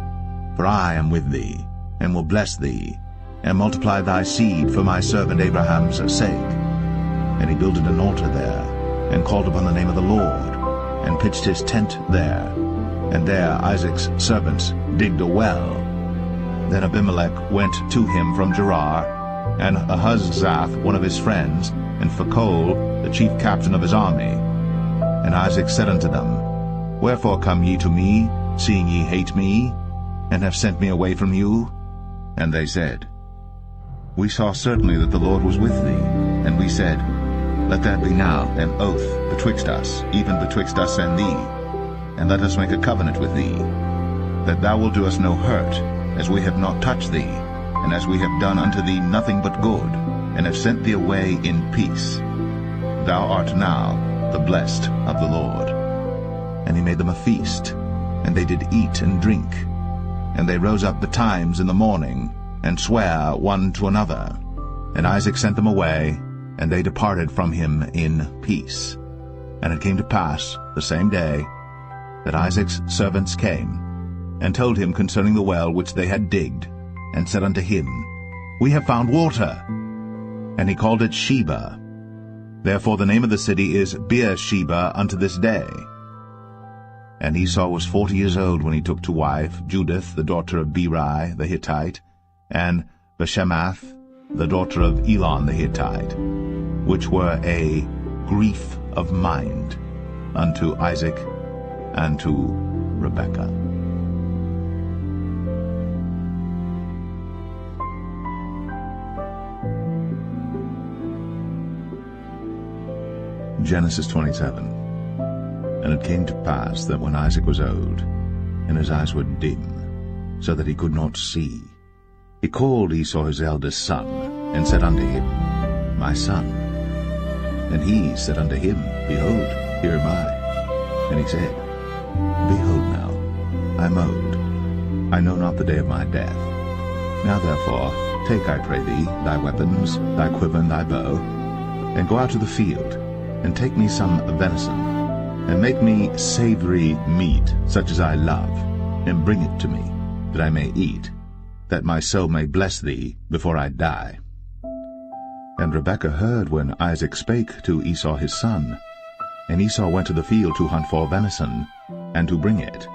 for I am with thee, and will bless thee, and multiply thy seed for my servant Abraham's sake. And he builded an altar there, and called upon the name of the Lord, and pitched his tent there. And there Isaac's servants digged a well. Then Abimelech went to him from Gerar, and Ahuzzath one of his friends, and Phicol the chief captain of his army. And Isaac said unto them, Wherefore come ye to me, seeing ye hate me, and have sent me away from you? And they said, We saw certainly that the Lord was with thee. And we said, Let there be now an oath betwixt us, even betwixt us and thee, and let us make a covenant with thee, that thou wilt do us no hurt, as we have not touched thee, and as we have done unto thee nothing but good, and have sent thee away in peace. Thou art now the blessed of the Lord. And he made them a feast, and they did eat and drink. And they rose up betimes in the morning, and sware one to another. And Isaac sent them away, and they departed from him in peace. And it came to pass the same day that Isaac's servants came, and told him concerning the well which they had digged, and said unto him, We have found water. And he called it Sheba. Therefore the name of the city is Beersheba unto this day. And Esau was 40 years old when he took to wife Judith the daughter of Beri the Hittite, and Bashemath the daughter of Elon the Hittite, which were a grief of mind unto Isaac and to Rebekah. Genesis 27. And it came to pass that when Isaac was old, and his eyes were dim, so that he could not see, he called Esau his eldest son, and said unto him, My son. And he said unto him, Behold, here am I. And he said, Behold now, I am old, I know not the day of my death. Now therefore, take, I pray thee, thy weapons, thy quiver, and thy bow, and go out to the field, and take me some venison, and make me savory meat, such as I love, and bring it to me, that I may eat, that my soul may bless thee before I die. And Rebekah heard when Isaac spake to Esau his son. And Esau went to the field to hunt for venison, and to bring it.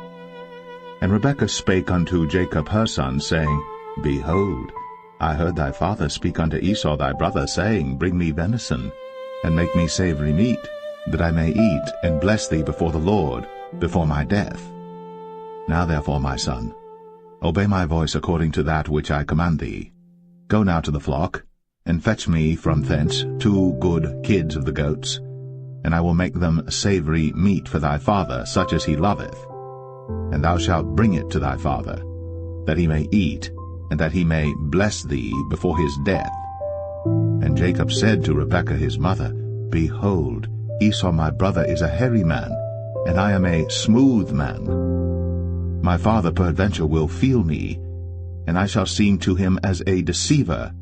And Rebekah spake unto Jacob her son, saying, Behold, I heard thy father speak unto Esau thy brother, saying, Bring me venison, and make me savory meat, that I may eat and bless thee before the Lord, before my death. Now therefore, my son, obey my voice according to that which I command thee. Go now to the flock, and fetch me from thence 2 good kids of the goats, and I will make them savory meat for thy father, such as he loveth. And thou shalt bring it to thy father, that he may eat, and that he may bless thee before his death. And Jacob said to Rebekah his mother, Behold, Esau my brother is a hairy man, and I am a smooth man. My father peradventure will feel me, and I shall seem to him as a deceiver,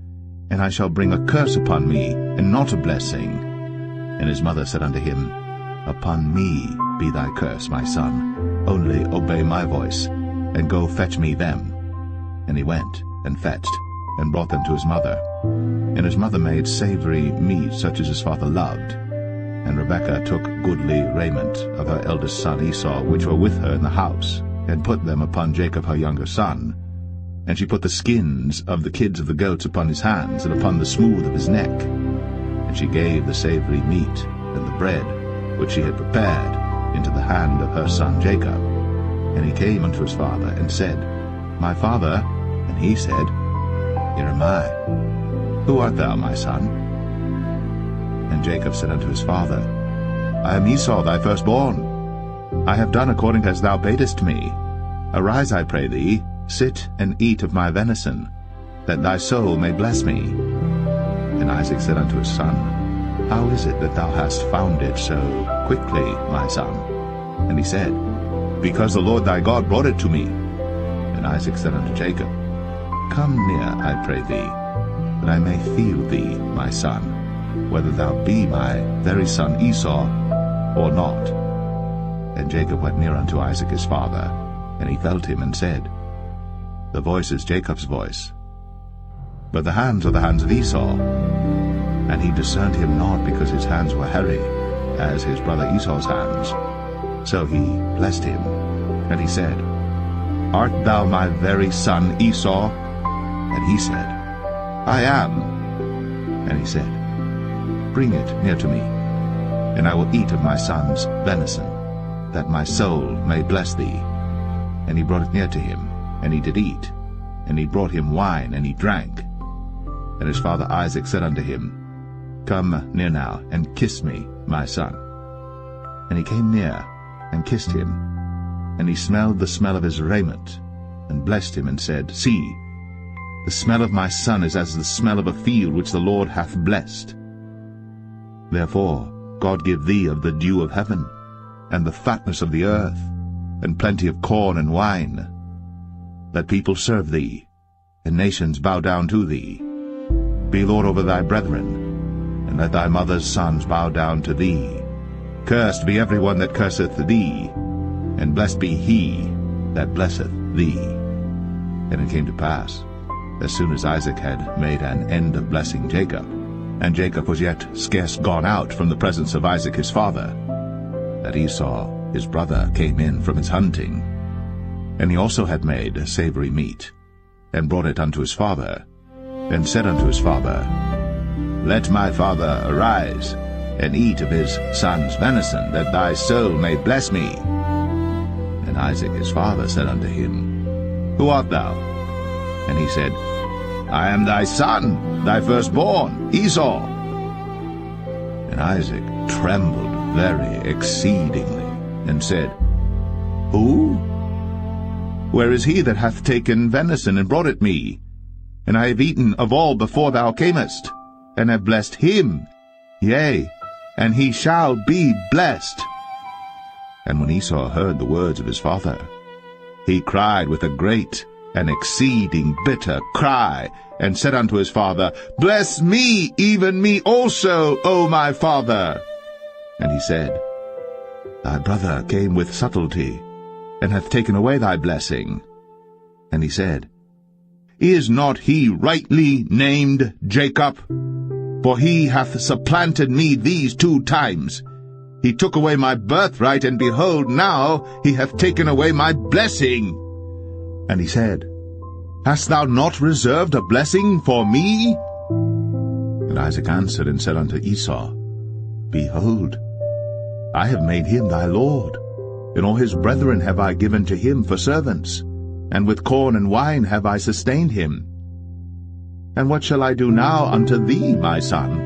and I shall bring a curse upon me, and not a blessing. And his mother said unto him, Upon me be thy curse, my son, only obey my voice, and go fetch me them. And he went, and fetched, and brought them to his mother. And his mother made savory meat, such as his father loved. And Rebekah took goodly raiment of her eldest son Esau, which were with her in the house, and put them upon Jacob her younger son. And she put the skins of the kids of the goats upon his hands, and upon the smooth of his neck. And she gave the savory meat and the bread, which she had prepared, into the hand of her son Jacob. And he came unto his father, and said, My father. And he said, Here am I. Who art thou, my son? And Jacob said unto his father, I am Esau thy firstborn. I have done according as thou badest me. Arise, I pray thee, sit and eat of my venison, that thy soul may bless me. And Isaac said unto his son, How is it that thou hast found it so quickly, my son? And he said, Because the Lord thy God brought it to me. And Isaac said unto Jacob, Come near, I pray thee, that I may feel thee, my son, whether thou be my very son Esau or not. And Jacob went near unto Isaac his father, and he felt him, and said, The voice is Jacob's voice, but the hands are the hands of Esau. And he discerned him not, because his hands were hairy, as his brother Esau's hands. So he blessed him, and he said, Art thou my very son Esau? And he said, I am. And he said, Bring it near to me, and I will eat of my son's venison, that my soul may bless thee. And he brought it near to him, and he did eat. And he brought him wine, and he drank. And his father Isaac said unto him, Come near now, and kiss me, my son. And he came near, and kissed him. And he smelled the smell of his raiment, and blessed him, and said, See, the smell of my son is as the smell of a field which the Lord hath blessed. Therefore God give thee of the dew of heaven, and the fatness of the earth, and plenty of corn and wine. Let people serve thee, and nations bow down to thee. Be Lord over thy brethren, and let thy mother's sons bow down to thee. Cursed be every one that curseth thee, and blessed be he that blesseth thee. And it came to pass, as soon as Isaac had made an end of blessing Jacob, and Jacob was yet scarce gone out from the presence of Isaac his father, that Esau his brother came in from his hunting. And he also had made savory meat, and brought it unto his father, and said unto his father, Let my father arise, and eat of his son's venison, that thy soul may bless me. And Isaac his father said unto him, Who art thou? And he said, I am thy son, thy firstborn, Esau. And Isaac trembled very exceedingly, and said, Who? Where is he that hath taken venison and brought it me? And I have eaten of all before thou camest, and have blessed him, yea, and he shall be blessed. And when Esau heard the words of his father, he cried with a great and exceeding bitter cry, and said unto his father, Bless me, even me also, O my father. And he said, Thy brother came with subtlety, and hath taken away thy blessing. And he said, Is not he rightly named Jacob? For he hath supplanted me these 2 times. He took away my birthright, and behold, now he hath taken away my blessing. And he said, Hast thou not reserved a blessing for me? And Isaac answered and said unto Esau, Behold, I have made him thy lord, and all his brethren have I given to him for servants, and with corn and wine have I sustained him. And what shall I do now unto thee, my son?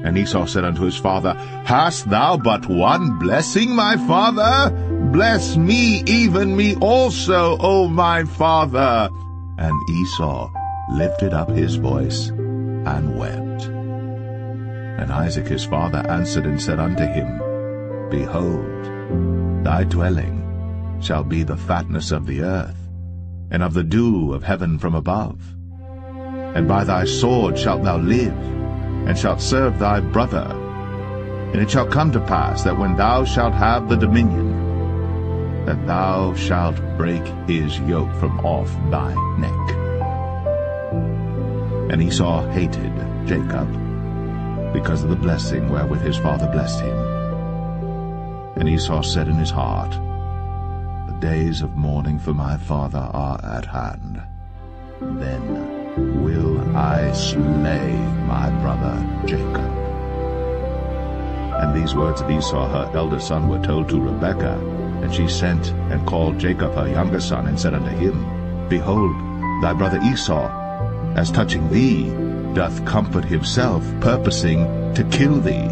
And Esau said unto his father, Hast thou but one blessing, my father? Bless me, even me also, O my father. And Esau lifted up his voice and wept. And Isaac his father answered and said unto him, Behold, thy dwelling shall be the fatness of the earth, and of the dew of heaven from above. And by thy sword shalt thou live, and shalt serve thy brother. And it shall come to pass that when thou shalt have the dominion, that thou shalt break his yoke from off thy neck. And Esau hated Jacob, because of the blessing wherewith his father blessed him. And Esau said in his heart, The days of mourning for my father are at hand. Then will I slay my brother Jacob. And these words of Esau her elder son were told to Rebekah, and she sent and called Jacob her younger son, and said unto him, Behold, thy brother Esau, as touching thee, doth comfort himself, purposing to kill thee.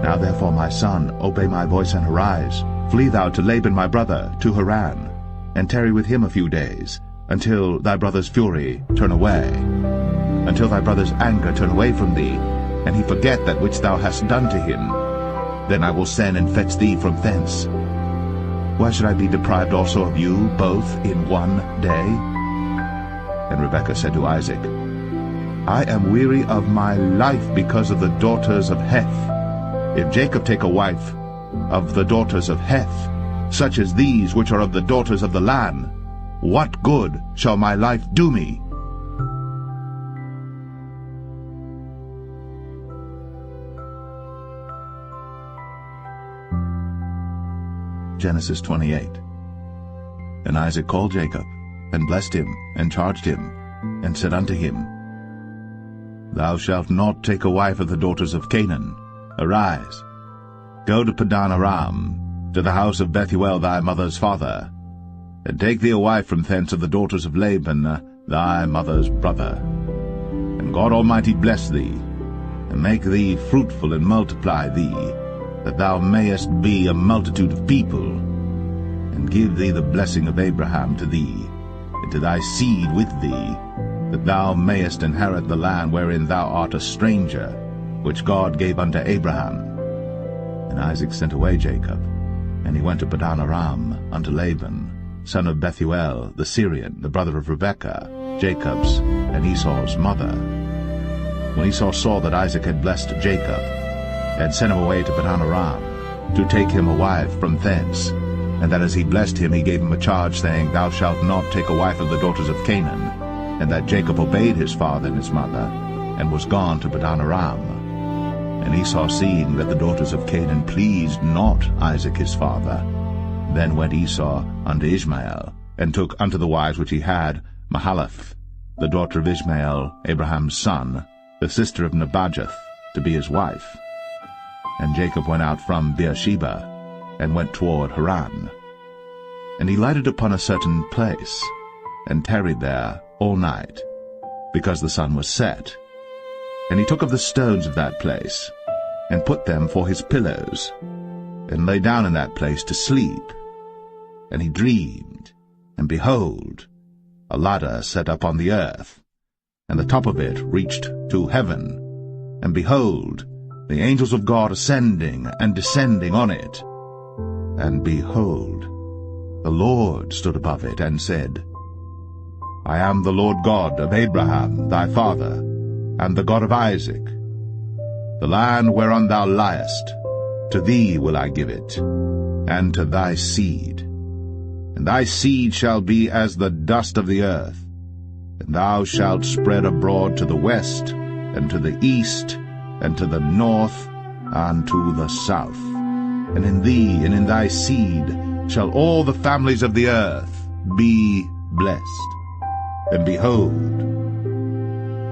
Now therefore, my son, obey my voice and arise. Flee thou to Laban my brother, to Haran, and tarry with him a few days, until thy brother's fury turn away, until thy brother's anger turn away from thee, and he forget that which thou hast done to him. Then I will send and fetch thee from thence. Why should I be deprived also of you both in one day? And Rebekah said to Isaac, I am weary of my life because of the daughters of Heth. If Jacob take a wife of the daughters of Heth, such as these which are of the daughters of the land, what good shall my life do me? Genesis 28. And Isaac called Jacob, and blessed him, and charged him, and said unto him, Thou shalt not take a wife of the daughters of Canaan. Arise, go to Padan Aram, to the house of Bethuel thy mother's father, and take thee a wife from thence of the daughters of Laban thy mother's brother. And God Almighty bless thee, and make thee fruitful, and multiply thee, that thou mayest be a multitude of people, and give thee the blessing of Abraham to thee, and to thy seed with thee, that thou mayest inherit the land wherein thou art a stranger, which God gave unto Abraham. And Isaac sent away Jacob, and he went to Padan Aram unto Laban, son of Bethuel the Syrian, the brother of Rebekah, Jacob's and Esau's mother. When Esau saw that Isaac had blessed Jacob, and sent him away to Padan-aram, to take him a wife from thence, and that as he blessed him he gave him a charge, saying, Thou shalt not take a wife of the daughters of Canaan, and that Jacob obeyed his father and his mother, and was gone to Padan-aram. And Esau, seeing that the daughters of Canaan pleased not Isaac his father, then went Esau unto Ishmael, and took unto the wives which he had Mahalath, the daughter of Ishmael, Abraham's son, the sister of Nebajoth, to be his wife. And Jacob went out from Beersheba, and went toward Haran. And he lighted upon a certain place, and tarried there all night, because the sun was set. And he took of the stones of that place, and put them for his pillows, and lay down in that place to sleep. And he dreamed, and behold, a ladder set up on the earth, and the top of it reached to heaven, and behold, the angels of God ascending and descending on it. And behold, the Lord stood above it, and said, I am the Lord God of Abraham thy father, and the God of Isaac. The land whereon thou liest, to thee will I give it, and to thy seed. And thy seed shall be as the dust of the earth, and thou shalt spread abroad to the west, and to the east, and to the north, and to the south. And in thee and in thy seed shall all the families of the earth be blessed. And behold,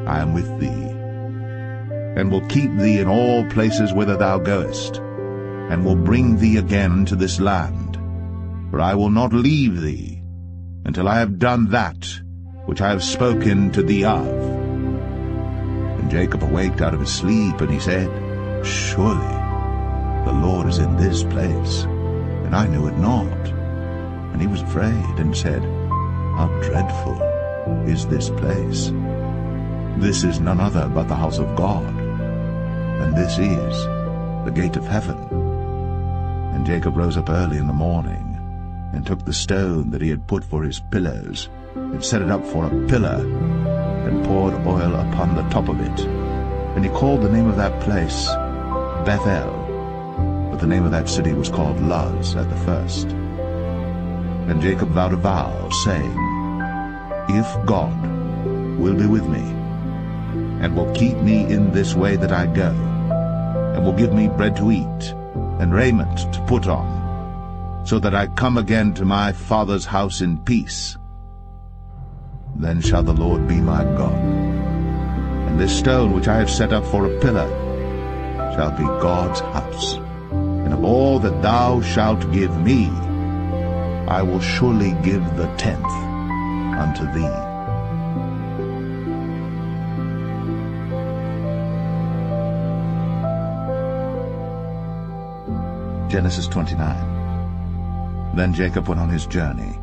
I am with thee, and will keep thee in all places whither thou goest, and will bring thee again to this land. For I will not leave thee until I have done that which I have spoken to thee of. And Jacob awaked out of his sleep, and he said, Surely the Lord is in this place, and I knew it not. And he was afraid, and said, How dreadful is this place! This is none other but the house of God, and this is the gate of heaven. And Jacob rose up early in the morning, and took the stone that he had put for his pillows, and set it up for a pillar, and poured oil upon the top of it. And he called the name of that place Bethel, but the name of that city was called Luz at the first. And Jacob vowed a vow, saying, If God will be with me, and will keep me in this way that I go, and will give me bread to eat, and raiment to put on, so that I come again to my father's house in peace, then shall the Lord be my God. And this stone which I have set up for a pillar shall be God's house. And of all that thou shalt give me, I will surely give the 10th unto thee. Genesis 29. Then Jacob went on his journey,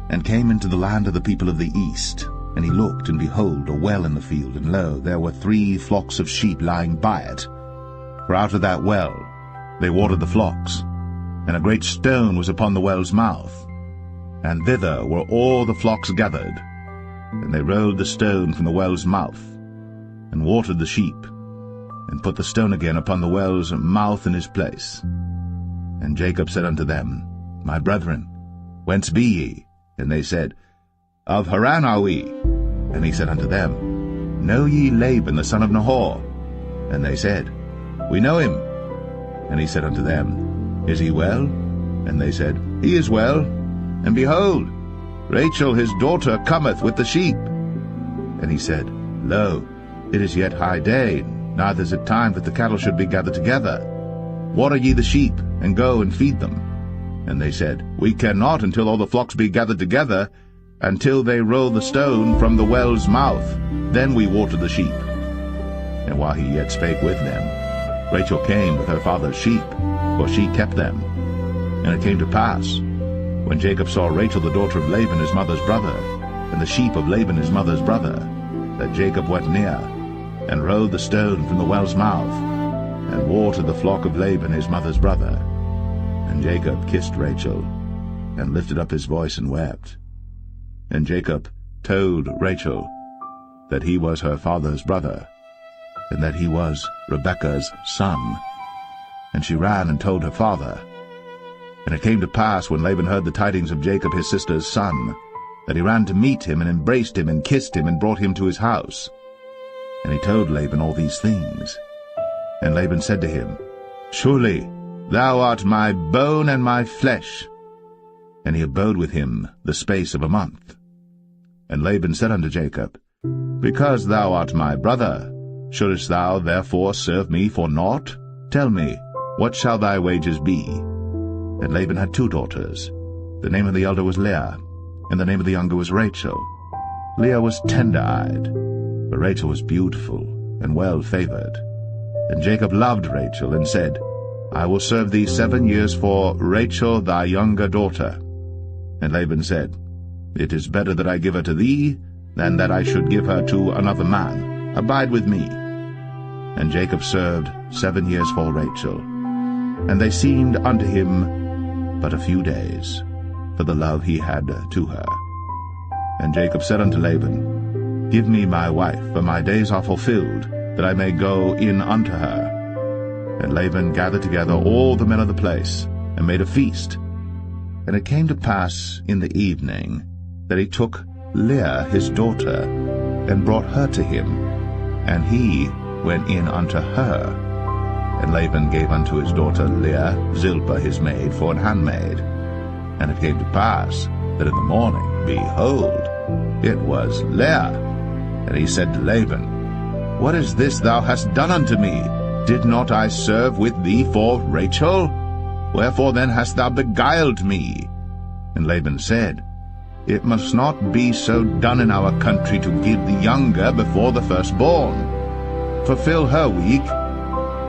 and came into the land of the people of the east. And he looked, and behold, a well in the field, and lo, there were 3 flocks of sheep lying by it. For out of that well they watered the flocks, and a great stone was upon the well's mouth. And thither were all the flocks gathered. And they rolled the stone from the well's mouth, and watered the sheep, and put the stone again upon the well's mouth in his place. And Jacob said unto them, My brethren, whence be ye? And they said, Of Haran are we. And he said unto them, Know ye Laban the son of Nahor? And they said, We know him. And he said unto them, Is he well? And they said, He is well. And behold, Rachel his daughter cometh with the sheep. And he said, Lo, it is yet high day, neither is it time that the cattle should be gathered together. Water ye the sheep, and go and feed them. And they said, We cannot until all the flocks be gathered together, until they roll the stone from the well's mouth. Then we water the sheep. And while he yet spake with them, Rachel came with her father's sheep, for she kept them. And it came to pass, when Jacob saw Rachel the daughter of Laban his mother's brother, and the sheep of Laban his mother's brother, that Jacob went near, and rolled the stone from the well's mouth, and watered the flock of Laban his mother's brother. And Jacob kissed Rachel, and lifted up his voice and wept. And Jacob told Rachel that he was her father's brother, and that he was Rebekah's son. And she ran and told her father. And it came to pass, when Laban heard the tidings of Jacob his sister's son, that he ran to meet him, and embraced him, and kissed him, and brought him to his house. And he told Laban all these things. And Laban said to him, Surely thou art my bone and my flesh. And he abode with him the space of a month. And Laban said unto Jacob, Because thou art my brother, shouldest thou therefore serve me for naught? Tell me, what shall thy wages be? And Laban had 2 daughters. The name of the elder was Leah, and the name of the younger was Rachel. Leah was tender-eyed, but Rachel was beautiful and well-favored. And Jacob loved Rachel, and said, I will serve thee 7 years for Rachel thy younger daughter. And Laban said, It is better that I give her to thee, than that I should give her to another man. Abide with me. And Jacob served 7 years for Rachel. And they seemed unto him but a few days, for the love he had to her. And Jacob said unto Laban, Give me my wife, for my days are fulfilled, that I may go in unto her. And Laban gathered together all the men of the place, and made a feast. And it came to pass in the evening, that he took Leah his daughter, and brought her to him, and he went in unto her. And Laban gave unto his daughter Leah Zilpah his maid for an handmaid. And it came to pass that in the morning, behold, it was Leah. And he said to Laban, What is this thou hast done unto me? Did not I serve with thee for Rachel? Wherefore then hast thou beguiled me? And Laban said, It must not be so done in our country to give the younger before the firstborn. Fulfill her week,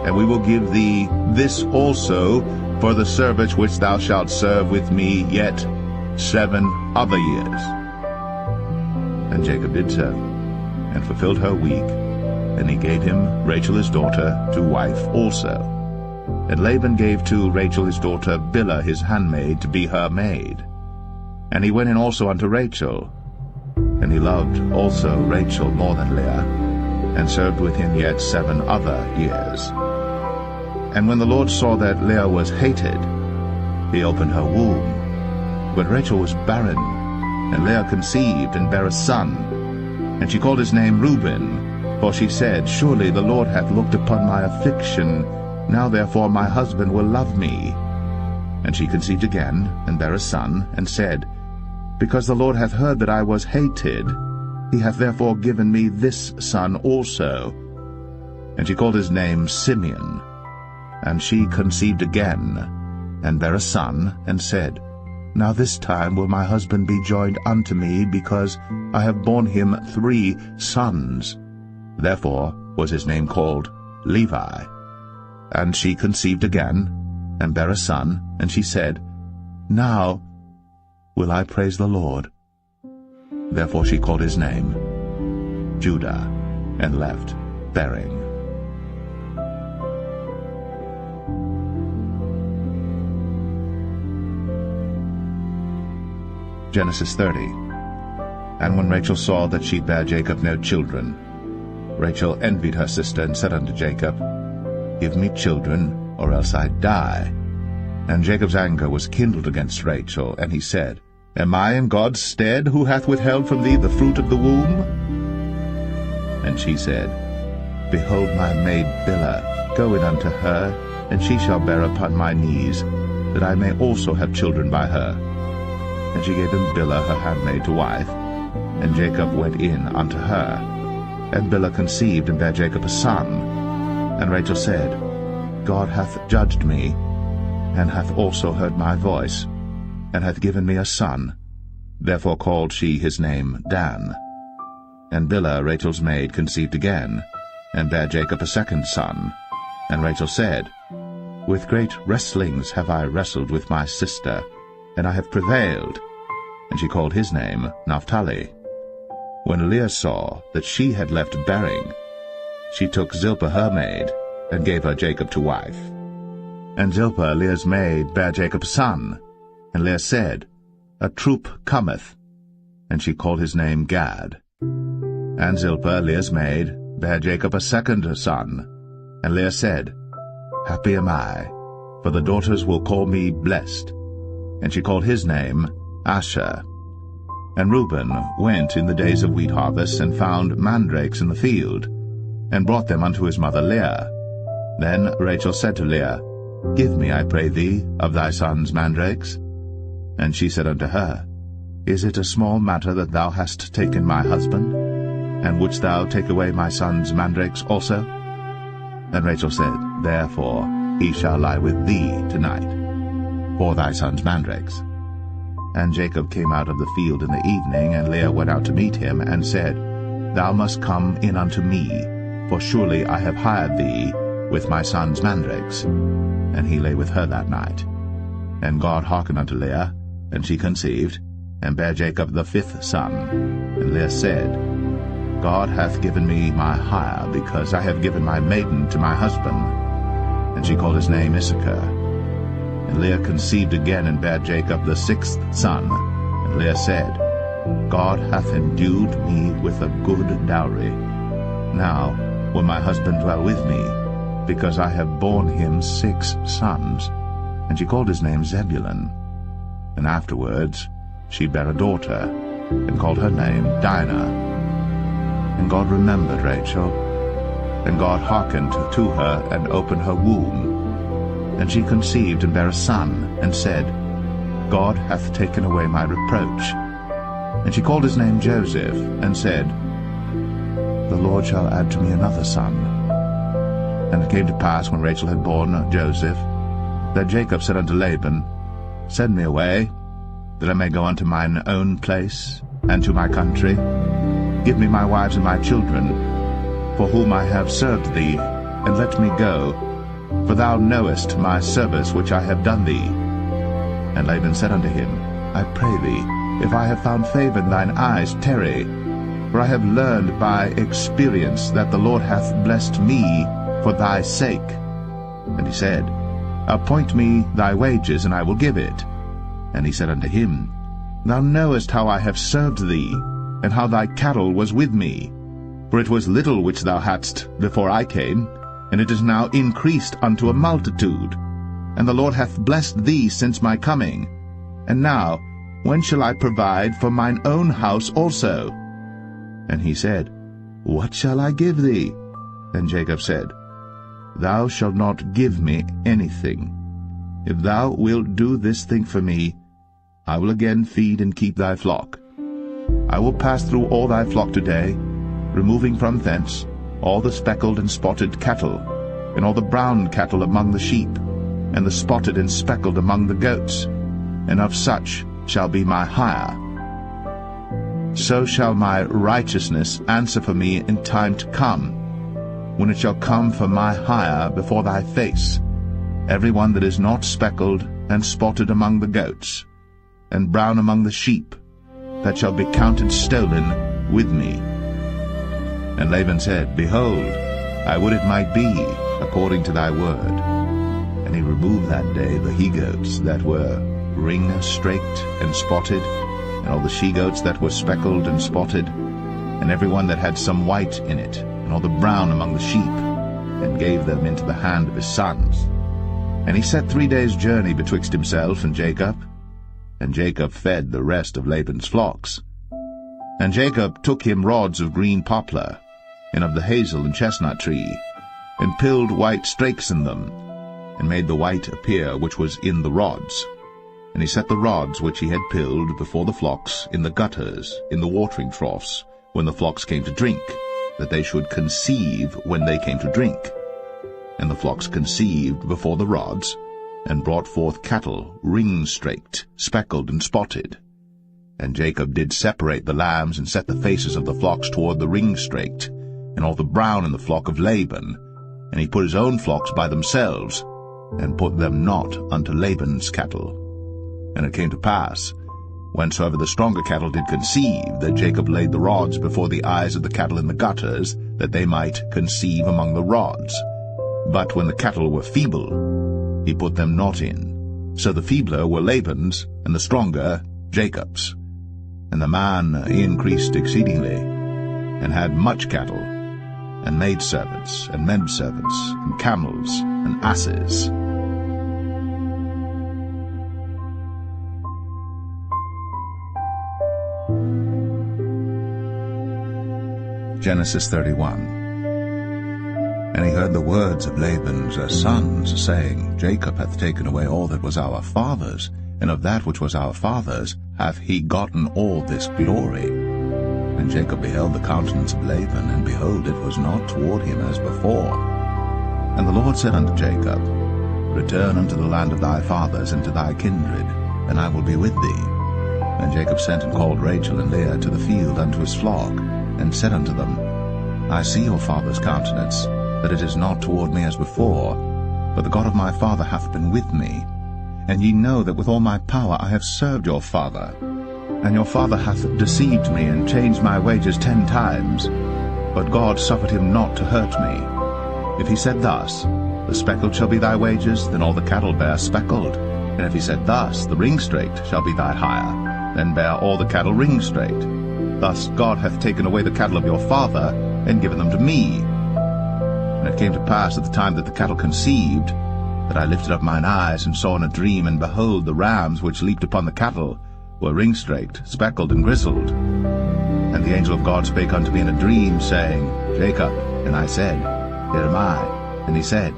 and we will give thee this also for the service which thou shalt serve with me yet 7 other years. And Jacob did so, and fulfilled her week, and he gave him Rachel his daughter to wife also. And Laban gave to Rachel his daughter Bilhah his handmaid to be her maid. And he went in also unto Rachel, and he loved also Rachel more than Leah, and served with him yet 7 other years. And when the Lord saw that Leah was hated, he opened her womb. But Rachel was barren, and Leah conceived and bare a son. And she called his name Reuben, for she said, Surely the Lord hath looked upon my affliction, now therefore my husband will love me. And she conceived again, and bare a son, and said, Because the Lord hath heard that I was hated, he hath therefore given me this son also. And she called his name Simeon. And she conceived again, and bare a son, and said, Now this time will my husband be joined unto me, because I have borne him 3 sons. Therefore was his name called Levi. And she conceived again, and bare a son, and she said, Now will I praise the Lord. Therefore she called his name Judah, and left bearing. Genesis 30. And when Rachel saw that she bare Jacob no children, Rachel envied her sister, and said unto Jacob, Give me children, or else I die. And Jacob's anger was kindled against Rachel, and he said, Am I in God's stead, who hath withheld from thee the fruit of the womb? And she said, Behold my maid Bilhah, go in unto her, and she shall bear upon my knees, that I may also have children by her. And she gave him Bilhah her handmaid to wife, and Jacob went in unto her. And Bilhah conceived, and bare Jacob a son. And Rachel said, God hath judged me, and hath also heard my voice, and hath given me a son. Therefore called she his name Dan. And Bilhah Rachel's maid conceived again, and bare Jacob a second son. And Rachel said, With great wrestlings have I wrestled with my sister, and I have prevailed. And she called his name Naphtali. When Leah saw that she had left bearing, she took Zilpah her maid, and gave her Jacob to wife. And Zilpah Leah's maid bare Jacob a son. And Leah said, a troop cometh. And she called his name Gad. And Zilpah, Leah's maid, bare Jacob a second son. And Leah said, Happy am I, for the daughters will call me blessed. And she called his name Asher. And Reuben went in the days of wheat harvest, and found mandrakes in the field, and brought them unto his mother Leah. Then Rachel said to Leah, Give me, I pray thee, of thy son's mandrakes. And she said unto her, Is it a small matter that thou hast taken my husband? And wouldst thou take away my son's mandrakes also? And Rachel said, Therefore he shall lie with thee tonight, for thy son's mandrakes. And Jacob came out of the field in the evening, and Leah went out to meet him, and said, Thou must come in unto me, for surely I have hired thee with my son's mandrakes. And he lay with her that night. And God hearkened unto Leah, and she conceived, and bare Jacob the fifth son. And Leah said, God hath given me my hire, because I have given my maiden to my husband. And she called his name Issachar. And Leah conceived again, and bare Jacob the sixth son. And Leah said, God hath endued me with a good dowry. Now will my husband dwell with me, because I have borne him 6 sons. And she called his name Zebulun. And afterwards she bare a daughter, and called her name Dinah. And God remembered Rachel, and God hearkened to her, and opened her womb. And she conceived, and bare a son, and said, God hath taken away my reproach. And she called his name Joseph, and said, The Lord shall add to me another son. And it came to pass, when Rachel had borne Joseph, that Jacob said unto Laban, Send me away, that I may go unto mine own place, and to my country. Give me my wives and my children, for whom I have served thee, and let me go, for thou knowest my service which I have done thee. And Laban said unto him, I pray thee, if I have found favor in thine eyes, tarry, for I have learned by experience that the Lord hath blessed me for thy sake. And he said, Appoint me thy wages, and I will give it. And he said unto him, Thou knowest how I have served thee, and how thy cattle was with me. For it was little which thou hadst before I came, and it is now increased unto a multitude. And the Lord hath blessed thee since my coming. And now, when shall I provide for mine own house also? And he said, What shall I give thee? And Jacob said, Thou shalt not give me anything. If thou wilt do this thing for me, I will again feed and keep thy flock. I will pass through all thy flock today, removing from thence all the speckled and spotted cattle, and all the brown cattle among the sheep, and the spotted and speckled among the goats, and of such shall be my hire. So shall my righteousness answer for me in time to come, when it shall come for my hire before thy face, every one that is not speckled and spotted among the goats, and brown among the sheep, that shall be counted stolen with me. And Laban said, Behold, I would it might be according to thy word. And he removed that day the he-goats that were ring-straked and spotted, and all the she-goats that were speckled and spotted, and every one that had some white in it, and all the brown among the sheep, and gave them into the hand of his sons. And he set 3 days' journey betwixt himself and Jacob fed the rest of Laban's flocks. And Jacob took him rods of green poplar, and of the hazel and chestnut tree, and pilled white strakes in them, and made the white appear which was in the rods. And he set the rods which he had pilled before the flocks in the gutters, in the watering troughs, when the flocks came to drink, that they should conceive when they came to drink. And the flocks conceived before the rods, and brought forth cattle, ring-straked, speckled, and spotted. And Jacob did separate the lambs, and set the faces of the flocks toward the ring-straked, and all the brown in the flock of Laban. And he put his own flocks by themselves, and put them not unto Laban's cattle. And it came to pass, whensoever the stronger cattle did conceive, that Jacob laid the rods before the eyes of the cattle in the gutters, that they might conceive among the rods. But when the cattle were feeble, he put them not in. So the feebler were Laban's, and the stronger Jacob's. And the man increased exceedingly, and had much cattle, and maidservants, and menservants, and camels, and asses. Genesis 31. And he heard the words of Laban's sons, saying, Jacob hath taken away all that was our father's, and of that which was our father's hath he gotten all this glory. And Jacob beheld the countenance of Laban, and behold, it was not toward him as before. And the Lord said unto Jacob, Return unto the land of thy fathers, and to thy kindred, and I will be with thee. And Jacob sent and called Rachel and Leah to the field unto his flock, and said unto them, I see your father's countenance, that it is not toward me as before, but the God of my father hath been with me. And ye know that with all my power I have served your father. And your father hath deceived me, and changed my wages 10 times. But God suffered him not to hurt me. If he said thus, The speckled shall be thy wages, then all the cattle bear speckled. And if he said thus, The ringstraked shall be thy hire, then bear all the cattle ringstraked. Thus God hath taken away the cattle of your father, and given them to me. And it came to pass at the time that the cattle conceived, that I lifted up mine eyes, and saw in a dream, and behold, the rams which leaped upon the cattle were ringstraked, speckled, and grizzled. And the angel of God spake unto me in a dream, saying, Jacob. And I said, Here am I. And he said,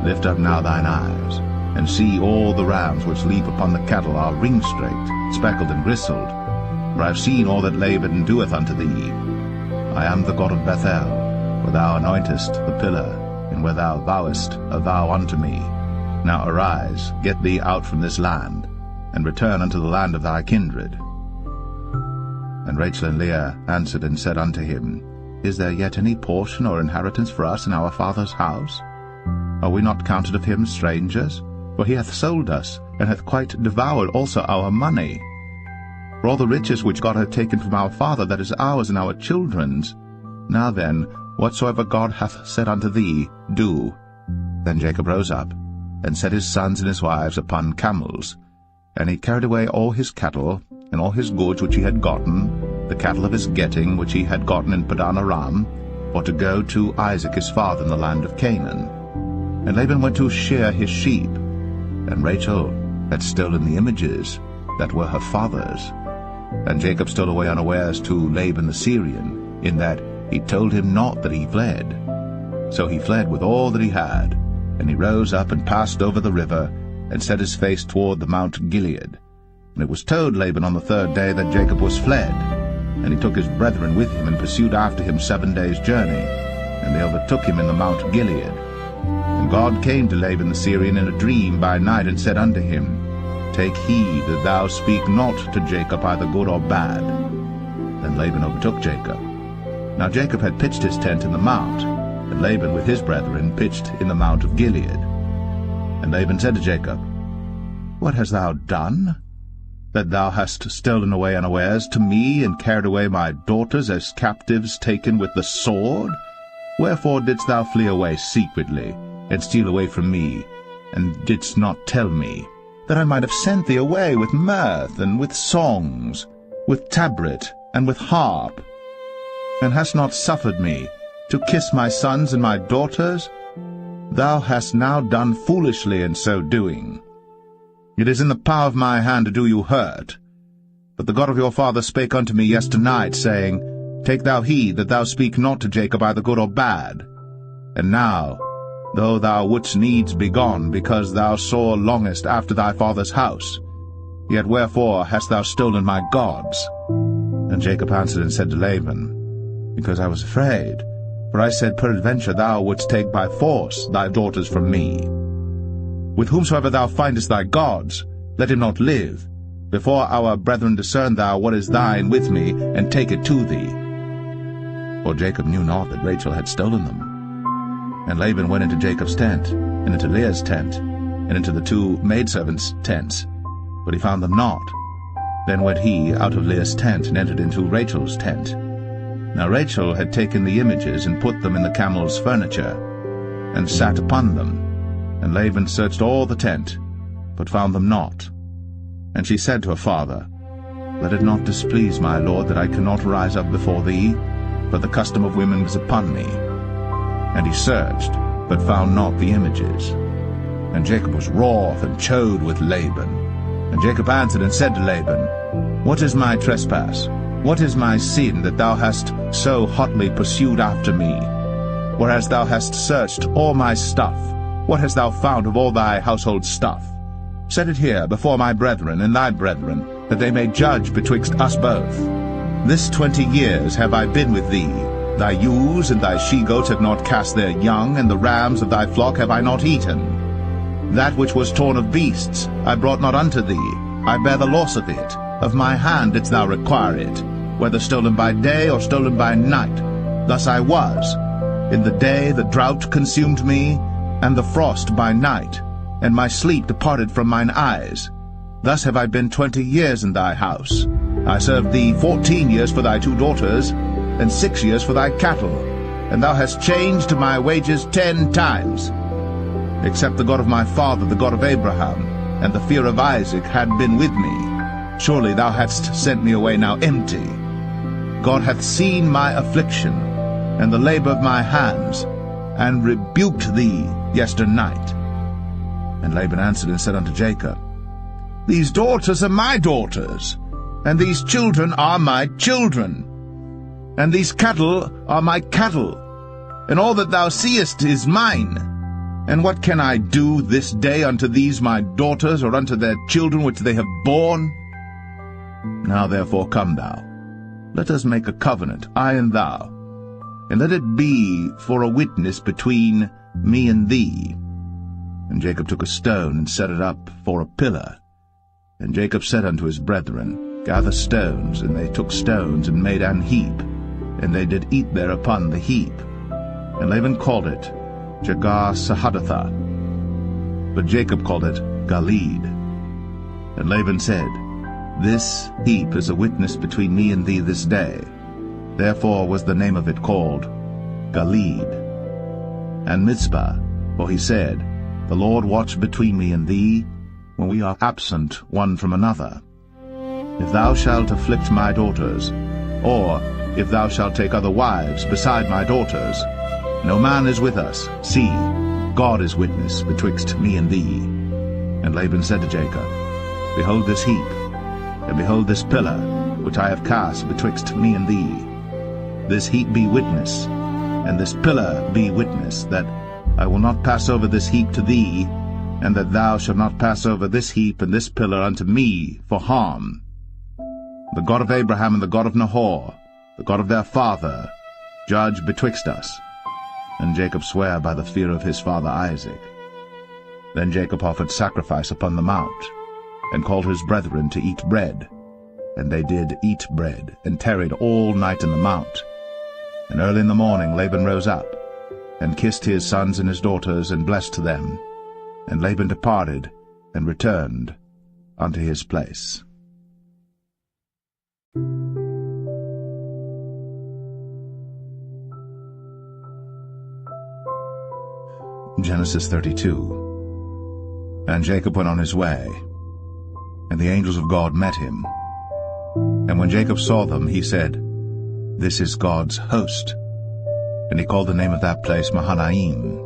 Lift up now thine eyes, and see all the rams which leap upon the cattle are ringstraked, speckled, and grizzled. For I have seen all that Laban doeth unto thee. I am the God of Bethel, where thou anointest the pillar, and where thou vowest a vow unto me. Now arise, get thee out from this land, and return unto the land of thy kindred. And Rachel and Leah answered and said unto him, Is there yet any portion or inheritance for us in our father's house? Are we not counted of him strangers? For he hath sold us, and hath quite devoured also our money. For all the riches which God hath taken from our father, that is ours and our children's. Now then, whatsoever God hath said unto thee, do. Then Jacob rose up, and set his sons and his wives upon camels. And he carried away all his cattle, and all his goods which he had gotten, the cattle of his getting which he had gotten in Padan Aram, for to go to Isaac his father in the land of Canaan. And Laban went to shear his sheep, and Rachel had stolen the images that were her father's. And Jacob stole away unawares to Laban the Syrian, in that he told him not that he fled. So he fled with all that he had, and he rose up and passed over the river, and set his face toward the Mount Gilead. And it was told Laban on the 3rd day that Jacob was fled. And he took his brethren with him, and pursued after him 7 days' journey. And they overtook him in the Mount Gilead. And God came to Laban the Syrian in a dream by night, and said unto him, Take heed that thou speak not to Jacob either good or bad. Then Laban overtook Jacob. Now Jacob had pitched his tent in the mount, and Laban with his brethren pitched in the Mount of Gilead. And Laban said to Jacob, What hast thou done, that thou hast stolen away unawares to me, and carried away my daughters as captives taken with the sword? Wherefore didst thou flee away secretly, and steal away from me, and didst not tell me, that I might have sent thee away with mirth, and with songs, with tabret, and with harp, and hast not suffered me to kiss my sons and my daughters? Thou hast now done foolishly in so doing. It is in the power of my hand to do you hurt. But the God of your father spake unto me yesternight, saying, Take thou heed that thou speak not to Jacob either good or bad. And now, though thou wouldst needs be gone, because thou sore longest after thy father's house, yet wherefore hast thou stolen my gods? And Jacob answered and said to Laban, Because I was afraid, for I said, Peradventure thou wouldst take by force thy daughters from me. With whomsoever thou findest thy gods, let him not live. Before our brethren discern thou what is thine with me, and take it to thee. For Jacob knew not that Rachel had stolen them. And Laban went into Jacob's tent, and into Leah's tent, and into the 2 maidservants' tents, but he found them not. Then went he out of Leah's tent, and entered into Rachel's tent. Now Rachel had taken the images, and put them in the camel's furniture, and sat upon them. And Laban searched all the tent, but found them not. And she said to her father, Let it not displease my lord that I cannot rise up before thee, for the custom of women was upon me. And he searched, but found not the images. And Jacob was wroth and chode with Laban. And Jacob answered and said to Laban, What is my trespass? What is my sin, that thou hast so hotly pursued after me? Whereas thou hast searched all my stuff, what hast thou found of all thy household stuff? Set it here before my brethren and thy brethren, that they may judge betwixt us both. This 20 years have I been with thee. Thy ewes and thy she-goats have not cast their young, and the rams of thy flock have I not eaten. That which was torn of beasts I brought not unto thee. I bear the loss of it. Of my hand didst thou require it, whether stolen by day or stolen by night. Thus I was. In the day the drought consumed me, and the frost by night, and my sleep departed from mine eyes. Thus have I been 20 years in thy house. I served thee 14 years for thy 2 daughters, and 6 years for thy cattle, and thou hast changed my wages 10 times. Except the God of my father, the God of Abraham, and the fear of Isaac had been with me, surely thou hadst sent me away now empty. God hath seen my affliction, and the labor of my hands, and rebuked thee yesternight. And Laban answered and said unto Jacob, These daughters are my daughters, and these children are my children, and these cattle are my cattle, and all that thou seest is mine. And what can I do this day unto these my daughters, or unto their children which they have borne? Now therefore come thou, let us make a covenant, I and thou, and let it be for a witness between me and thee. And Jacob took a stone, and set it up for a pillar. And Jacob said unto his brethren, Gather stones. And they took stones, and made an heap, and they did eat thereupon the heap. And Laban called it Jegar-sahadutha, but Jacob called it Galeed. And Laban said, This heap is a witness between me and thee this day. Therefore was the name of it called Galeed. And Mizpah, for he said, The Lord watch between me and thee, when we are absent one from another. If thou shalt afflict my daughters, or if thou shalt take other wives beside my daughters, no man is with us. See, God is witness betwixt me and thee. And Laban said to Jacob, Behold this heap, and behold this pillar, which I have cast betwixt me and thee. This heap be witness, and this pillar be witness, that I will not pass over this heap to thee, and that thou shalt not pass over this heap and this pillar unto me for harm. The God of Abraham and the God of Nahor, the God of their father, judge betwixt us. And Jacob sware by the fear of his father Isaac. Then Jacob offered sacrifice upon the mount, and called his brethren to eat bread. And they did eat bread, and tarried all night in the mount. And early in the morning Laban rose up, and kissed his sons and his daughters, and blessed them. And Laban departed, and returned unto his place. Genesis 32. And Jacob went on his way, and the angels of God met him. And when Jacob saw them, he said, This is God's host. And he called the name of that place Mahanaim.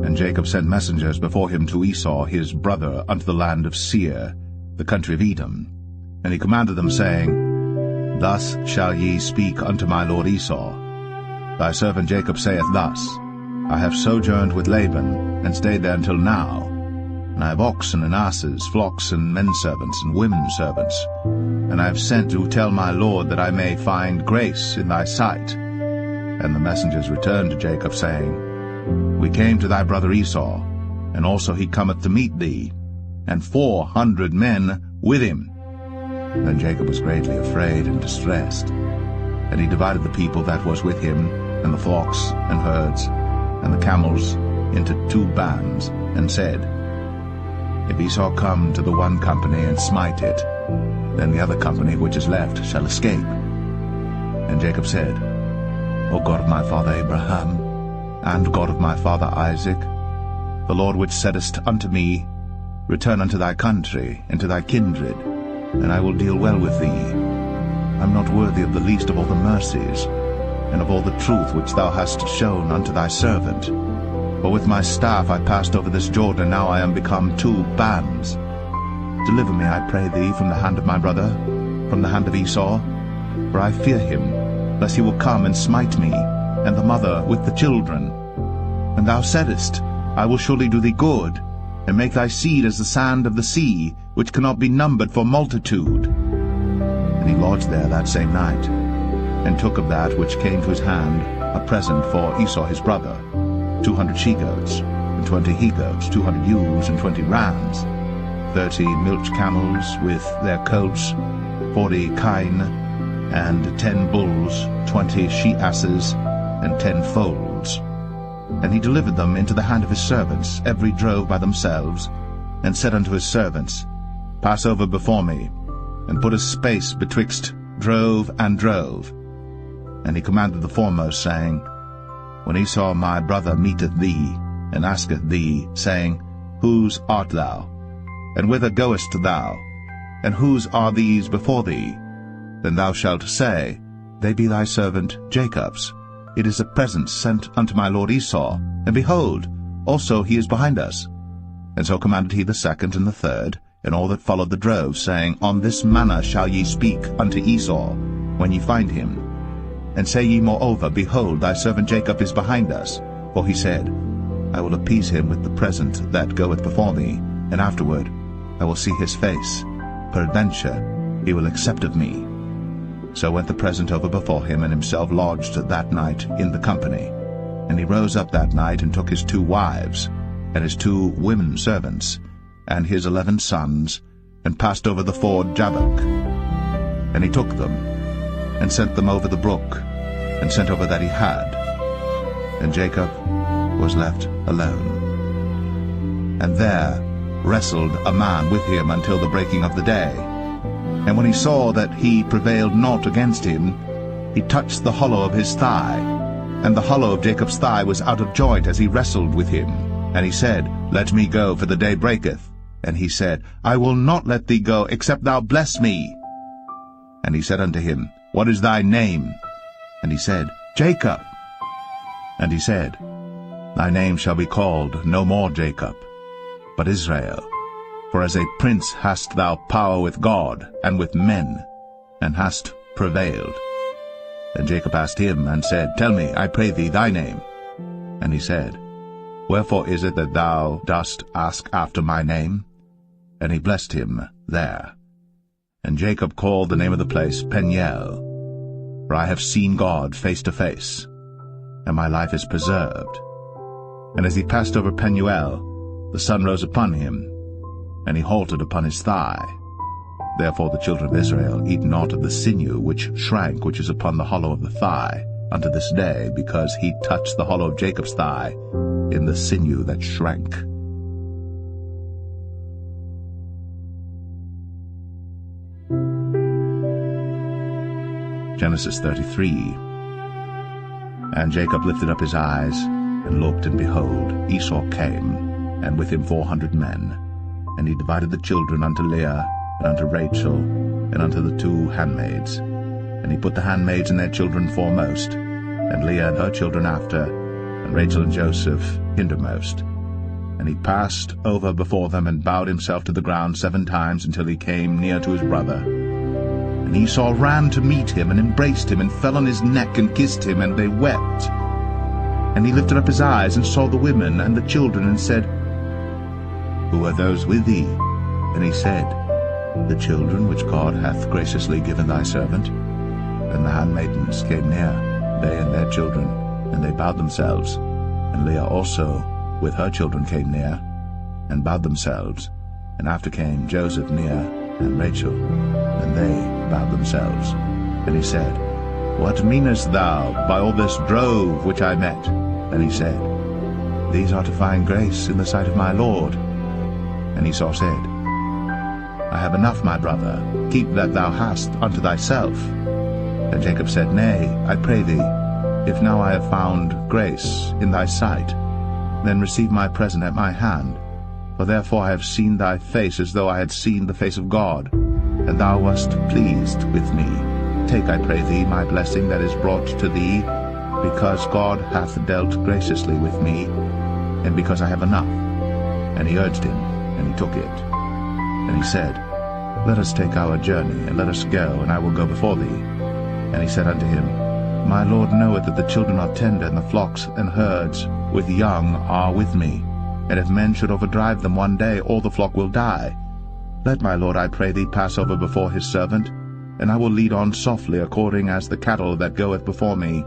And Jacob sent messengers before him to Esau his brother unto the land of Seir, the country of Edom. And he commanded them, saying, Thus shall ye speak unto my lord Esau. Thy servant Jacob saith thus, I have sojourned with Laban, and stayed there until now. And I have oxen and asses, flocks and men servants and women servants. And I have sent to tell my lord that I may find grace in thy sight. And the messengers returned to Jacob, saying, We came to thy brother Esau, and also he cometh to meet thee, and 400 men with him. Then Jacob was greatly afraid and distressed. And he divided the people that was with him, and the flocks and herds, and the camels, into 2 bands, and said, If Esau come to the one company and smite it, then the other company which is left shall escape. And Jacob said, O God of my father Abraham, and God of my father Isaac, the Lord which saidest unto me, Return unto thy country, and to thy kindred, and I will deal well with thee. I am not worthy of the least of all the mercies, and of all the truth which thou hast shown unto thy servant. For with my staff I passed over this Jordan, now I am become 2 bands. Deliver me, I pray thee, from the hand of my brother, from the hand of Esau, for I fear him, lest he will come and smite me, and the mother with the children. And thou saidest, I will surely do thee good, and make thy seed as the sand of the sea, which cannot be numbered for multitude. And he lodged there that same night, and took of that which came to his hand a present for Esau his brother, 200 she-goats, and 20 he-goats, 200 ewes, and 20 rams, 30 milch camels with their coats, 40 kine, and 10 bulls, 20 she-asses, and 10 foals. And he delivered them into the hand of his servants, every drove by themselves, and said unto his servants, Pass over before me, and put a space betwixt drove and drove. And he commanded the foremost, saying, When Esau my brother meeteth thee, and asketh thee, saying, Whose art thou? And whither goest thou? And whose are these before thee? Then thou shalt say, They be thy servant Jacob's. It is a present sent unto my lord Esau, and behold, also he is behind us. And so commanded he the second and the third, and all that followed the drove, saying, On this manner shall ye speak unto Esau, when ye find him. And say ye moreover, Behold, thy servant Jacob is behind us. For he said, I will appease him with the present that goeth before me, and afterward I will see his face. Peradventure he will accept of me. So went the present over before him, and himself lodged that night in the company. And he rose up that night, and took his 2 wives, and his 2 women servants, and his 11 sons, and passed over the ford Jabbok. And he took them, and sent them over the brook, and sent over that he had. And Jacob was left alone. And there wrestled a man with him until the breaking of the day. And when he saw that he prevailed not against him, he touched the hollow of his thigh. And the hollow of Jacob's thigh was out of joint as he wrestled with him. And he said, Let me go, for the day breaketh. And he said, I will not let thee go, except thou bless me. And he said unto him, What is thy name? And he said, Jacob. And he said, Thy name shall be called no more Jacob, but Israel. For as a prince hast thou power with God and with men, and hast prevailed. And Jacob asked him, and said, Tell me, I pray thee, thy name. And he said, Wherefore is it that thou dost ask after my name? And he blessed him there. And Jacob called the name of the place Peniel, for I have seen God face to face, and my life is preserved. And as he passed over Penuel, the sun rose upon him, and he halted upon his thigh. Therefore the children of Israel eat not of the sinew which shrank, which is upon the hollow of the thigh, unto this day, because he touched the hollow of Jacob's thigh in the sinew that shrank. Genesis 33. And Jacob lifted up his eyes, and looked, and behold, Esau came, and with him 400 men. And he divided the children unto Leah, and unto Rachel, and unto the 2 handmaids. And he put the handmaids and their children foremost, and Leah and her children after, and Rachel and Joseph hindermost. And he passed over before them, and bowed himself to the ground 7 times, until he came near to his brother. And Esau ran to meet him, and embraced him, and fell on his neck, and kissed him, and they wept. And he lifted up his eyes, and saw the women and the children, and said, Who are those with thee? And he said, The children which God hath graciously given thy servant. Then the handmaidens came near, they and their children, and they bowed themselves. And Leah also with her children came near, and bowed themselves. And after came Joseph near, and Rachel, and they bowed themselves. And he said, What meanest thou by all this drove which I met? And he said, These are to find grace in the sight of my Lord. And Esau said, I have enough, my brother, keep that thou hast unto thyself. And Jacob said, Nay, I pray thee, if now I have found grace in thy sight, then receive my present at my hand, for therefore I have seen thy face as though I had seen the face of God. and thou wast pleased with me. Take, I pray thee, my blessing that is brought to thee, because God hath dealt graciously with me, and because I have enough. And he urged him, and he took it. And he said, Let us take our journey, and let us go, and I will go before thee. And he said unto him, My Lord knoweth that the children are tender, and the flocks and herds with young are with me. And if men should overdrive them one day, all the flock will die. Let my Lord, I pray thee, pass over before his servant, and I will lead on softly according as the cattle that goeth before me,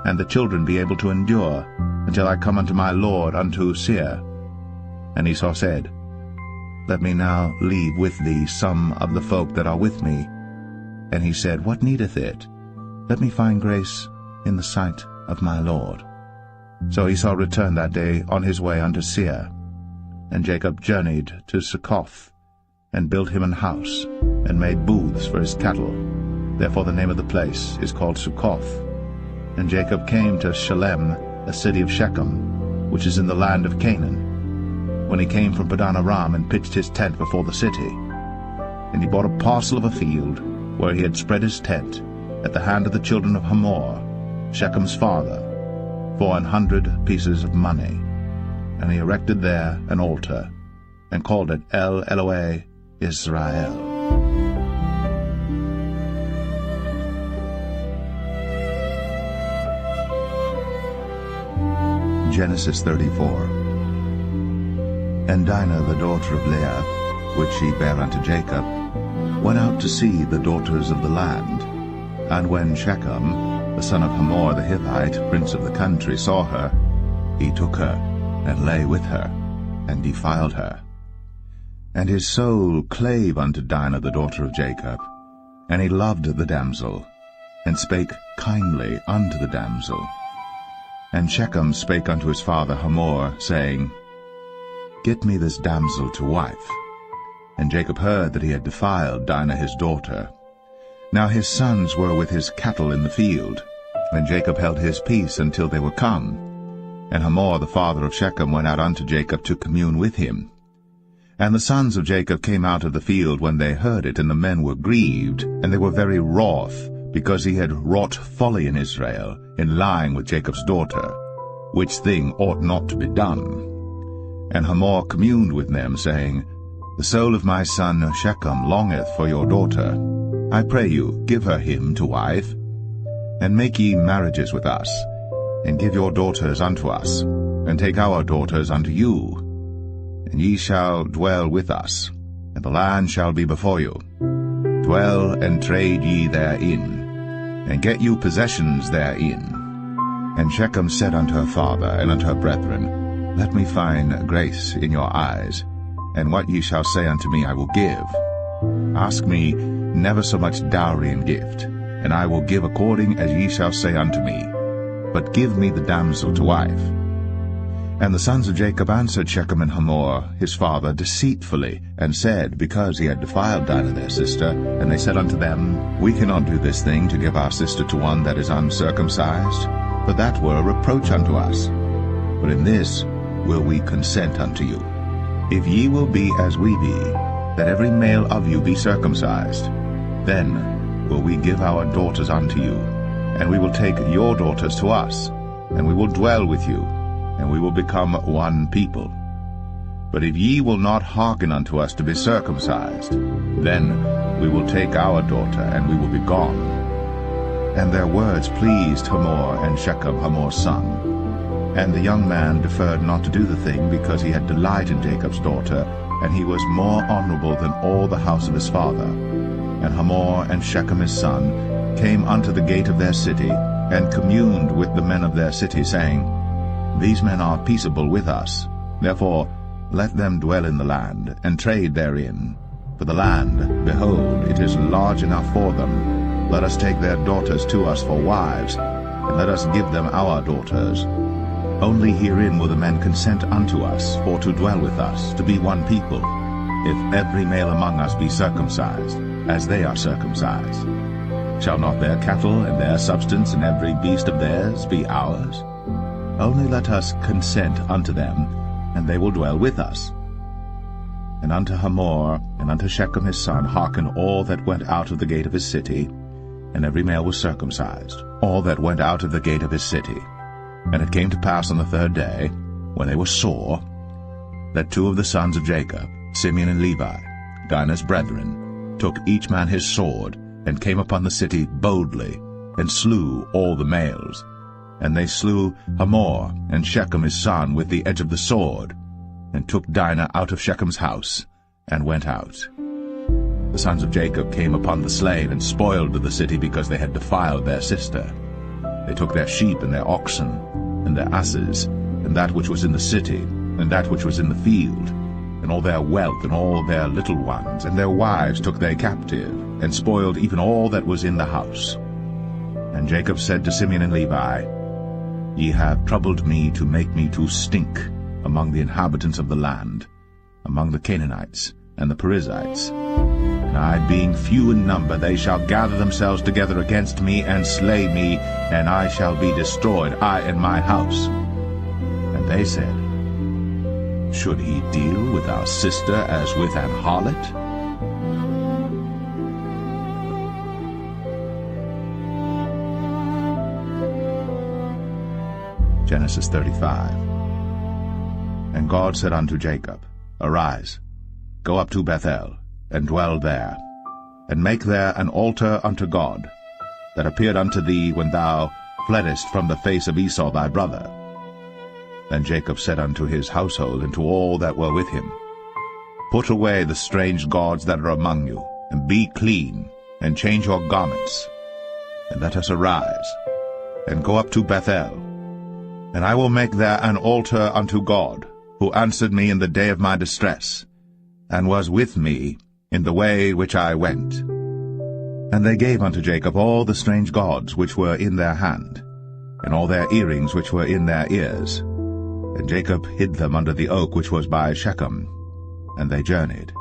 and the children be able to endure, until I come unto my Lord unto Seir. And Esau said, Let me now leave with thee some of the folk that are with me. And he said, What needeth it? Let me find grace in the sight of my Lord. So Esau returned that day on his way unto Seir. And Jacob journeyed to Succoth, and built him an house, and made booths for his cattle. Therefore the name of the place is called Succoth. And Jacob came to Shalem, a city of Shechem, which is in the land of Canaan, when he came from Padan Aram, and pitched his tent before the city. And he bought a parcel of a field, where he had spread his tent, at the hand of the children of Hamor, Shechem's father, for 100 pieces of money. And he erected there an altar, and called it El Elohe Israel. Genesis 34. And Dinah the daughter of Leah, which she bare unto Jacob, went out to see the daughters of the land. And when Shechem, the son of Hamor the Hittite, prince of the country, saw her, he took her, and lay with her, and defiled her. And his soul clave unto Dinah the daughter of Jacob, and he loved the damsel, and spake kindly unto the damsel. And Shechem spake unto his father Hamor, saying, Get me this damsel to wife. And Jacob heard that he had defiled Dinah his daughter. Now his sons were with his cattle in the field, and Jacob held his peace until they were come. And Hamor the father of Shechem went out unto Jacob to commune with him. And the sons of Jacob came out of the field when they heard it, and the men were grieved, and they were very wroth, because he had wrought folly in Israel, in lying with Jacob's daughter, which thing ought not to be done. And Hamor communed with them, saying, The soul of my son Shechem longeth for your daughter. I pray you, give her him to wife. And make ye marriages with us, and give your daughters unto us, and take our daughters unto you. And ye shall dwell with us, and the land shall be before you. Dwell and trade ye therein, and get you possessions therein. And Shechem said unto her father and unto her brethren, Let me find grace in your eyes, and what ye shall say unto me I will give. Ask me never so much dowry and gift, and I will give according as ye shall say unto me. But give me the damsel to wife. And the sons of Jacob answered Shechem and Hamor his father deceitfully, and said, because he had defiled Dinah their sister, and they said unto them, We cannot do this thing to give our sister to one that is uncircumcised, for that were a reproach unto us. But in this will we consent unto you. If ye will be as we be, that every male of you be circumcised, then will we give our daughters unto you, and we will take your daughters to us, and we will dwell with you, and we will become one people. But if ye will not hearken unto us to be circumcised, then we will take our daughter, and we will be gone. And their words pleased Hamor and Shechem Hamor's son. And the young man deferred not to do the thing, because he had delight in Jacob's daughter, and he was more honorable than all the house of his father. And Hamor and Shechem his son came unto the gate of their city, and communed with the men of their city, saying, These men are peaceable with us, therefore let them dwell in the land, and trade therein. For the land, behold, it is large enough for them. Let us take their daughters to us for wives, and let us give them our daughters. Only herein will the men consent unto us, for to dwell with us, to be one people, if every male among us be circumcised, as they are circumcised. Shall not their cattle and their substance and every beast of theirs be ours? Only let us consent unto them, and they will dwell with us. And unto Hamor, and unto Shechem his son, hearken all that went out of the gate of his city, and every male was circumcised, all that went out of the gate of his city. And it came to pass on the 3rd day, when they were sore, that 2 of the sons of Jacob, Simeon and Levi, Dinah's brethren, took each man his sword, and came upon the city boldly, and slew all the males. And they slew Hamor and Shechem his son with the edge of the sword, and took Dinah out of Shechem's house, and went out. The sons of Jacob came upon the slain, and spoiled the city, because they had defiled their sister. They took their sheep and their oxen, and their asses, and that which was in the city, and that which was in the field, and all their wealth, and all their little ones, and their wives took they captive, and spoiled even all that was in the house. And Jacob said to Simeon and Levi, Ye have troubled me to make me to stink among the inhabitants of the land, among the Canaanites and the Perizzites. And I, being few in number, they shall gather themselves together against me, and slay me, and I shall be destroyed, I and my house. And they said, Should he deal with our sister as with an harlot? Genesis 35. And God said unto Jacob, Arise, go up to Bethel, and dwell there, and make there an altar unto God, that appeared unto thee when thou fleddest from the face of Esau thy brother. Then Jacob said unto his household, and to all that were with him, Put away the strange gods that are among you, and be clean, and change your garments, and let us arise, and go up to Bethel. And I will make there an altar unto God, who answered me in the day of my distress, and was with me in the way which I went. And they gave unto Jacob all the strange gods which were in their hand, and all their earrings which were in their ears. And Jacob hid them under the oak which was by Shechem. And they journeyed,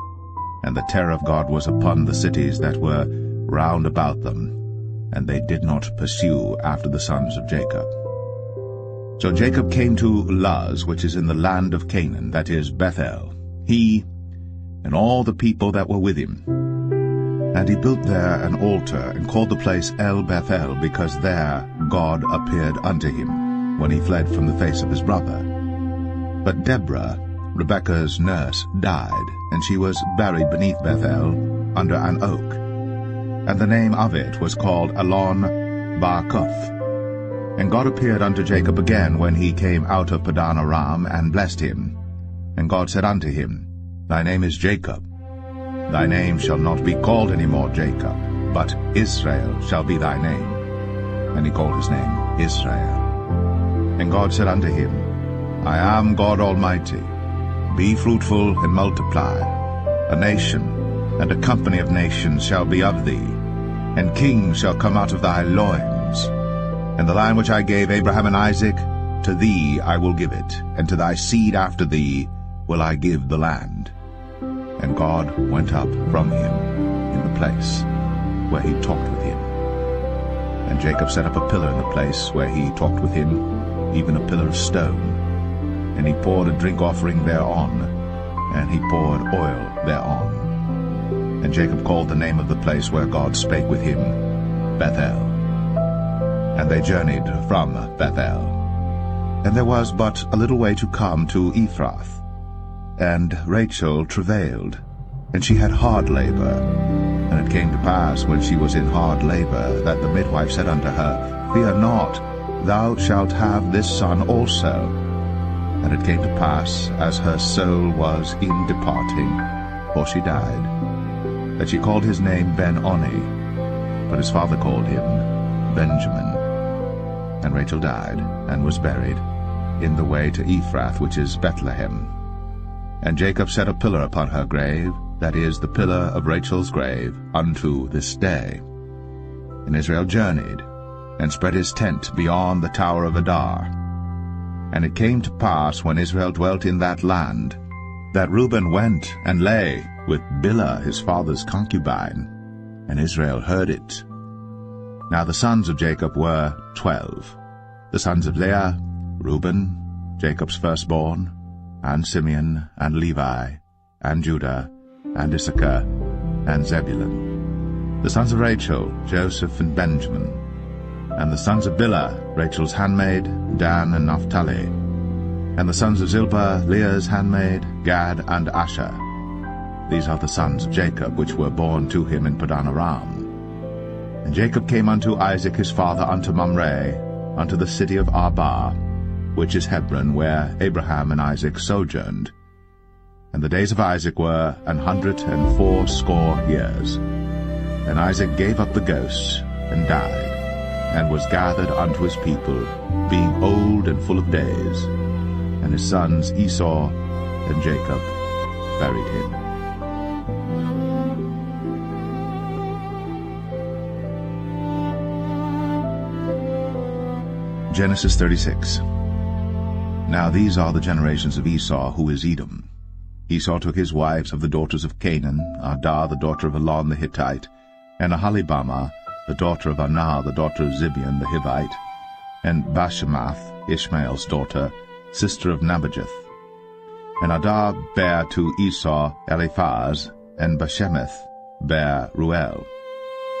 and the terror of God was upon the cities that were round about them, and they did not pursue after the sons of Jacob. So Jacob came to Luz, which is in the land of Canaan, that is Bethel, he and all the people that were with him. And he built there an altar, and called the place El Bethel, because there God appeared unto him, when he fled from the face of his brother. But Deborah, Rebekah's nurse, died, and she was buried beneath Bethel, under an oak. And the name of it was called Allon Bar-Koth. And God appeared unto Jacob again when he came out of Padan Aram, and blessed him. And God said unto him, Thy name is Jacob. Thy name shall not be called any more Jacob, but Israel shall be thy name. And he called his name Israel. And God said unto him, I am God Almighty. Be fruitful and multiply. A nation and a company of nations shall be of thee, and kings shall come out of thy loins. And the land which I gave Abraham and Isaac, to thee I will give it, and to thy seed after thee will I give the land. And God went up from him in the place where he talked with him. And Jacob set up a pillar in the place where he talked with him, even a pillar of stone. And he poured a drink offering thereon, and he poured oil thereon. And Jacob called the name of the place where God spake with him, Bethel. And they journeyed from Bethel. And there was but a little way to come to Ephrath. And Rachel travailed, and she had hard labor. And it came to pass, when she was in hard labor, that the midwife said unto her, Fear not, thou shalt have this son also. And it came to pass, as her soul was in departing, for she died, that she called his name Ben-Oni, but his father called him Benjamin. And Rachel died, and was buried, in the way to Ephrath, which is Bethlehem. And Jacob set a pillar upon her grave, that is, the pillar of Rachel's grave, unto this day. And Israel journeyed, and spread his tent beyond the tower of Adar. And it came to pass, when Israel dwelt in that land, that Reuben went and lay with Bilhah his father's concubine, and Israel heard it. Now the sons of Jacob were 12, the sons of Leah, Reuben, Jacob's firstborn, and Simeon, and Levi, and Judah, and Issachar, and Zebulun. The sons of Rachel, Joseph and Benjamin. And the sons of Bilhah, Rachel's handmaid, Dan and Naphtali. And the sons of Zilpah, Leah's handmaid, Gad and Asher. These are the sons of Jacob, which were born to him in Padan Aram. And Jacob came unto Isaac his father unto Mamre, unto the city of Arba, which is Hebron, where Abraham and Isaac sojourned. And the days of Isaac were 180 years. And Isaac gave up the ghost, and died, and was gathered unto his people, being old and full of days. And his sons Esau and Jacob buried him. Genesis 36. Now these are the generations of Esau, who is Edom. Esau took his wives of the daughters of Canaan, Adah the daughter of Elon the Hittite, and Aholibamah the daughter of Anah the daughter of Zibeon the Hivite, and Bashemath Ishmael's daughter, sister of Nebajoth. And Adah bare to Esau Eliphaz, and Bashemath bare Ruel.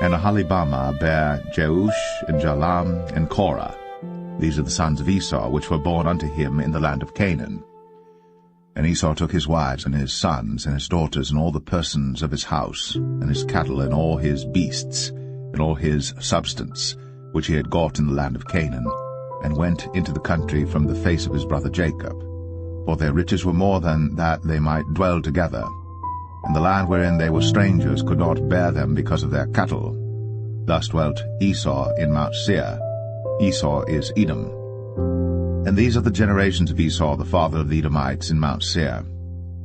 And Aholibamah bare Jeush, and Jalam, and Korah. These are the sons of Esau, which were born unto him in the land of Canaan. And Esau took his wives, and his sons, and his daughters, and all the persons of his house, and his cattle, and all his beasts, and all his substance, which he had got in the land of Canaan, and went into the country from the face of his brother Jacob. For their riches were more than that they might dwell together. And the land wherein they were strangers could not bear them because of their cattle. Thus dwelt Esau in Mount Seir. Esau is Edom. And these are the generations of Esau, the father of the Edomites, in Mount Seir.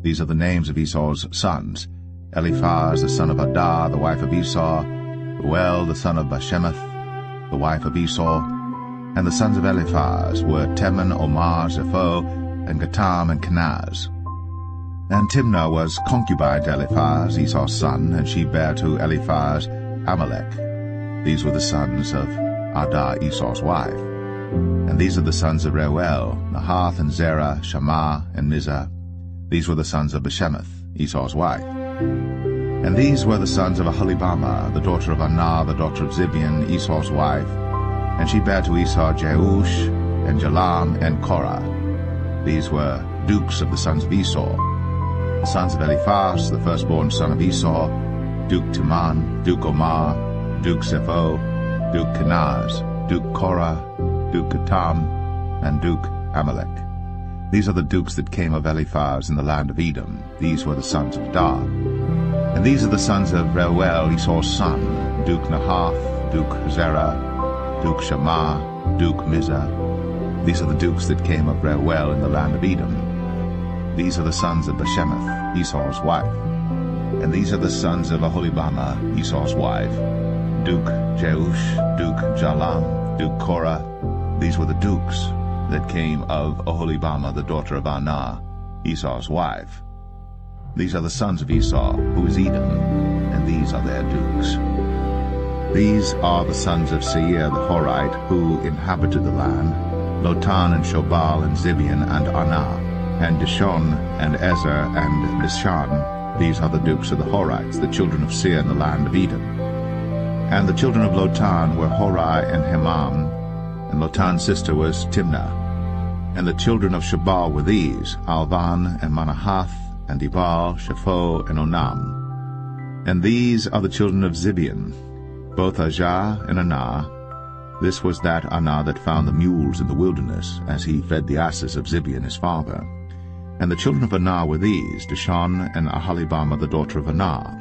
These are the names of Esau's sons: Eliphaz the son of Adah, the wife of Esau; Ruel the son of Bashemath, the wife of Esau. And the sons of Eliphaz were Teman, Omar, Zepho, and Gatam, and Kenaz. And Timnah was concubine to Eliphaz, Esau's son, and she bare to Eliphaz Amalek. These were the sons of Adah, Esau's wife. And these are the sons of Reuel, Nahath, and Zerah, Shammah, and Mizah. These were the sons of Bashemath, Esau's wife. And these were the sons of Aholibamah, the daughter of Anah, the daughter of Zibeon, Esau's wife. And she bare to Esau Jeush, and Jalam, and Korah. These were dukes of the sons of Esau. The sons of Eliphaz, the firstborn son of Esau: Duke Teman, Duke Omar, Duke Zepho, Duke Kenaz, Duke Korah, Duke Gatam, and Duke Amalek. These are the dukes that came of Eliphaz in the land of Edom. These were the sons of Dar. And these are the sons of Reuel, Esau's son: Duke Nahath, Duke Zerah, Duke Shammah, Duke Mizah. These are the dukes that came of Reuel in the land of Edom. These are the sons of Bashemath, Esau's wife. And these are the sons of Aholibamah, Esau's wife: Duke Jeush, Duke Jalam, Duke Korah. These were the dukes that came of Aholibamah, the daughter of Anah, Esau's wife. These are the sons of Esau, who is Edom, and these are their dukes. These are the sons of Seir the Horite, who inhabited the land: Lotan, and Shobal, and Zibeon, and Anah, and Dishon, and Ezer, and Dishan. These are the dukes of the Horites, the children of Seir in the land of Edom. And the children of Lotan were Hori and Hemam, and Lotan's sister was Timnah. And the children of Shobal were these: Alvan, and Manahath, and Ebal, Shepho, and Onam. And these are the children of Zibeon, both Ajah and Anah. This was that Anah that found the mules in the wilderness, as he fed the asses of Zibeon his father. And the children of Anah were these: Dishon, and Aholibamah the daughter of Anah.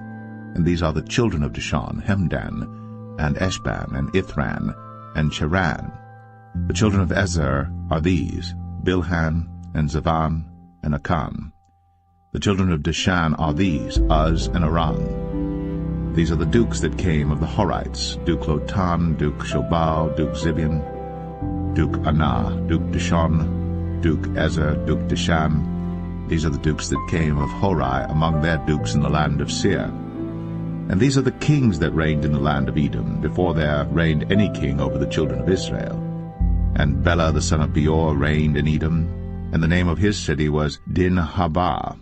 And these are the children of Dishon: Hemdan, and Eshban, and Ithran, and Cheran. The children of Ezer are these: Bilhan, and Zavan, and Akan. The children of Dishan are these: Uz and Aran. These are the dukes that came of the Horites: Duke Lotan, Duke Shobal, Duke Zibeon, Duke Anah, Duke Dishon, Duke Ezer, Duke Dishan. These are the dukes that came of Hori among their dukes in the land of Seir. And these are the kings that reigned in the land of Edom, before there reigned any king over the children of Israel. And Bela the son of Beor reigned in Edom, and the name of his city was Dinhabah.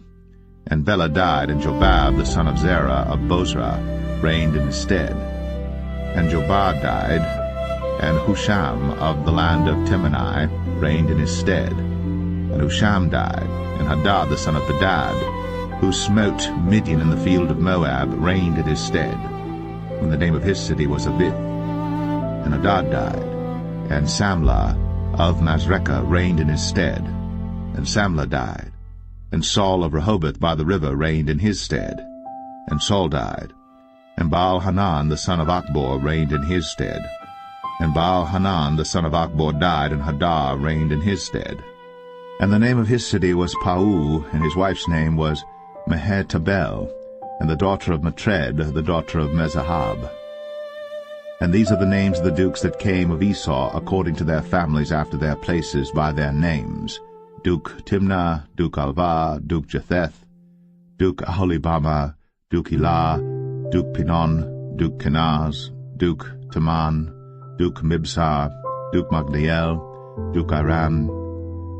And Bela died, and Jobab the son of Zerah of Bozrah reigned in his stead. And Jobab died, and Husham of the land of Temani reigned in his stead. And Husham died, and Hadad the son of Bedad, who smote Midian in the field of Moab, reigned in his stead. And the name of his city was Avith. And Hadad died, and Samlah of Masrekah reigned in his stead. And Samlah died, and Saul of Rehoboth by the river reigned in his stead. And Saul died, and Baal-Hanan the son of Achbor reigned in his stead. And Baal-Hanan the son of Achbor died, and Hadar reigned in his stead. And the name of his city was Pau, and his wife's name was Mehetabel, and the daughter of Matred, the daughter of Mezahab. And these are the names of the dukes that came of Esau, according to their families after their places by their names: Duke Timnah, Duke Alva, Duke Jetheth, Duke Aholibama, Duke Elah, Duke Pinon, Duke Kenaz, Duke Taman, Duke Mibsar, Duke Magdiel, Duke Aram.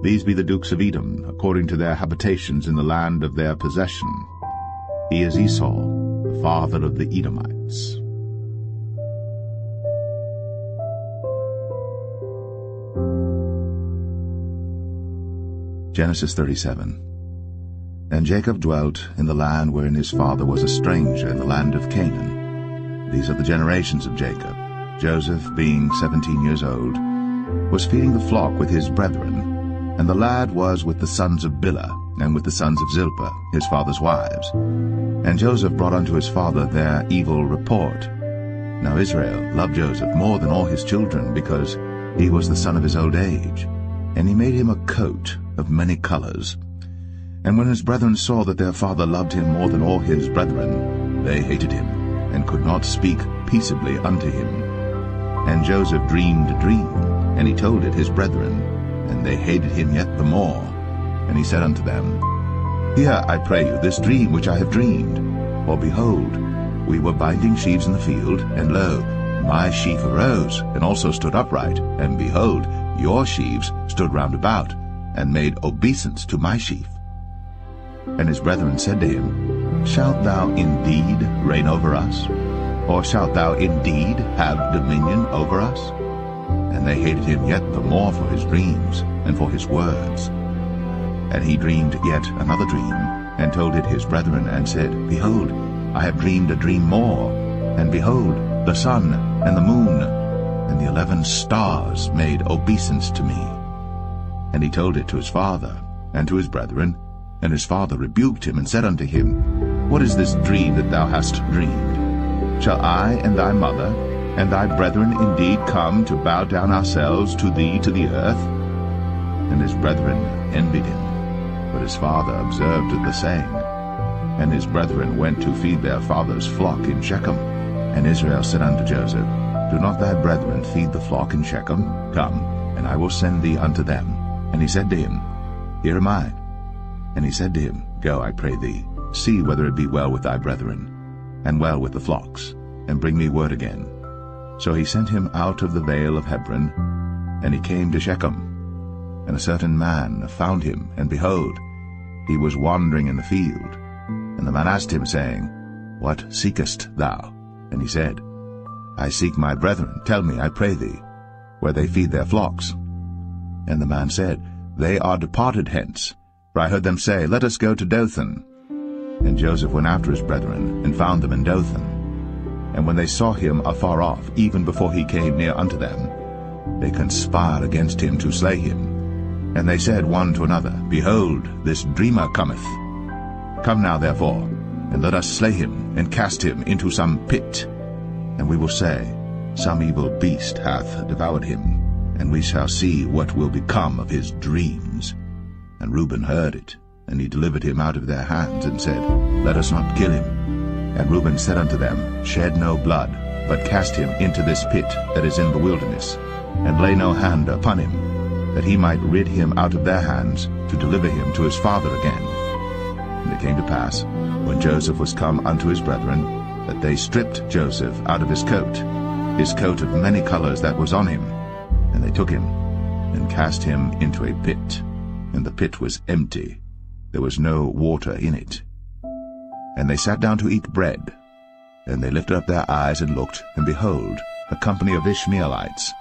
These be the dukes of Edom, according to their habitations in the land of their possession. He is Esau, the father of the Edomites. Genesis 37. And Jacob dwelt in the land wherein his father was a stranger, in the land of Canaan. These are the generations of Jacob. Joseph, being 17 years old, was feeding the flock with his brethren, and the lad was with the sons of Bilhah, and with the sons of Zilpah, his father's wives. And Joseph brought unto his father their evil report. Now Israel loved Joseph more than all his children, because he was the son of his old age. And he made him a coat of many colors. And when his brethren saw that their father loved him more than all his brethren, they hated him, and could not speak peaceably unto him. And Joseph dreamed a dream, and he told it his brethren, and they hated him yet the more. And he said unto them, Hear, I pray you, this dream which I have dreamed. For behold, we were binding sheaves in the field, and lo, my sheaf arose, and also stood upright, and behold, your sheaves stood round about, and made obeisance to my sheaf. And his brethren said to him, Shalt thou indeed reign over us? Or shalt thou indeed have dominion over us? And they hated him yet the more for his dreams, and for his words. And he dreamed yet another dream, and told it his brethren, and said, Behold, I have dreamed a dream more, and behold, the sun and the moon and the 11 stars made obeisance to me. And he told it to his father and to his brethren, and his father rebuked him, and said unto him, What is this dream that thou hast dreamed? Shall I and thy mother and thy brethren indeed come to bow down ourselves to thee to the earth? And his brethren envied him, but his father observed the saying. And his brethren went to feed their father's flock in Shechem. And Israel said unto Joseph, Do not thy brethren feed the flock in Shechem? Come, and I will send thee unto them. And he said to him, Here am I. And he said to him, Go, I pray thee, see whether it be well with thy brethren, and well with the flocks, and bring me word again. So he sent him out of the vale of Hebron, and he came to Shechem. And a certain man found him, and behold, he was wandering in the field. And the man asked him, saying, What seekest thou? And he said, I seek my brethren. Tell me, I pray thee, where they feed their flocks. And the man said, They are departed hence, for I heard them say, Let us go to Dothan. And Joseph went after his brethren, and found them in Dothan. And when they saw him afar off, even before he came near unto them, they conspired against him to slay him. And they said one to another, Behold, this dreamer cometh. Come now, therefore, and let us slay him, and cast him into some pit. And we will say, Some evil beast hath devoured him, and we shall see what will become of his dreams. And Reuben heard it, and he delivered him out of their hands, and said, Let us not kill him. And Reuben said unto them, Shed no blood, but cast him into this pit that is in the wilderness, and lay no hand upon him, that he might rid him out of their hands, to deliver him to his father again. And it came to pass, when Joseph was come unto his brethren, that they stripped Joseph out of his coat of many colors that was on him. And they took him, and cast him into a pit. And the pit was empty, there was no water in it. And they sat down to eat bread. And they lifted up their eyes and looked, and behold, a company of Ishmaelites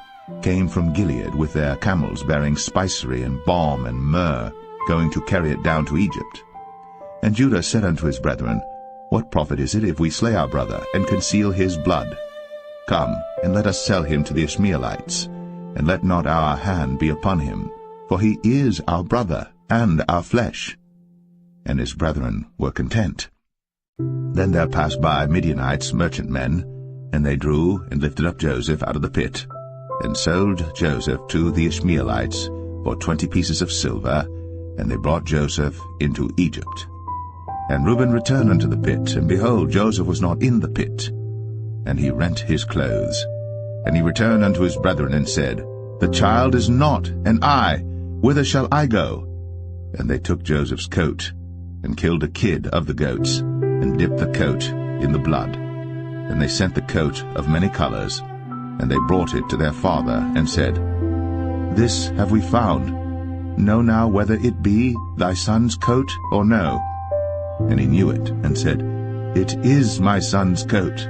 came from Gilead with their camels bearing spicery and balm and myrrh, going to carry it down to Egypt. And Judah said unto his brethren, What profit is it if we slay our brother, and conceal his blood? Come, and let us sell him to the Ishmaelites, and let not our hand be upon him, for he is our brother, and our flesh. And his brethren were content. Then there passed by Midianites, merchantmen, and they drew and lifted up Joseph out of the pit, and sold Joseph to the Ishmaelites for 20 pieces of silver, and they brought Joseph into Egypt. And Reuben returned unto the pit, and behold, Joseph was not in the pit. And he rent his clothes. And he returned unto his brethren, and said, The child is not, and I, whither shall I go? And they took Joseph's coat, and killed a kid of the goats, and dipped the coat in the blood. And they sent the coat of many colors, and they brought it to their father, and said, This have we found. Know now whether it be thy son's coat or no. And he knew it, and said, It is my son's coat.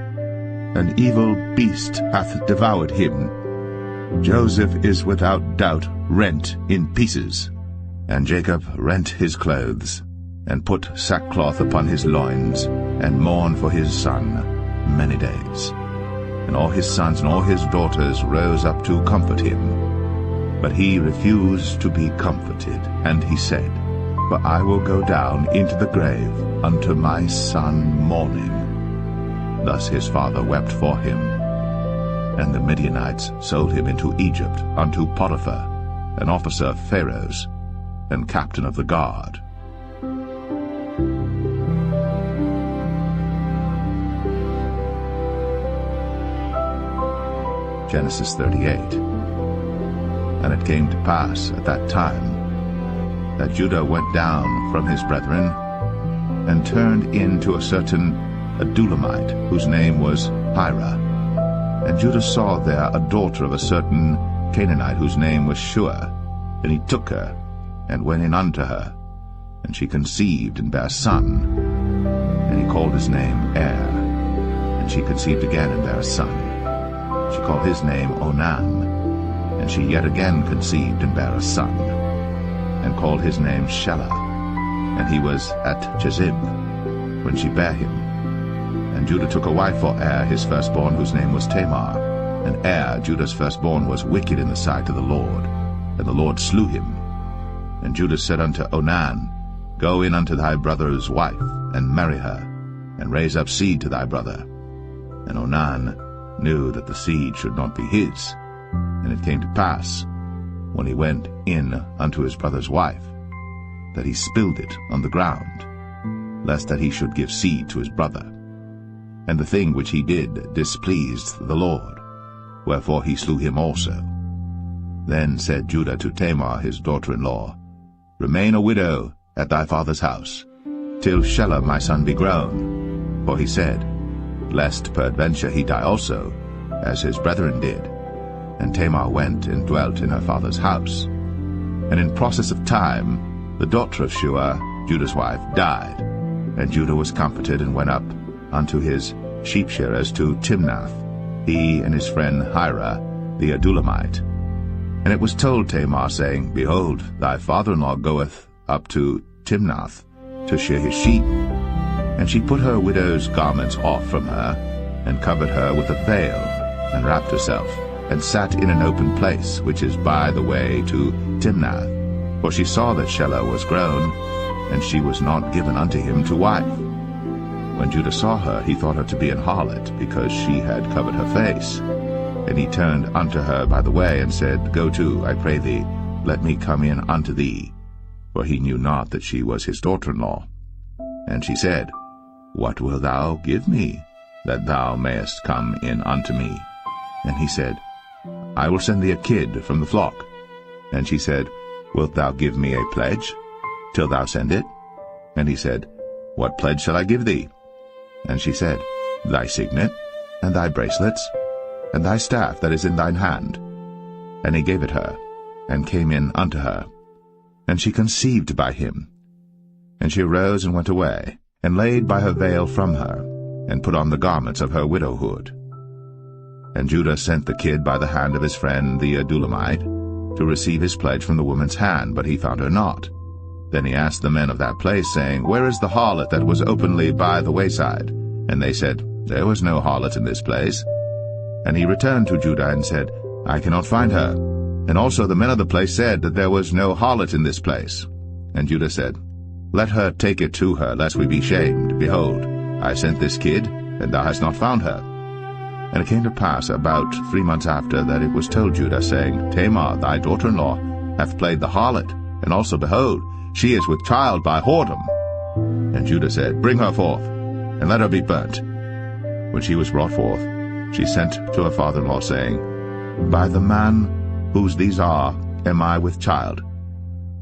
An evil beast hath devoured him. Joseph is without doubt rent in pieces. And Jacob rent his clothes, and put sackcloth upon his loins, and mourned for his son many days. And all his sons and all his daughters rose up to comfort him. But he refused to be comforted, and he said, For I will go down into the grave unto my son mourning. Thus his father wept for him. And the Midianites sold him into Egypt unto Potiphar, an officer of Pharaoh's, and captain of the guard. Genesis 38. And it came to pass at that time that Judah went down from his brethren, and turned in to a certain Adulamite, whose name was Hira. And Judah saw there a daughter of a certain Canaanite, whose name was Shua. And he took her, and went in unto her. And she conceived, and bare a son. And he called his name Er. And she conceived again, and bare a son. She called his name Onan. And she yet again conceived, and bare a son, and called his name Shelah. And he was at Chezib, when she bare him. And Judah took a wife for Er his firstborn, whose name was Tamar. And Er, Judah's firstborn, was wicked in the sight of the Lord, and the Lord slew him. And Judah said unto Onan, Go in unto thy brother's wife, and marry her, and raise up seed to thy brother. And Onan knew that the seed should not be his. And it came to pass, when he went in unto his brother's wife, that he spilled it on the ground, lest that he should give seed to his brother. And the thing which he did displeased the Lord, wherefore he slew him also. Then said Judah to Tamar his daughter-in-law, Remain a widow at thy father's house, till Shelah my son be grown. For he said, Lest peradventure he die also, as his brethren did. And Tamar went and dwelt in her father's house. And in process of time the daughter of Shua, Judah's wife, died. And Judah was comforted, and went up unto his sheep shearers to Timnath, he and his friend Hira the Adulamite. And it was told Tamar, saying, Behold, thy father-in-law goeth up to Timnath to shear his sheep. And she put her widow's garments off from her, and covered her with a veil, and wrapped herself, and sat in an open place, which is by the way to Timnath. For she saw that Shelah was grown, and she was not given unto him to wife. When Judah saw her, he thought her to be an harlot, because she had covered her face. And he turned unto her by the way, and said, Go to, I pray thee, let me come in unto thee. For he knew not that she was his daughter-in-law. And she said, What wilt thou give me, that thou mayest come in unto me? And he said, I will send thee a kid from the flock. And she said, Wilt thou give me a pledge, till thou send it? And he said, What pledge shall I give thee? And she said, Thy signet, and thy bracelets, and thy staff that is in thine hand. And he gave it her, and came in unto her. And she conceived by him. And she arose and went away, and laid by her veil from her, and put on the garments of her widowhood. And Judah sent the kid by the hand of his friend the Adulamite, to receive his pledge from the woman's hand, but he found her not. Then he asked the men of that place, saying, Where is the harlot that was openly by the wayside? And they said, There was no harlot in this place. And he returned to Judah and said, I cannot find her. And also the men of the place said that there was no harlot in this place. And Judah said, Let her take it to her, lest we be shamed. Behold, I sent this kid, and thou hast not found her. And it came to pass about 3 months after that it was told Judah, saying, Tamar, thy daughter-in-law, hath played the harlot, and also, behold, she is with child by whoredom. And Judah said, Bring her forth, and let her be burnt. When she was brought forth, she sent to her father-in-law, saying, By the man whose these are am I with child.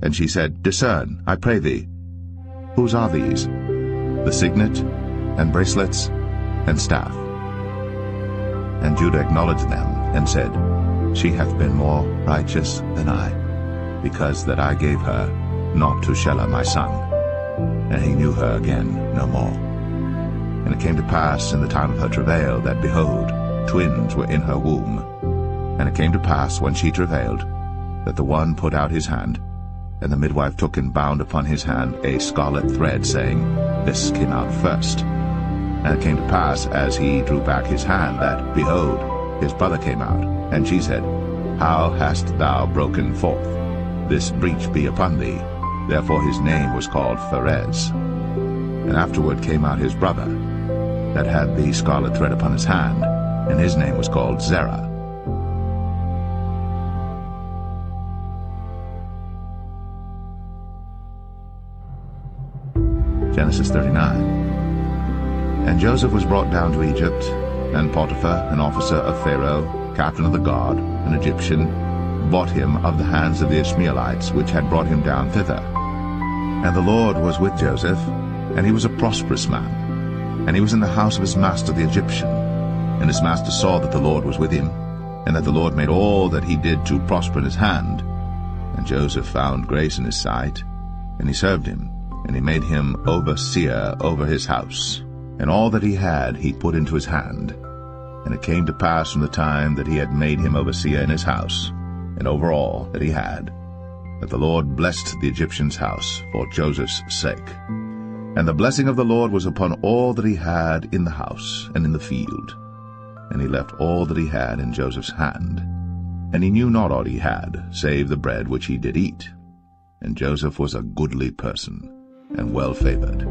And she said, Discern, I pray thee. Whose are these? The signet, and bracelets, and staff. And Judah acknowledged them, and said, She hath been more righteous than I, because that I gave her not to Shelah my son. And he knew her again no more. And it came to pass in the time of her travail, that, behold, twins were in her womb. And it came to pass, when she travailed, that the one put out his hand, and the midwife took and bound upon his hand a scarlet thread, saying, This came out first. And it came to pass, as he drew back his hand, that, behold, his brother came out. And she said, How hast thou broken forth? This breach be upon thee. Therefore his name was called Pharez. And afterward came out his brother, that had the scarlet thread upon his hand, and his name was called Zerah. Genesis 39. And Joseph was brought down to Egypt, and Potiphar, an officer of Pharaoh, captain of the guard, an Egyptian, bought him of the hands of the Ishmaelites, which had brought him down thither. And the Lord was with Joseph, and he was a prosperous man. And he was in the house of his master the Egyptian. And his master saw that the Lord was with him, and that the Lord made all that he did to prosper in his hand. And Joseph found grace in his sight, and he served him, and he made him overseer over his house. And all that he had he put into his hand. And it came to pass from the time that he had made him overseer in his house, and over all that he had, that the Lord blessed the Egyptian's house for Joseph's sake. And the blessing of the Lord was upon all that he had in the house and in the field. And he left all that he had in Joseph's hand. And he knew not aught he had, save the bread which he did eat. And Joseph was a goodly person, and well-favored.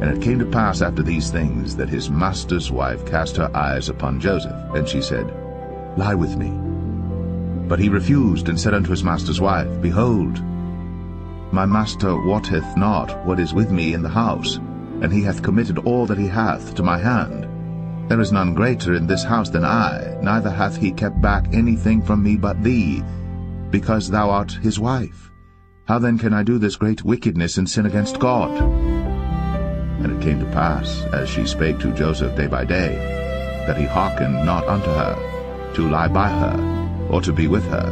And it came to pass after these things, that his master's wife cast her eyes upon Joseph, and she said, Lie with me. But he refused, and said unto his master's wife, Behold, my master wotteth not what is with me in the house, and he hath committed all that he hath to my hand. There is none greater in this house than I, neither hath he kept back anything from me but thee, because thou art his wife. How then can I do this great wickedness and sin against God? And it came to pass, as she spake to Joseph day by day, that he hearkened not unto her, to lie by her, or to be with her.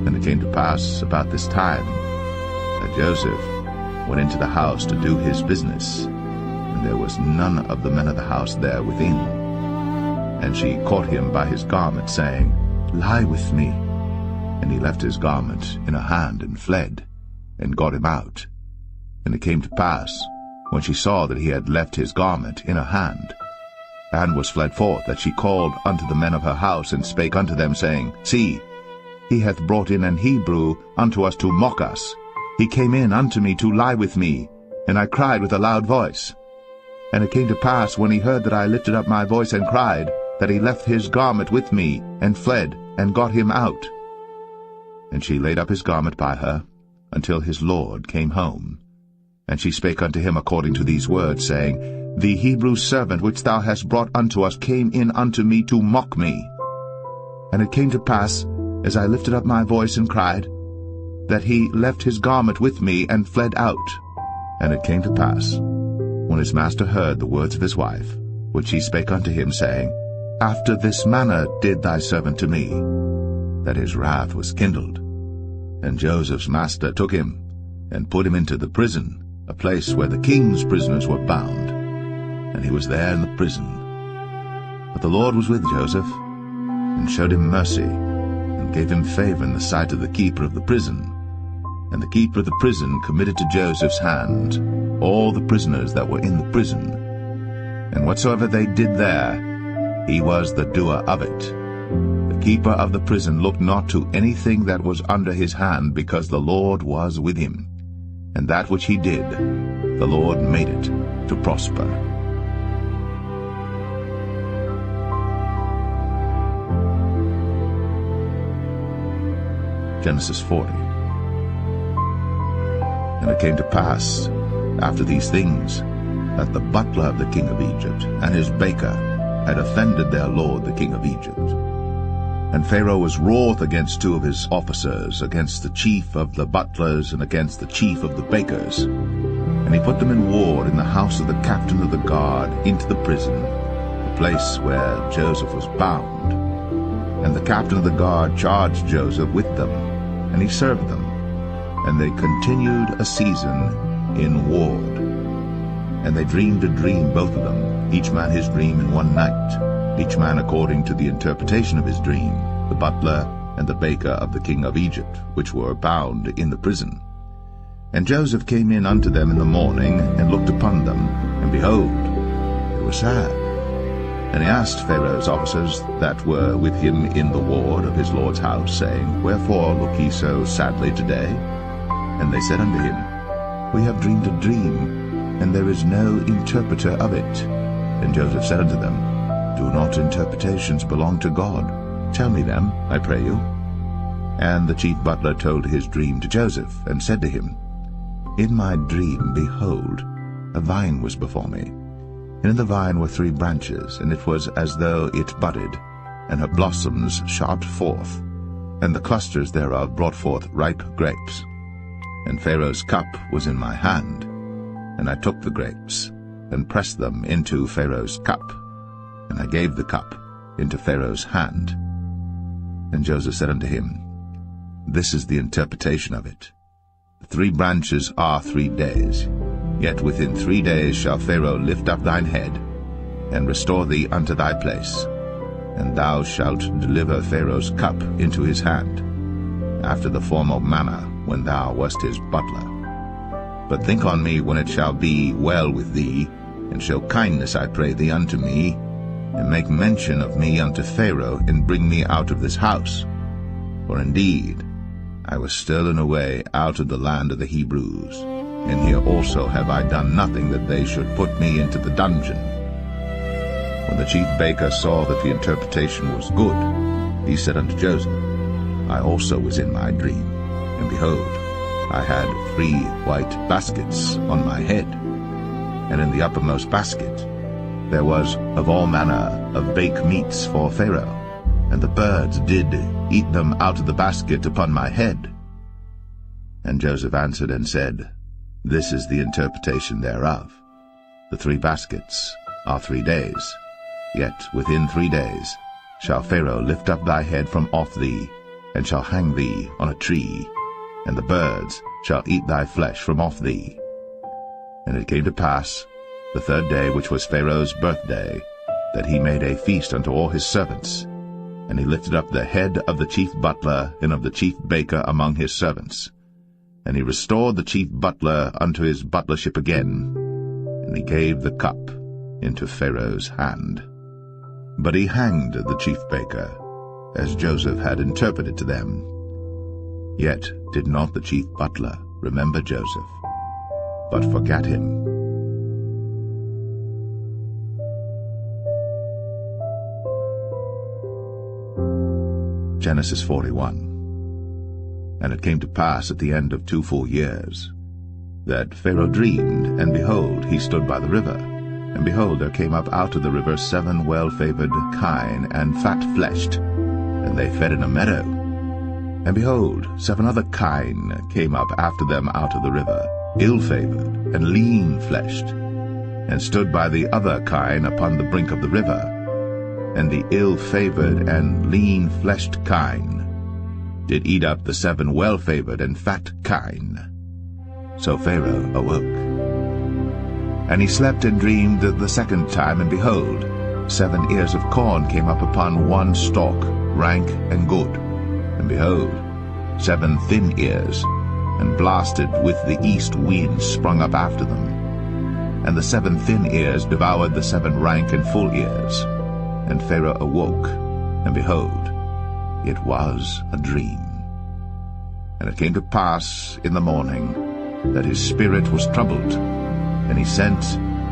And it came to pass about this time, that Joseph went into the house to do his business, and there was none of the men of the house there within. And she caught him by his garment, saying, Lie with me. And he left his garment in her hand, and fled, and got him out. And it came to pass, when she saw that he had left his garment in her hand, and was fled forth, that she called unto the men of her house, and spake unto them, saying, See, he hath brought in an Hebrew unto us to mock us. He came in unto me to lie with me, and I cried with a loud voice. And it came to pass, when he heard that I lifted up my voice and cried, that he left his garment with me, and fled, and got him out. And she laid up his garment by her, until his lord came home. And she spake unto him according to these words, saying, The Hebrew servant which thou hast brought unto us came in unto me to mock me. And it came to pass, as I lifted up my voice and cried, that he left his garment with me, and fled out. And it came to pass, when his master heard the words of his wife, which she spake unto him, saying, After this manner did thy servant to me, that his wrath was kindled. And Joseph's master took him, and put him into the prison, a place where the king's prisoners were bound, and he was there in the prison. But the Lord was with Joseph, and showed him mercy, and gave him favor in the sight of the keeper of the prison. And the keeper of the prison committed to Joseph's hand all the prisoners that were in the prison. And whatsoever they did there, he was the doer of it. The keeper of the prison looked not to anything that was under his hand, because the Lord was with him. And that which he did, the Lord made it to prosper. Genesis 40. And it came to pass, after these things, that the butler of the king of Egypt and his baker had offended their lord the king of Egypt. And Pharaoh was wroth against two of his officers, against the chief of the butlers and against the chief of the bakers. And he put them in ward in the house of the captain of the guard into the prison, the place where Joseph was bound. And the captain of the guard charged Joseph with them, and he served them. And they continued a season in ward. And they dreamed a dream, both of them, each man his dream in one night, each man according to the interpretation of his dream, the butler and the baker of the king of Egypt, which were bound in the prison. And Joseph came in unto them in the morning, and looked upon them, and behold, they were sad. And he asked Pharaoh's officers that were with him in the ward of his lord's house, saying, Wherefore look ye so sadly today? And they said unto him, We have dreamed a dream, and there is no interpreter of it. And Joseph said unto them, Do not interpretations belong to God? Tell me them, I pray you. And the chief butler told his dream to Joseph, and said to him, In my dream, behold, a vine was before me. And in the vine were 3 branches, and it was as though it budded, and her blossoms shot forth, and the clusters thereof brought forth ripe grapes. And Pharaoh's cup was in my hand, and I took the grapes, and pressed them into Pharaoh's cup, and I gave the cup into Pharaoh's hand. And Joseph said unto him, This is the interpretation of it. The 3 branches are 3 days. Yet within 3 days shall Pharaoh lift up thine head, and restore thee unto thy place, and thou shalt deliver Pharaoh's cup into his hand, after the former manner when thou wast his butler. But think on me when it shall be well with thee, and show kindness, I pray thee, unto me, and make mention of me unto Pharaoh, and bring me out of this house. For indeed I was stolen away out of the land of the Hebrews, and here also have I done nothing that they should put me into the dungeon. When the chief baker saw that the interpretation was good, he said unto Joseph, I also was in my dream, and behold, I had 3 white baskets on my head, and in the uppermost basket there was of all manner of baked meats for Pharaoh, and the birds did eat them out of the basket upon my head. And Joseph answered and said, This is the interpretation thereof. The 3 baskets are 3 days. Yet within 3 days shall Pharaoh lift up thy head from off thee, and shall hang thee on a tree, and the birds shall eat thy flesh from off thee. And it came to pass, the 3rd day, which was Pharaoh's birthday, that he made a feast unto all his servants. And he lifted up the head of the chief butler and of the chief baker among his servants. And he restored the chief butler unto his butlership again, and he gave the cup into Pharaoh's hand. But he hanged the chief baker, as Joseph had interpreted to them. Yet did not the chief butler remember Joseph, but forgat him. Genesis 41. And it came to pass at the end of 2 full years, that Pharaoh dreamed, and behold, he stood by the river. And behold, there came up out of the river 7 well-favored kine, and fat-fleshed, and they fed in a meadow. And behold, 7 other kine came up after them out of the river, ill-favored, and lean-fleshed, and stood by the other kine upon the brink of the river. And the ill-favored and lean-fleshed kine did eat up the 7 well-favored and fat kine. So Pharaoh awoke, And he slept and dreamed the second time, and behold, 7 ears of corn came up upon one stalk, rank and good. And behold, 7 thin ears, and blasted with the east wind, sprung up after them. And the 7 thin ears devoured the 7 rank and full ears. And Pharaoh awoke, and behold, it was a dream. And it came to pass in the morning that his spirit was troubled, and he sent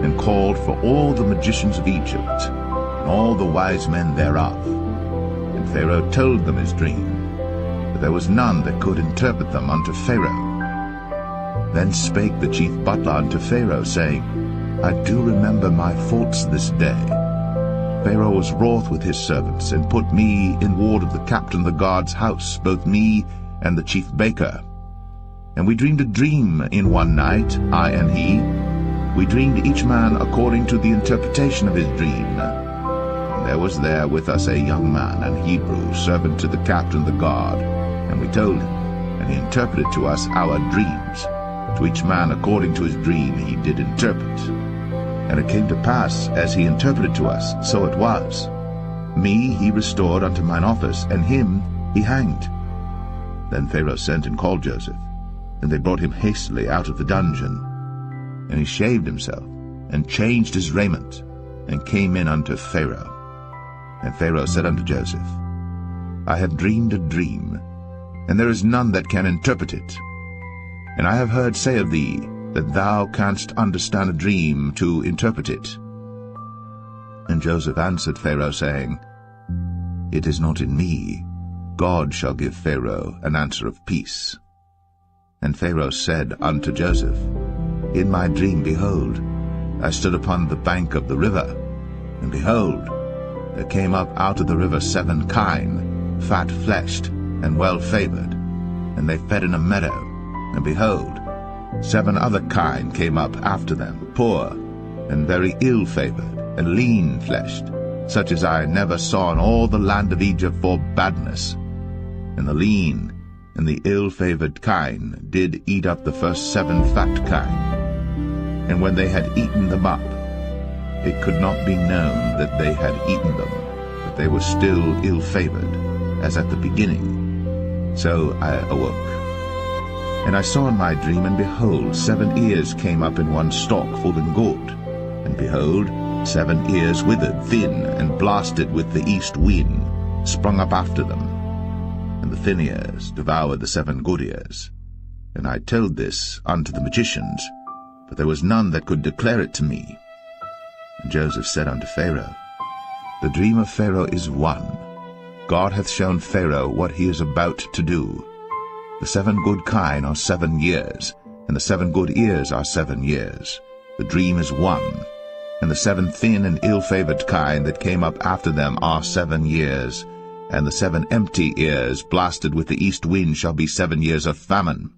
and called for all the magicians of Egypt, and all the wise men thereof. And Pharaoh told them his dream, but there was none that could interpret them unto Pharaoh. Then spake the chief butler unto Pharaoh, saying, I do remember my faults this day. Pharaoh was wroth with his servants, and put me in ward of the captain of the guard's house, both me and the chief baker. And we dreamed a dream in one night, I and he. We dreamed each man according to the interpretation of his dream. And there was there with us a young man, an Hebrew, servant to the captain of the guard. And we told him, and he interpreted to us our dreams. To each man according to his dream he did interpret. And it came to pass, as he interpreted to us, so it was. Me he restored unto mine office, and him he hanged. Then Pharaoh sent and called Joseph, and they brought him hastily out of the dungeon. And he shaved himself, and changed his raiment, and came in unto Pharaoh. And Pharaoh said unto Joseph, I have dreamed a dream, and there is none that can interpret it. And I have heard say of thee, that thou canst understand a dream to interpret it. And Joseph answered Pharaoh, saying, It is not in me. God shall give Pharaoh an answer of peace. And Pharaoh said unto Joseph, In my dream, behold, I stood upon the bank of the river, and behold, there came up out of the river 7 kine, fat-fleshed, and well-favored, and they fed in a meadow. And behold, 7 other kine came up after them, poor, and very ill-favored, and lean-fleshed, such as I never saw in all the land of Egypt for badness. And the lean and the ill-favored kine did eat up the first 7 fat kine. And when they had eaten them up, it could not be known that they had eaten them, but they were still ill-favored, as at the beginning. So I awoke. And I saw in my dream, and behold, 7 ears came up in one stalk, full and good. And behold, 7 ears withered, thin, and blasted with the east wind, sprung up after them. And the thin ears devoured the 7 good ears. And I told this unto the magicians, but there was none that could declare it to me. And Joseph said unto Pharaoh, The dream of Pharaoh is one. God hath shown Pharaoh what he is about to do. The 7 good kine are 7 years, and the 7 good ears are 7 years. The dream is one. And the 7 thin and ill-favored kine that came up after them are 7 years, and the 7 empty ears blasted with the east wind shall be 7 years of famine.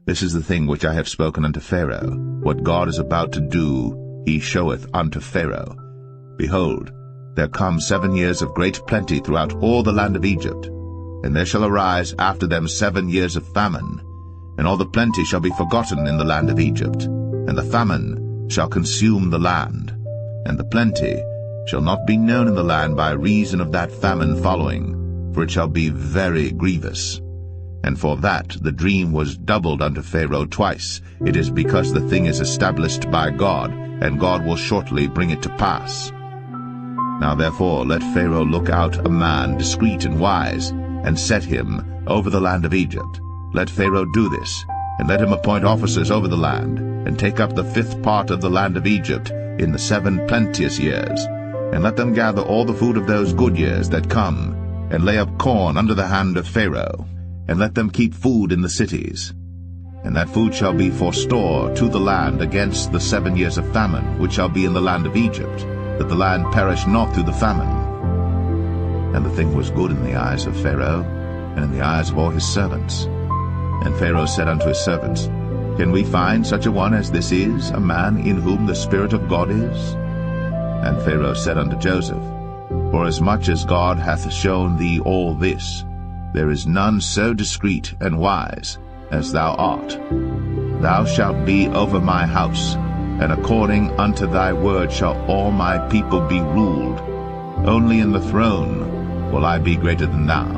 This is the thing which I have spoken unto Pharaoh. What God is about to do, he showeth unto Pharaoh. Behold, there come 7 years of great plenty throughout all the land of Egypt, and there shall arise after them 7 years of famine, and all the plenty shall be forgotten in the land of Egypt, and the famine shall consume the land, and the plenty shall not be known in the land by reason of that famine following, for it shall be very grievous. And for that the dream was doubled unto Pharaoh twice. It is because the thing is established by God, and God will shortly bring it to pass. Now therefore let Pharaoh look out a man discreet and wise, and set him over the land of Egypt. Let Pharaoh do this, and let him appoint officers over the land, and take up the 5th part of the land of Egypt in the 7 plenteous years, and let them gather all the food of those good years that come, and lay up corn under the hand of Pharaoh, and let them keep food in the cities. And that food shall be for store to the land against the 7 years of famine, which shall be in the land of Egypt, that the land perish not through the famine. And the thing was good in the eyes of Pharaoh, and in the eyes of all his servants. And Pharaoh said unto his servants, Can we find such a one as this is, a man in whom the Spirit of God is? And Pharaoh said unto Joseph, Forasmuch as God hath shown thee all this, there is none so discreet and wise as thou art. Thou shalt be over my house, and according unto thy word shall all my people be ruled. Only in the throne will I be greater than thou.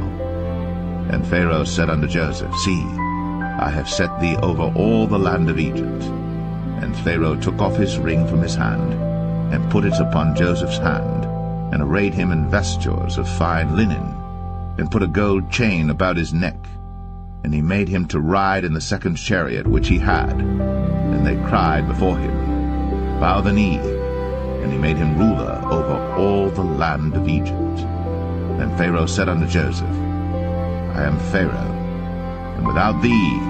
And Pharaoh said unto Joseph, See, I have set thee over all the land of Egypt. And Pharaoh took off his ring from his hand, and put it upon Joseph's hand, and arrayed him in vestures of fine linen, and put a gold chain about his neck. And he made him to ride in the second chariot which he had. And they cried before him, Bow the knee. And he made him ruler over all the land of Egypt. And Pharaoh said unto Joseph, I am Pharaoh, and without thee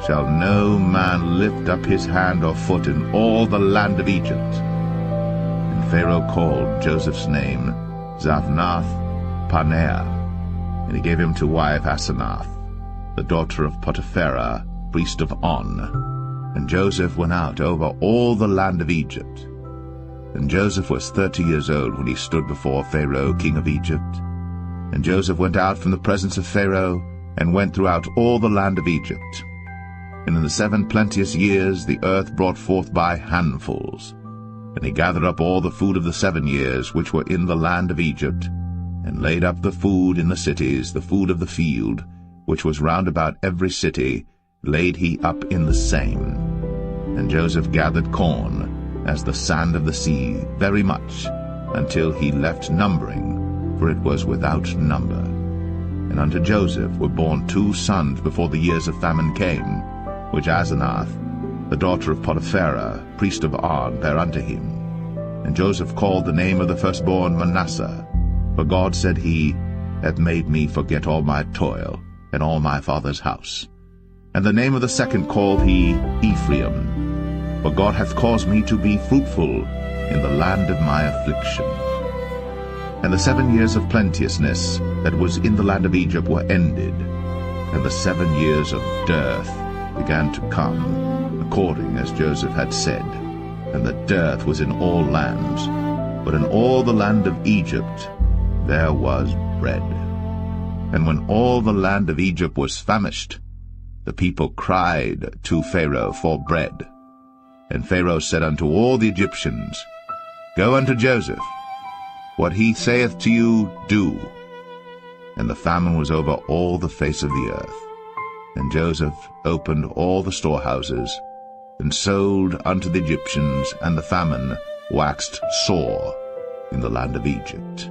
shall no man lift up his hand or foot in all the land of Egypt. And Pharaoh called Joseph's name Zaphnath-Paneah, and he gave him to wife Asenath, the daughter of Potipharah, priest of On. And Joseph went out over all the land of Egypt. And Joseph was 30 years old when he stood before Pharaoh, king of Egypt. And Joseph went out from the presence of Pharaoh, and went throughout all the land of Egypt. And in the 7 plenteous years the earth brought forth by handfuls. And he gathered up all the food of the 7 years which were in the land of Egypt, and laid up the food in the cities, the food of the field, which was round about every city, laid he up in the same. And Joseph gathered corn, as the sand of the sea, very much, until he left numbering, for it was without number. And unto Joseph were born 2 sons before the years of famine came, which Asenath, the daughter of Potipharah, priest of On, bare unto him. And Joseph called the name of the firstborn Manasseh, for God, said he, hath made me forget all my toil, and all my father's house. And the name of the second called he Ephraim, for God hath caused me to be fruitful in the land of my affliction. And the 7 years of plenteousness that was in the land of Egypt were ended, and the 7 years of dearth began to come, according as Joseph had said. And the dearth was in all lands, but in all the land of Egypt there was bread. And when all the land of Egypt was famished, the people cried to Pharaoh for bread. And Pharaoh said unto all the Egyptians, Go unto Joseph, what he saith to you, do. And the famine was over all the face of the earth. And Joseph opened all the storehouses, and sold unto the Egyptians, and the famine waxed sore in the land of Egypt.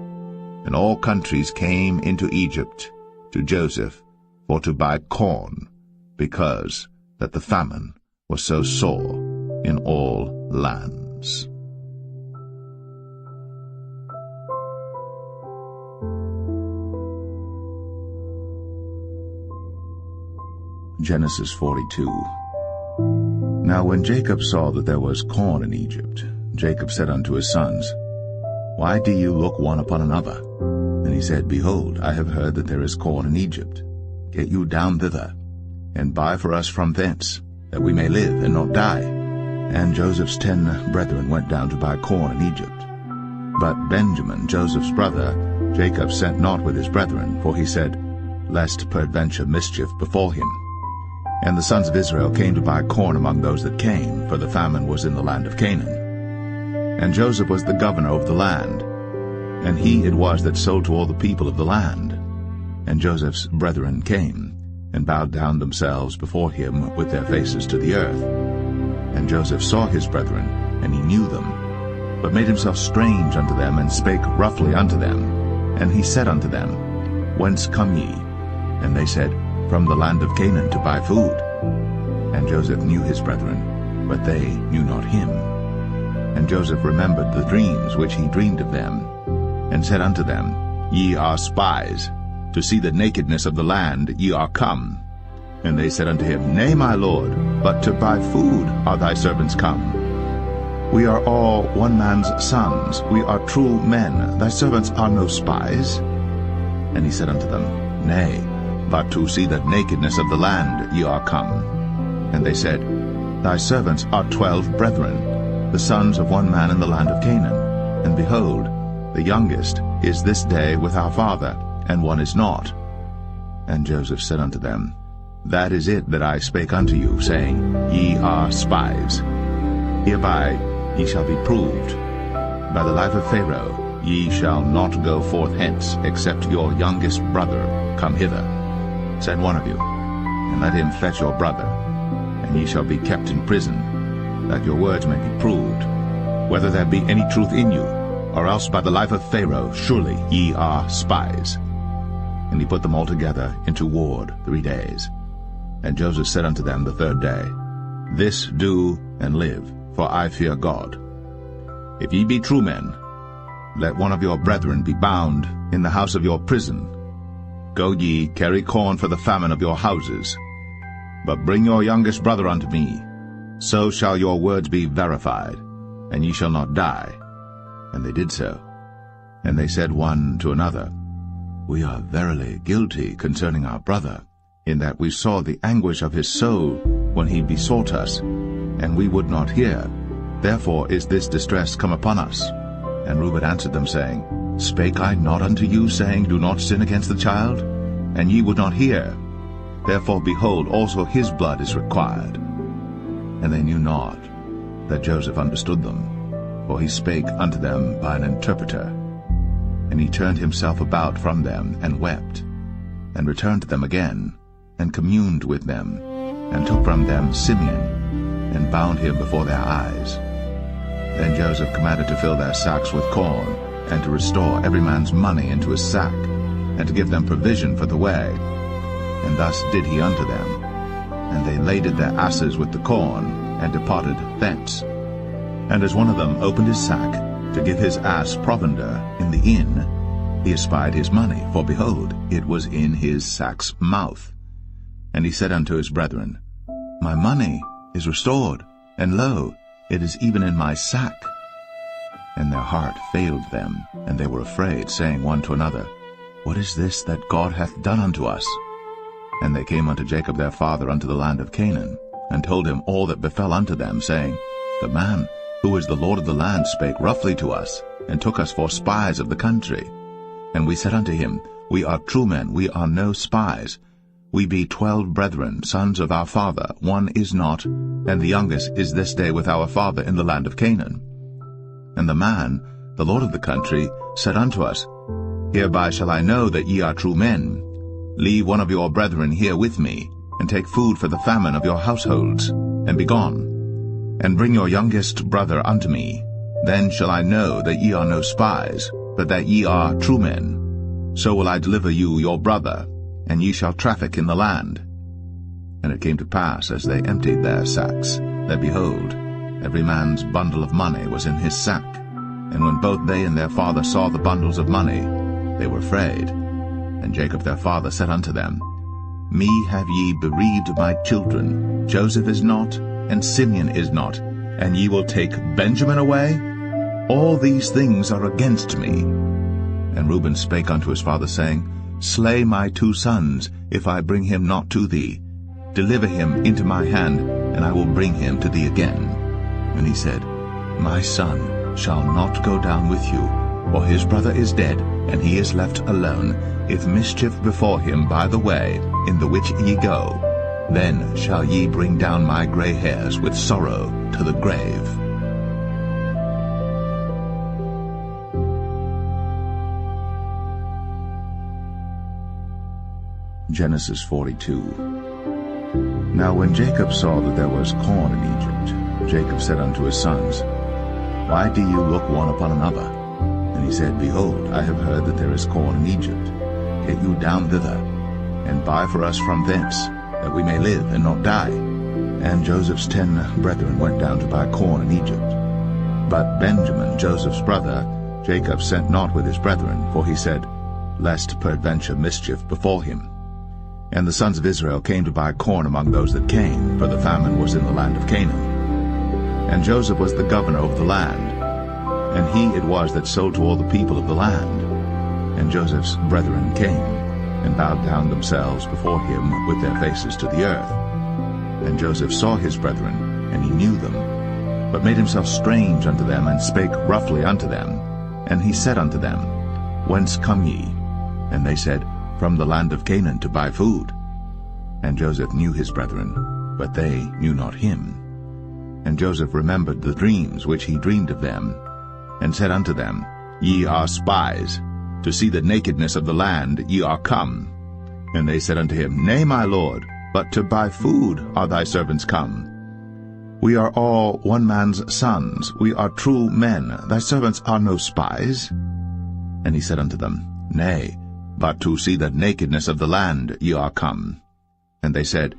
And all countries came into Egypt to Joseph for to buy corn, because that the famine was so sore in all lands. Genesis 42. Now when Jacob saw that there was corn in Egypt, Jacob said unto his sons, Why do you look one upon another? And he said, Behold, I have heard that there is corn in Egypt. Get you down thither, and buy for us from thence, that we may live and not die. And Joseph's 10 brethren went down to buy corn in Egypt. But Benjamin, Joseph's brother, Jacob sent not with his brethren, for he said, Lest peradventure mischief befall him. And the sons of Israel came to buy corn among those that came, for the famine was in the land of Canaan. And Joseph was the governor over the land, and he it was that sold to all the people of the land. And Joseph's brethren came, and bowed down themselves before him with their faces to the earth. And Joseph saw his brethren, and he knew them, but made himself strange unto them, and spake roughly unto them. And he said unto them, Whence come ye? And they said, From the land of Canaan to buy food. And Joseph knew his brethren, but they knew not him. And Joseph remembered the dreams which he dreamed of them, and said unto them, Ye are spies, to see the nakedness of the land ye are come. And they said unto him, Nay, my lord, but to buy food are thy servants come. We are all one man's sons, we are true men, thy servants are no spies. And he said unto them, Nay, but to see the nakedness of the land ye are come. And they said, Thy servants are 12 brethren, the sons of one man in the land of Canaan. And behold, the youngest is this day with our father, and one is not. And Joseph said unto them, That is it that I spake unto you, saying, Ye are spies. Hereby ye shall be proved. By the life of Pharaoh ye shall not go forth hence, except your youngest brother come hither. Send one of you, and let him fetch your brother, and ye shall be kept in prison, that your words may be proved, whether there be any truth in you, or else by the life of Pharaoh surely ye are spies. And he put them all together into ward 3 days. And Joseph said unto them the 3rd day, This do and live, for I fear God. If ye be true men, let one of your brethren be bound in the house of your prison. Go ye, carry corn for the famine of your houses. But bring your youngest brother unto me, so shall your words be verified, and ye shall not die. And they did so. And they said one to another, We are verily guilty concerning our brother, in that we saw the anguish of his soul when he besought us, and we would not hear. Therefore is this distress come upon us. And Reuben answered them, saying, Spake I not unto you, saying, Do not sin against the child? And ye would not hear. Therefore, behold, also his blood is required. And they knew not that Joseph understood them, for he spake unto them by an interpreter. And he turned himself about from them, and wept, and returned to them again, and communed with them, and took from them Simeon, and bound him before their eyes. Then Joseph commanded to fill their sacks with corn, and to restore every man's money into his sack, and to give them provision for the way. And thus did he unto them. And they laded their asses with the corn, and departed thence. And as one of them opened his sack, to give his ass provender in the inn, he espied his money, for behold, it was in his sack's mouth. And he said unto his brethren, My money is restored, and lo, it is even in my sack. And their heart failed them, and they were afraid, saying one to another, What is this that God hath done unto us? And they came unto Jacob their father unto the land of Canaan, and told him all that befell unto them, saying, The man who is the Lord of the land spake roughly to us, and took us for spies of the country. And we said unto him, We are true men, we are no spies. We be 12 brethren, sons of our father, one is not, and the youngest is this day with our father in the land of Canaan. And the man, the Lord of the country, said unto us, Hereby shall I know that ye are true men. Leave one of your brethren here with me, and take food for the famine of your households, and be gone. And bring your youngest brother unto me. Then shall I know that ye are no spies, but that ye are true men. So will I deliver you your brother, and ye shall traffic in the land. And it came to pass, as they emptied their sacks, that, behold, every man's bundle of money was in his sack. And when both they and their father saw the bundles of money, they were afraid. And Jacob their father said unto them, Me have ye bereaved my children. Joseph is not, and Simeon is not, and ye will take Benjamin away? All these things are against me. And Reuben spake unto his father, saying, Slay my 2 sons, if I bring him not to thee. Deliver him into my hand, and I will bring him to thee again. And he said, My son shall not go down with you, for his brother is dead, and he is left alone. If mischief befall him by the way in the which ye go, then shall ye bring down my gray hairs with sorrow to the grave. Genesis 42. Now when Jacob saw that there was corn in Egypt, Jacob said unto his sons, Why do you look one upon another? And he said, Behold, I have heard that there is corn in Egypt. Get you down thither, and buy for us from thence, that we may live and not die. And Joseph's 10 brethren went down to buy corn in Egypt. But Benjamin, Joseph's brother, Jacob sent not with his brethren, for he said, Lest peradventure mischief befall him. And the sons of Israel came to buy corn among those that came, for the famine was in the land of Canaan. And Joseph was the governor over the land, and he it was that sold to all the people of the land. And Joseph's brethren came, and bowed down themselves before him with their faces to the earth. And Joseph saw his brethren, and he knew them, but made himself strange unto them, and spake roughly unto them. And he said unto them, Whence come ye? And they said, From the land of Canaan to buy food. And Joseph knew his brethren, but they knew not him. And Joseph remembered the dreams which he dreamed of them, and said unto them, Ye are spies. To see the nakedness of the land ye are come. And they said unto him, Nay, my lord, but to buy food are thy servants come. We are all one man's sons, we are true men, thy servants are no spies. And he said unto them, Nay, but to see the nakedness of the land ye are come. And they said,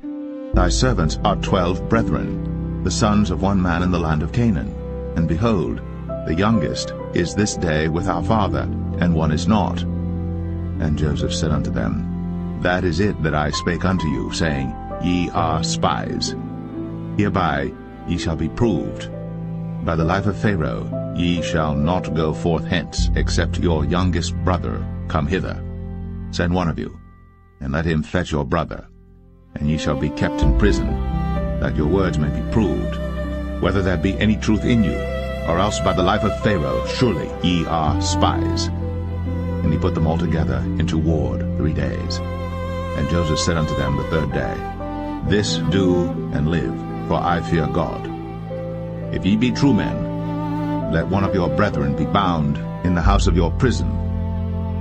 Thy servants are 12 brethren, the sons of one man in the land of Canaan. And behold, the youngest is this day with our father, and one is not. And Joseph said unto them, That is it that I spake unto you, saying, Ye are spies. Hereby ye shall be proved. By the life of Pharaoh ye shall not go forth hence, except your youngest brother come hither. Send one of you, and let him fetch your brother, and ye shall be kept in prison, that your words may be proved, whether there be any truth in you, or else by the life of Pharaoh surely ye are spies. And he put them all together into ward 3 days. And Joseph said unto them the 3rd day, This do and live, for I fear God. If ye be true men, let one of your brethren be bound in the house of your prison.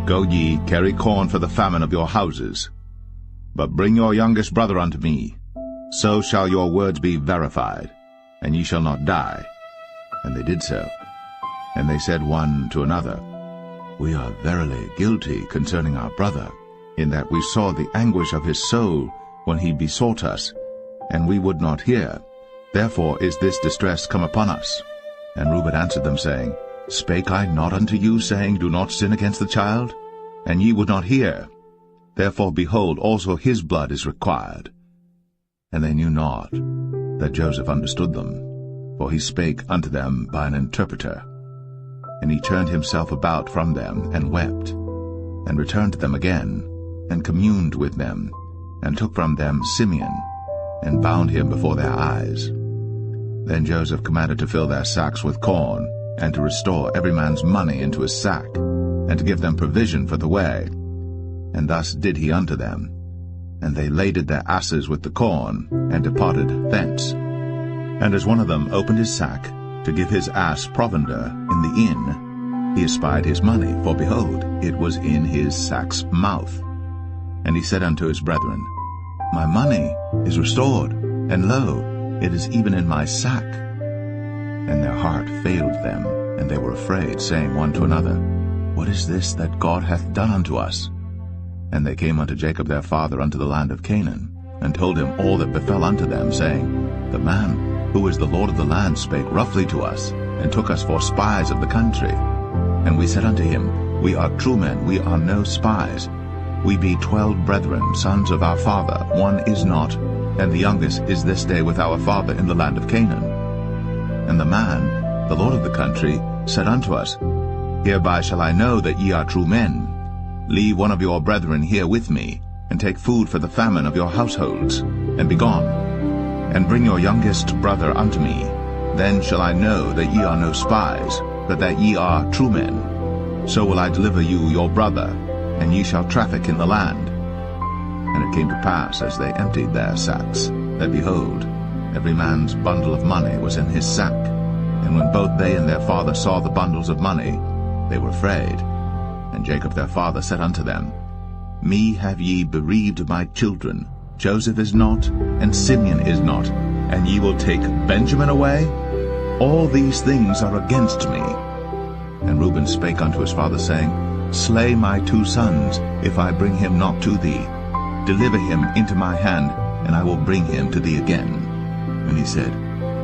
Go ye, carry corn for the famine of your houses. But bring your youngest brother unto me. So shall your words be verified, and ye shall not die. And they did so. And they said one to another, We are verily guilty concerning our brother, in that we saw the anguish of his soul when he besought us, and we would not hear. Therefore is this distress come upon us. And Reuben answered them, saying, Spake I not unto you, saying, Do not sin against the child? And ye would not hear. Therefore, behold, also his blood is required. And they knew not that Joseph understood them, for he spake unto them by an interpreter. And he turned himself about from them, and wept, and returned to them again, and communed with them, and took from them Simeon, and bound him before their eyes. Then Joseph commanded to fill their sacks with corn, and to restore every man's money into his sack, and to give them provision for the way. And thus did he unto them. And they laded their asses with the corn, and departed thence. And as one of them opened his sack, to give his ass provender in the inn, he espied his money, for behold, it was in his sack's mouth. And he said unto his brethren, My money is restored, and lo, it is even in my sack. And their heart failed them, and they were afraid, saying one to another, What is this that God hath done unto us? And they came unto Jacob their father unto the land of Canaan, and told him all that befell unto them, saying, The man who is the Lord of the land spake roughly to us, and took us for spies of the country. And we said unto him, We are true men, we are no spies. We be 12 brethren, sons of our father, one is not, and the youngest is this day with our father in the land of Canaan. And the man, the Lord of the country, said unto us, Hereby shall I know that ye are true men. Leave one of your brethren here with me, and take food for the famine of your households, and be gone. And bring your youngest brother unto me. Then shall I know that ye are no spies, but that ye are true men. So will I deliver you your brother, and ye shall traffic in the land. And it came to pass, as they emptied their sacks, that, behold, every man's bundle of money was in his sack. And when both they and their father saw the bundles of money, they were afraid. And Jacob their father said unto them, Me have ye bereaved of my children. Joseph is not, and Simeon is not, and ye will take Benjamin away? All these things are against me. And Reuben spake unto his father, saying, Slay my 2 sons, if I bring him not to thee. Deliver him into my hand, and I will bring him to thee again. And he said,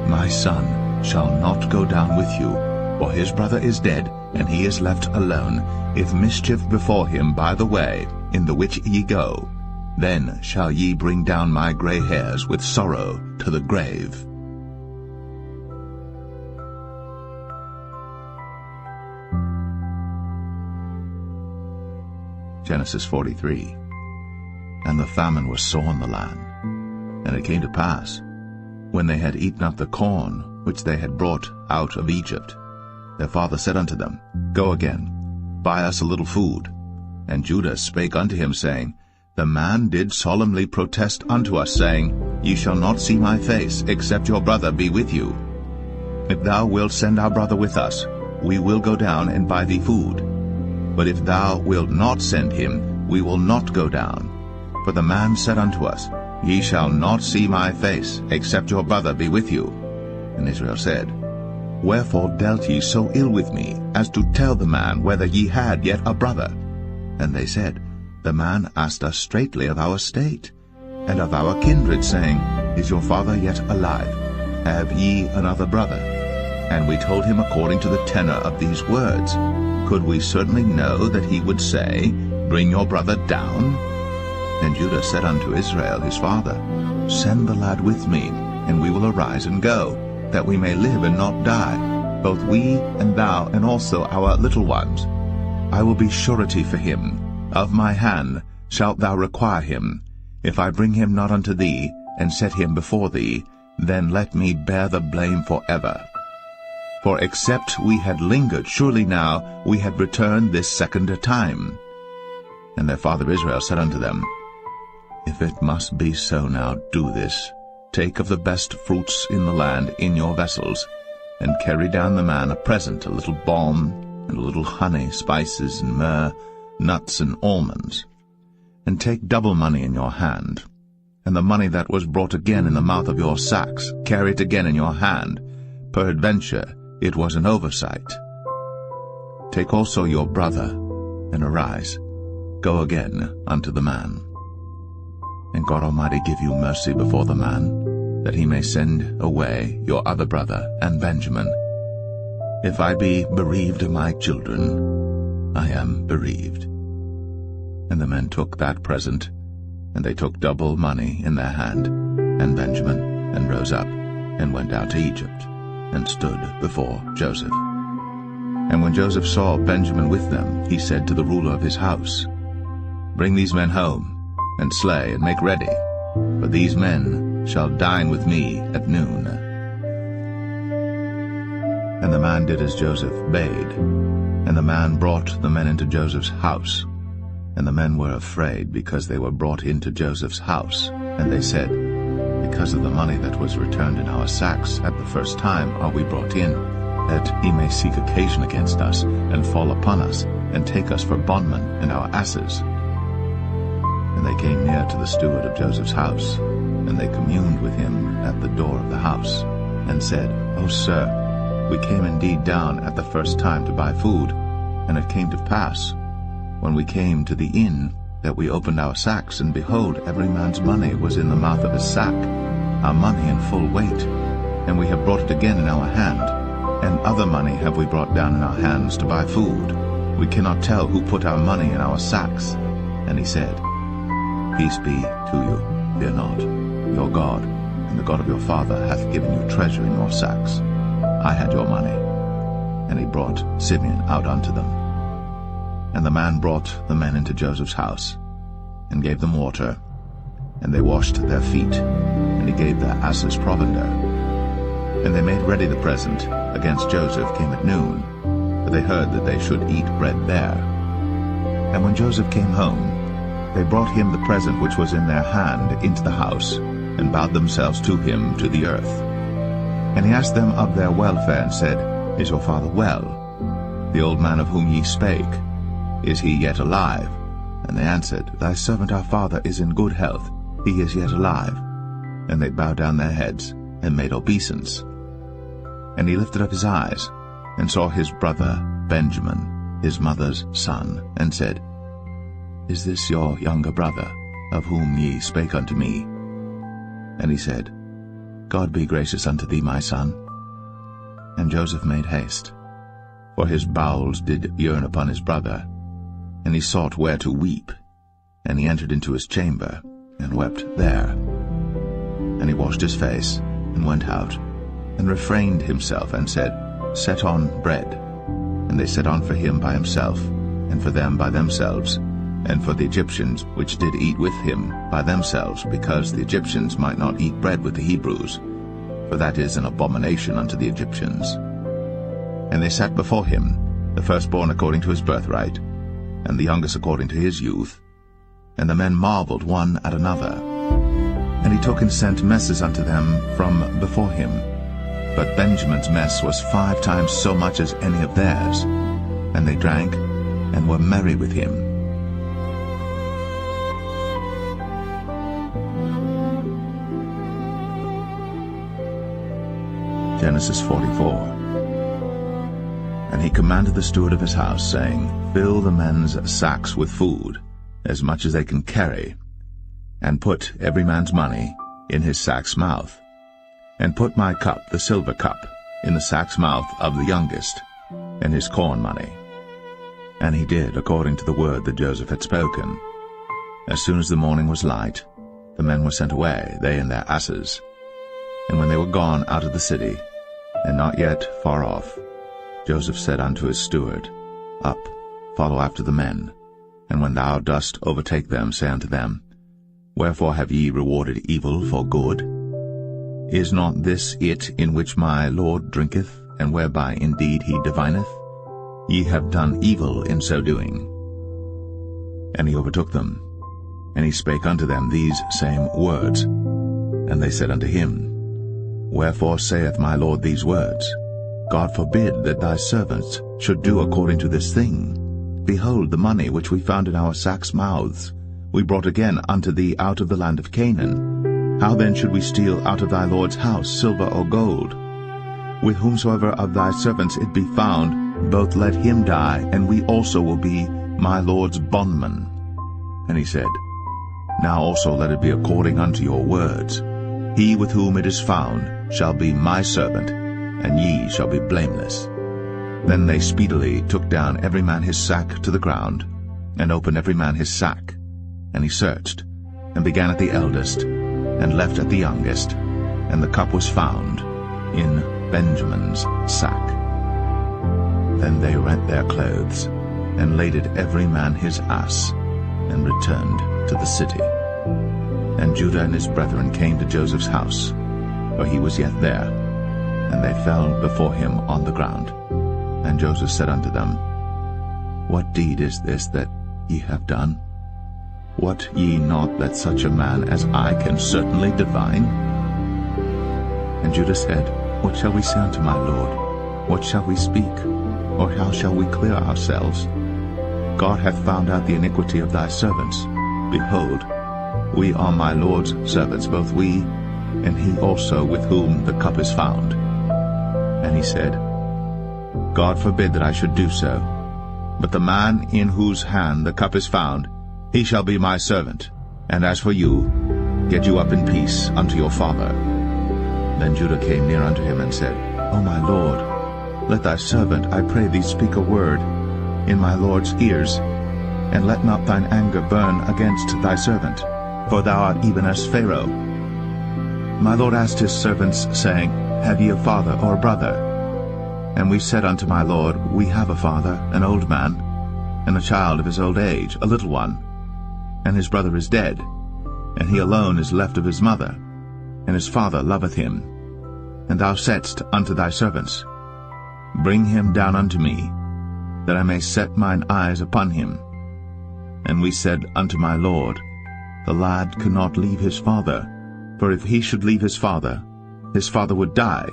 My son shall not go down with you, for his brother is dead, and he is left alone. If mischief befall him by the way, in the which ye go, then shall ye bring down my gray hairs with sorrow to the grave. Genesis 43. And the famine was sore in the land. And it came to pass, when they had eaten up the corn which they had brought out of Egypt, their father said unto them, Go again, buy us a little food. And Judah spake unto him, saying, The man did solemnly protest unto us, saying, Ye shall not see my face, except your brother be with you. If thou wilt send our brother with us, we will go down and buy thee food. But if thou wilt not send him, we will not go down. For the man said unto us, Ye shall not see my face, except your brother be with you. And Israel said, Wherefore dealt ye so ill with me, as to tell the man whether ye had yet a brother? And they said, The man asked us straitly of our state, and of our kindred, saying, Is your father yet alive? Have ye another brother? And we told him according to the tenor of these words. Could we certainly know that he would say, Bring your brother down? And Judah said unto Israel his father, Send the lad with me, and we will arise and go, that we may live and not die, both we and thou, and also our little ones. I will be surety for him. Of my hand shalt thou require him. If I bring him not unto thee, and set him before thee, then let me bear the blame forever. For except we had lingered, surely now we had returned this second time. And their father Israel said unto them, If it must be so now, do this. Take of the best fruits in the land in your vessels, and carry down the man a present, a little balm, and a little honey, spices, and myrrh, nuts, and almonds. And take double money in your hand, and the money that was brought again in the mouth of your sacks, carry it again in your hand. Peradventure it was an oversight. Take also your brother, and arise, go again unto the man. And God Almighty give you mercy before the man, that he may send away your other brother and Benjamin. If I be bereaved of my children, I am bereaved. And the men took that present, and they took double money in their hand, and Benjamin, and rose up, and went out to Egypt, and stood before Joseph. And when Joseph saw Benjamin with them, he said to the ruler of his house, Bring these men home, and slay, and make ready, for these men shall dine with me at noon. And the man did as Joseph bade, and the man brought the men into Joseph's house. And the men were afraid, because they were brought into Joseph's house. And they said, Because of the money that was returned in our sacks at the first time are we brought in, that he may seek occasion against us, and fall upon us, and take us for bondmen and our asses. And they came near to the steward of Joseph's house, and they communed with him at the door of the house, and said, O sir, we came indeed down at the first time to buy food, and it came to pass, when we came to the inn, that we opened our sacks, and behold, every man's money was in the mouth of his sack, our money in full weight. And we have brought it again in our hand, and other money have we brought down in our hands to buy food. We cannot tell who put our money in our sacks. And he said, Peace be to you, fear not. Your God, and the God of your father, hath given you treasure in your sacks. I had your money. And he brought Simeon out unto them. And the man brought the men into Joseph's house, and gave them water, and they washed their feet, and he gave their asses provender. And they made ready the present against Joseph came at noon, for they heard that they should eat bread there. And when Joseph came home, they brought him the present which was in their hand into the house, and bowed themselves to him to the earth. And he asked them of their welfare, and said, Is your father well? The old man of whom ye spake, is he yet alive? And they answered, Thy servant our father is in good health, he is yet alive. And they bowed down their heads, and made obeisance. And he lifted up his eyes, and saw his brother Benjamin, his mother's son, and said, Is this your younger brother, of whom ye spake unto me? And he said, God be gracious unto thee, my son. And Joseph made haste, for his bowels did yearn upon his brother. And he sought where to weep, and he entered into his chamber, and wept there. And he washed his face, and went out, and refrained himself, and said, Set on bread. And they set on for him by himself, and for them by themselves, and for the Egyptians which did eat with him by themselves, because the Egyptians might not eat bread with the Hebrews, for that is an abomination unto the Egyptians. And they sat before him, the firstborn according to his birthright, and the youngest according to his youth. And the men marveled one at another. And he took and sent messes unto them from before him. but Benjamin's mess was 5 times so much as any of theirs. And they drank and were merry with him. Genesis 44. And he commanded the steward of his house, saying, Fill the men's sacks with food, as much as they can carry, and put every man's money in his sack's mouth, and put my cup, the silver cup, in the sack's mouth of the youngest, and his corn money. And he did according to the word that Joseph had spoken. As soon as the morning was light, the men were sent away, they and their asses. And when they were gone out of the city, and not yet far off, Joseph said unto his steward, Up, follow after the men, and when thou dost overtake them, say unto them, Wherefore have ye rewarded evil for good? Is not this it in which my Lord drinketh, and whereby indeed he divineth? Ye have done evil in so doing. And he overtook them, and he spake unto them these same words. And they said unto him, Wherefore saith my Lord these words? God forbid that thy servants should do according to this thing. Behold, the money which we found in our sacks' mouths we brought again unto thee out of the land of Canaan. How then should we steal out of thy Lord's house silver or gold? With whomsoever of thy servants it be found, both let him die, and we also will be my Lord's bondmen. And he said, Now also let it be according unto your words. He with whom it is found shall be my servant, and ye shall be blameless. Then they speedily took down every man his sack to the ground, and opened every man his sack. And he searched, and began at the eldest, and left at the youngest, and the cup was found in Benjamin's sack. Then they rent their clothes, and laded every man his ass, and returned to the city. And Judah and his brethren came to Joseph's house, for he was yet there, and they fell before him on the ground. And Joseph said unto them, What deed is this that ye have done? Wot ye not that such a man as I can certainly divine? And Judah said, What shall we say unto my Lord? What shall we speak? Or how shall we clear ourselves? God hath found out the iniquity of thy servants. Behold, we are my Lord's servants, both we, and he also with whom the cup is found. And he said, God forbid that I should do so. But the man in whose hand the cup is found, he shall be my servant. And as for you, get you up in peace unto your father. Then Judah came near unto him and said, O my Lord, let thy servant, I pray thee, speak a word in my Lord's ears, and let not thine anger burn against thy servant, for thou art even as Pharaoh. My Lord asked his servants, saying, Have ye a father or a brother? And we said unto my Lord, We have a father, an old man, and a child of his old age, a little one. And his brother is dead, and he alone is left of his mother, and his father loveth him. And thou saidst unto thy servants, Bring him down unto me, that I may set mine eyes upon him. And we said unto my Lord, The lad cannot leave his father, for if he should leave his father would die.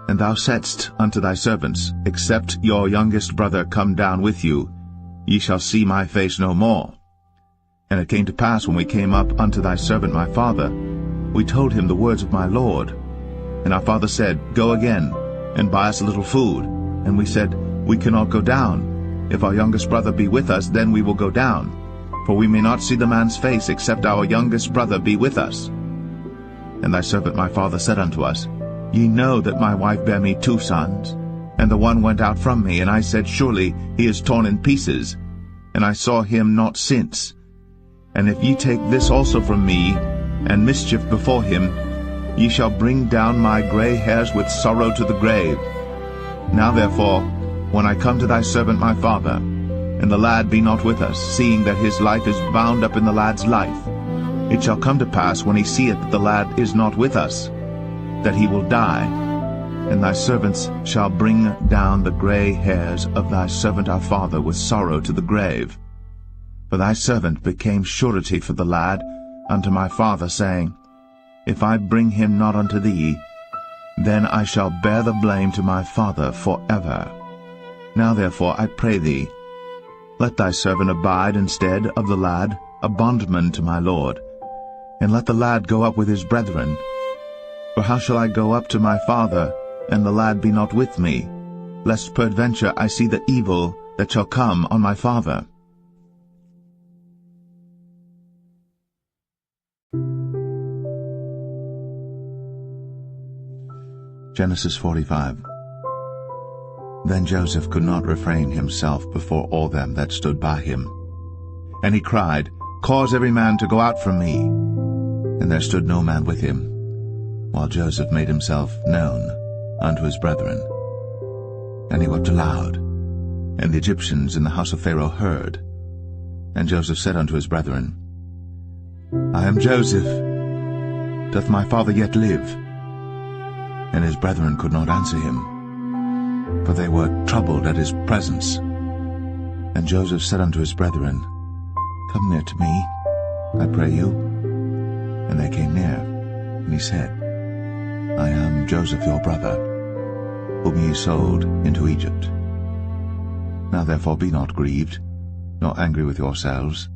And thou saidst unto thy servants, Except your youngest brother come down with you, ye shall see my face no more. And it came to pass, when we came up unto thy servant my father, we told him the words of my Lord. And our father said, Go again, and buy us a little food. And we said, We cannot go down. If our youngest brother be with us, then we will go down. For we may not see the man's face, except our youngest brother be with us. And thy servant my father said unto us, Ye know that my wife bare me 2 sons, and the one went out from me, and I said, Surely he is torn in pieces, and I saw him not since. And if ye take this also from me, and mischief before him, ye shall bring down my gray hairs with sorrow to the grave. Now therefore, when I come to thy servant my father, and the lad be not with us, seeing that his life is bound up in the lad's life, it shall come to pass, when he seeth that the lad is not with us, that he will die, and thy servants shall bring down the gray hairs of thy servant our father with sorrow to the grave. For thy servant became surety for the lad unto my father, saying, If I bring him not unto thee, then I shall bear the blame to my father forever. Now therefore, I pray thee, let thy servant abide instead of the lad, a bondman to my lord, and let the lad go up with his brethren. For how shall I go up to my father, and the lad be not with me, lest peradventure I see the evil that shall come on my father? Genesis 45. Then Joseph could not refrain himself before all them that stood by him. And he cried, Cause every man to go out from me. And there stood no man with him, while Joseph made himself known unto his brethren. And he wept aloud, and the Egyptians in the house of Pharaoh heard. And Joseph said unto his brethren, I am Joseph. Doth my father yet live? And his brethren could not answer him, for they were troubled at his presence. And Joseph said unto his brethren, Come near to me, I pray you. And they came near, and he said, I am Joseph your brother, whom ye sold into Egypt. Now therefore be not grieved, nor angry with yourselves,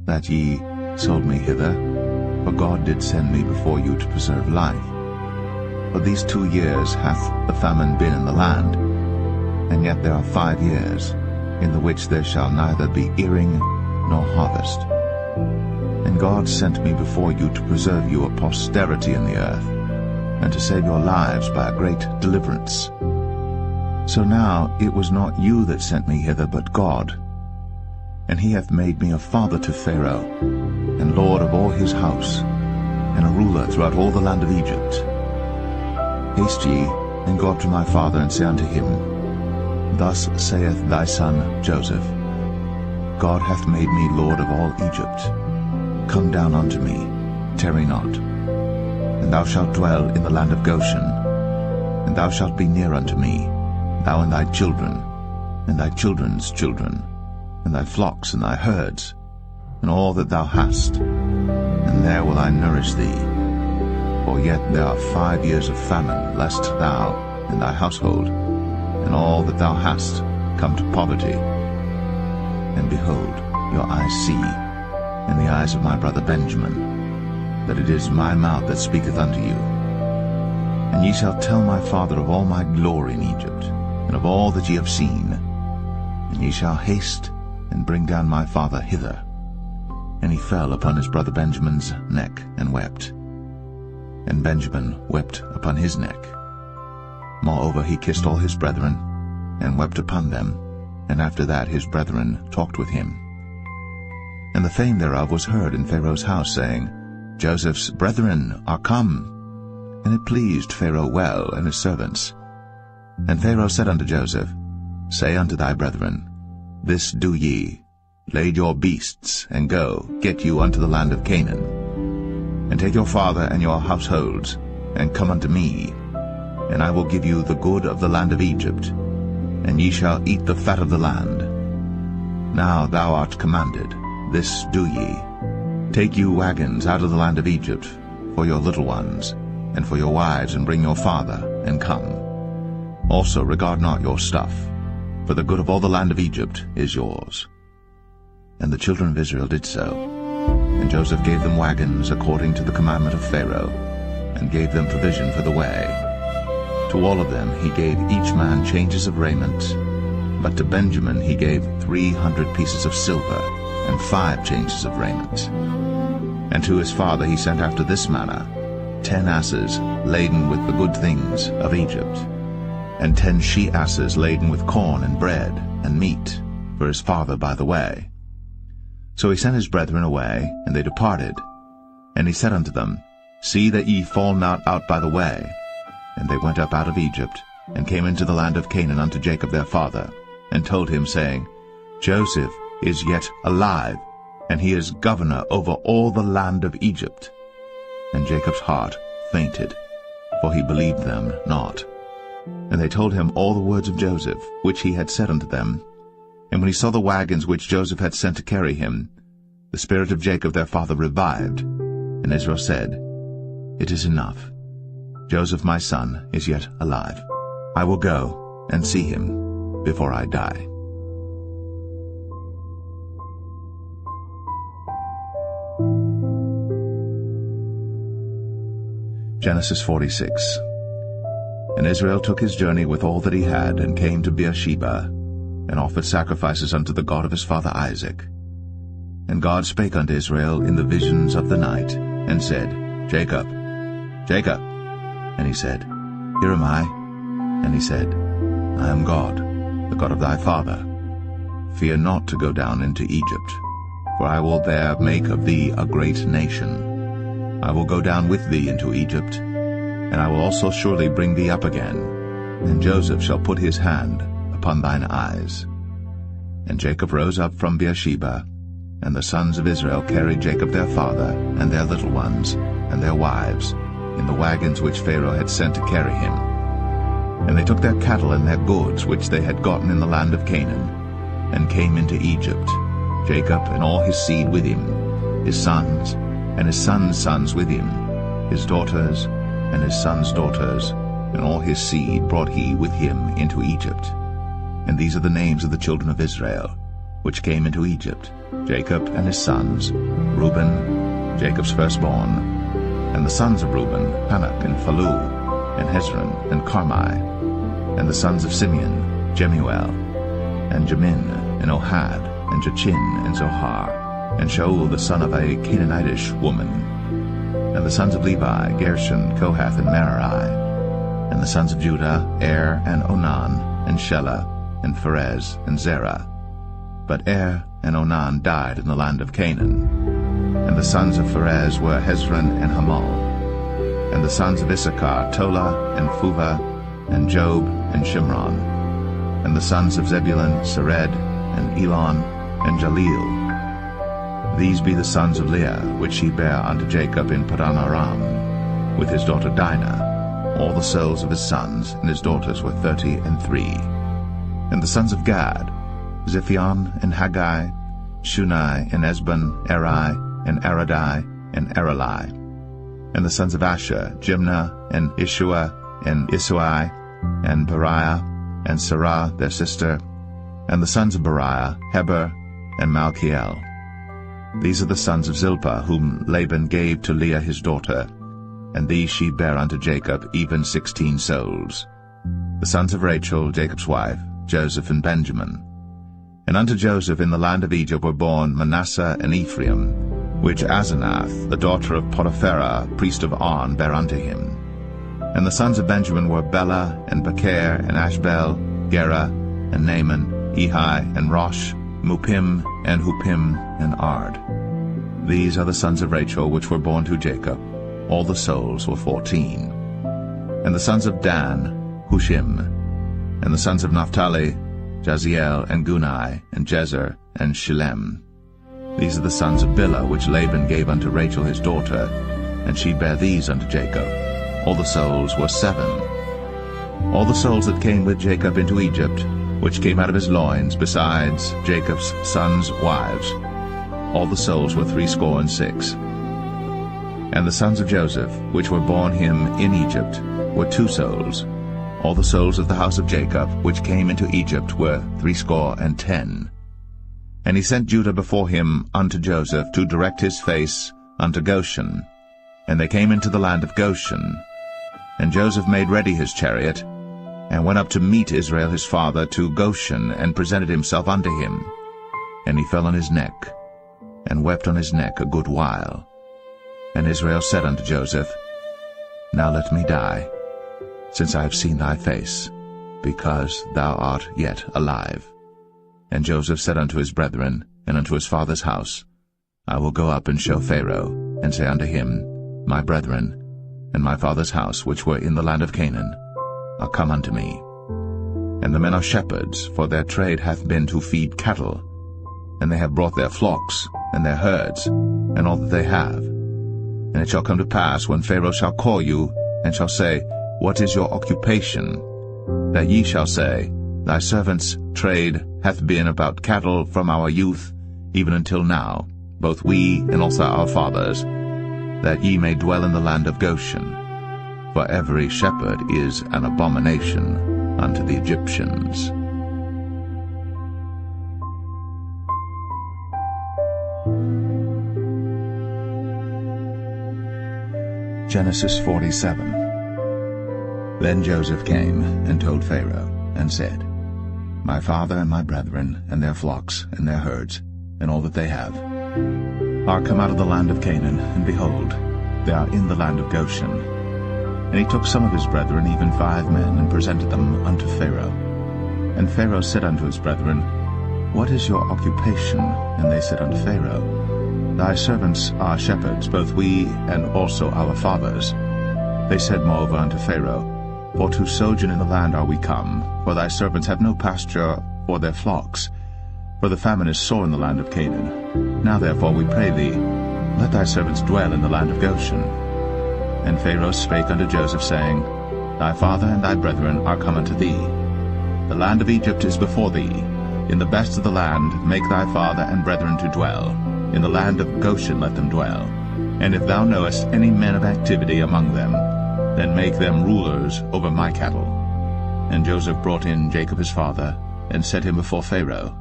that ye sold me hither, for God did send me before you to preserve life. For these 2 years hath the famine been in the land, and yet there are 5 years, in the which there shall neither be earing nor harvest. And God sent me before you to preserve you a posterity in the earth, and to save your lives by a great deliverance. So now it was not you that sent me hither, but God. And he hath made me a father to Pharaoh, and lord of all his house, and a ruler throughout all the land of Egypt. Haste ye, and go up to my father, and say unto him, Thus saith thy son Joseph, God hath made me lord of all Egypt. Come down unto me, tarry not. And thou shalt dwell in the land of Goshen, and thou shalt be near unto me, thou and thy children, and thy children's children, and thy flocks and thy herds, and all that thou hast, and there will I nourish thee. For yet there are 5 years of famine, lest thou and thy household, and all that thou hast, come to poverty. And behold, your eyes see, and the eyes of my brother Benjamin, that it is my mouth that speaketh unto you. And ye shall tell my father of all my glory in Egypt, and of all that ye have seen. And ye shall haste, and bring down my father hither. And he fell upon his brother Benjamin's neck, and wept. And Benjamin wept upon his neck. Moreover he kissed all his brethren, and wept upon them, and after that his brethren talked with him. And the fame thereof was heard in Pharaoh's house, saying, Joseph's brethren are come. And it pleased Pharaoh well, and his servants. And Pharaoh said unto Joseph, Say unto thy brethren, This do ye, lade your beasts, and go, get you unto the land of Canaan. And take your father and your households, and come unto me, and I will give you the good of the land of Egypt, and ye shall eat the fat of the land. Now thou art commanded, this do ye. Take you wagons out of the land of Egypt, for your little ones, and for your wives, and bring your father, and come. Also regard not your stuff, for the good of all the land of Egypt is yours. And the children of Israel did so. And Joseph gave them wagons according to the commandment of Pharaoh, and gave them provision for the way. To all of them he gave each man changes of raiment, but to Benjamin he gave 300 pieces of silver, and 5 changes of raiment. And to his father he sent after this manner 10 asses laden with the good things of Egypt, and 10 she-asses laden with corn and bread and meat for his father by the way. So he sent his brethren away, and they departed. And he said unto them, See that ye fall not out by the way. And they went up out of Egypt, and came into the land of Canaan unto Jacob their father, and told him, saying, Joseph is yet alive, and he is governor over all the land of Egypt. And Jacob's heart fainted, for he believed them not. And they told him all the words of Joseph, which he had said unto them. And when he saw the wagons which Joseph had sent to carry him, the spirit of Jacob their father revived. And Israel said, It is enough. Joseph my son is yet alive. I will go and see him before I die." Genesis 46. And Israel took his journey with all that he had, and came to Beersheba, and offered sacrifices unto the God of his father Isaac. And God spake unto Israel in the visions of the night, and said, "Jacob, Jacob." And he said, "Here am I." And he said, "I am God, the God of thy father. Fear not to go down into Egypt, for I will there make of thee a great nation. I will go down with thee into Egypt, and I will also surely bring thee up again, and Joseph shall put his hand upon thine eyes." And Jacob rose up from Beersheba, and the sons of Israel carried Jacob their father, and their little ones, and their wives, in the wagons which Pharaoh had sent to carry him. And they took their cattle and their goods which they had gotten in the land of Canaan, and came into Egypt, Jacob and all his seed with him, his sons, and his sons' sons with him, his daughters, and his sons' daughters, and all his seed brought he with him into Egypt. And these are the names of the children of Israel, which came into Egypt, Jacob and his sons, Reuben, Jacob's firstborn, and the sons of Reuben, Hanok and Phalu, and Hezron and Carmi, and the sons of Simeon, Jemuel, and Jamin, and Ohad, and Jachin, and Zohar, and Shaul the son of a Canaanitish woman. And the sons of Levi, Gershon, Kohath, and Merari. And the sons of Judah, Er, and Onan, and Shelah, and Pharez, and Zerah. But Er and Onan died in the land of Canaan. And the sons of Pharez were Hezron and Hamal. And the sons of Issachar, Tola, and Phuvah, and Job, and Shimron. And the sons of Zebulun, Sered, and Elon, and Jaleel. These be the sons of Leah, which she bare unto Jacob in Padan Aram, with his daughter Dinah. All the souls of his sons and his daughters were 33. And the sons of Gad, Ziphion, and Haggai, Shunai, and Esbon, Eri, and Aradai, and Arali. And the sons of Asher, Jimnah, and Ishua, and Isui, and Beriah, and Sarah their sister. And the sons of Beriah, Heber, and Malchiel. These are the sons of Zilpah, whom Laban gave to Leah his daughter, and these she bare unto Jacob, even 16 souls. The sons of Rachel, Jacob's wife, Joseph and Benjamin. And unto Joseph in the land of Egypt were born Manasseh and Ephraim, which Asenath, the daughter of Potipherah, priest of On, bare unto him. And the sons of Benjamin were Bela, and Becher, and Ashbel, Gera, and Naaman, Ehi, and Rosh, Mupim, and Hupim, and Ard. These are the sons of Rachel which were born to Jacob. All the souls were 14. And the sons of Dan, Hushim. And the sons of Naphtali, Jaziel, and Gunai, and Jezer, and Shillem. These are the sons of Bilhah, which Laban gave unto Rachel his daughter, and she bare these unto Jacob. All the souls were 7. All the souls that came with Jacob into Egypt, which came out of his loins, besides Jacob's sons' wives, all the souls were 66. And the sons of Joseph, which were born him in Egypt, were 2 souls. All the souls of the house of Jacob, which came into Egypt, were 70. And he sent Judah before him unto Joseph, to direct his face unto Goshen. And they came into the land of Goshen. And Joseph made ready his chariot, and went up to meet Israel his father to Goshen, and presented himself unto him. And he fell on his neck, and wept on his neck a good while. And Israel said unto Joseph, Now let me die, since I have seen thy face, because thou art yet alive. And Joseph said unto his brethren, and unto his father's house, I will go up and show Pharaoh, and say unto him, My brethren, and my father's house, which were in the land of Canaan, are come unto me. And the men are shepherds, for their trade hath been to feed cattle, and they have brought their flocks, and their herds, and all that they have. And it shall come to pass, when Pharaoh shall call you, and shall say, What is your occupation? That ye shall say, Thy servant's trade hath been about cattle from our youth, even until now, both we and also our fathers, that ye may dwell in the land of Goshen. for every shepherd is an abomination unto the Egyptians. Genesis 47. Then Joseph came and told Pharaoh, and said, My father and my brethren, and their flocks, and their herds, and all that they have, are come out of the land of Canaan, and behold, they are in the land of Goshen. And he took some of his brethren, even 5 men, and presented them unto Pharaoh. And Pharaoh said unto his brethren, What is your occupation? And they said unto Pharaoh, Thy servants are shepherds, both we and also our fathers. They said moreover unto Pharaoh, For to sojourn in the land are we come, for thy servants have no pasture for their flocks, for the famine is sore in the land of Canaan. Now therefore we pray thee, let thy servants dwell in the land of Goshen. And Pharaoh spake unto Joseph, saying, Thy father and thy brethren are come unto thee. The land of Egypt is before thee. In the best of the land make thy father and brethren to dwell. In the land of Goshen let them dwell. And if thou knowest any men of activity among them, then make them rulers over my cattle. And Joseph brought in Jacob his father, and set him before Pharaoh.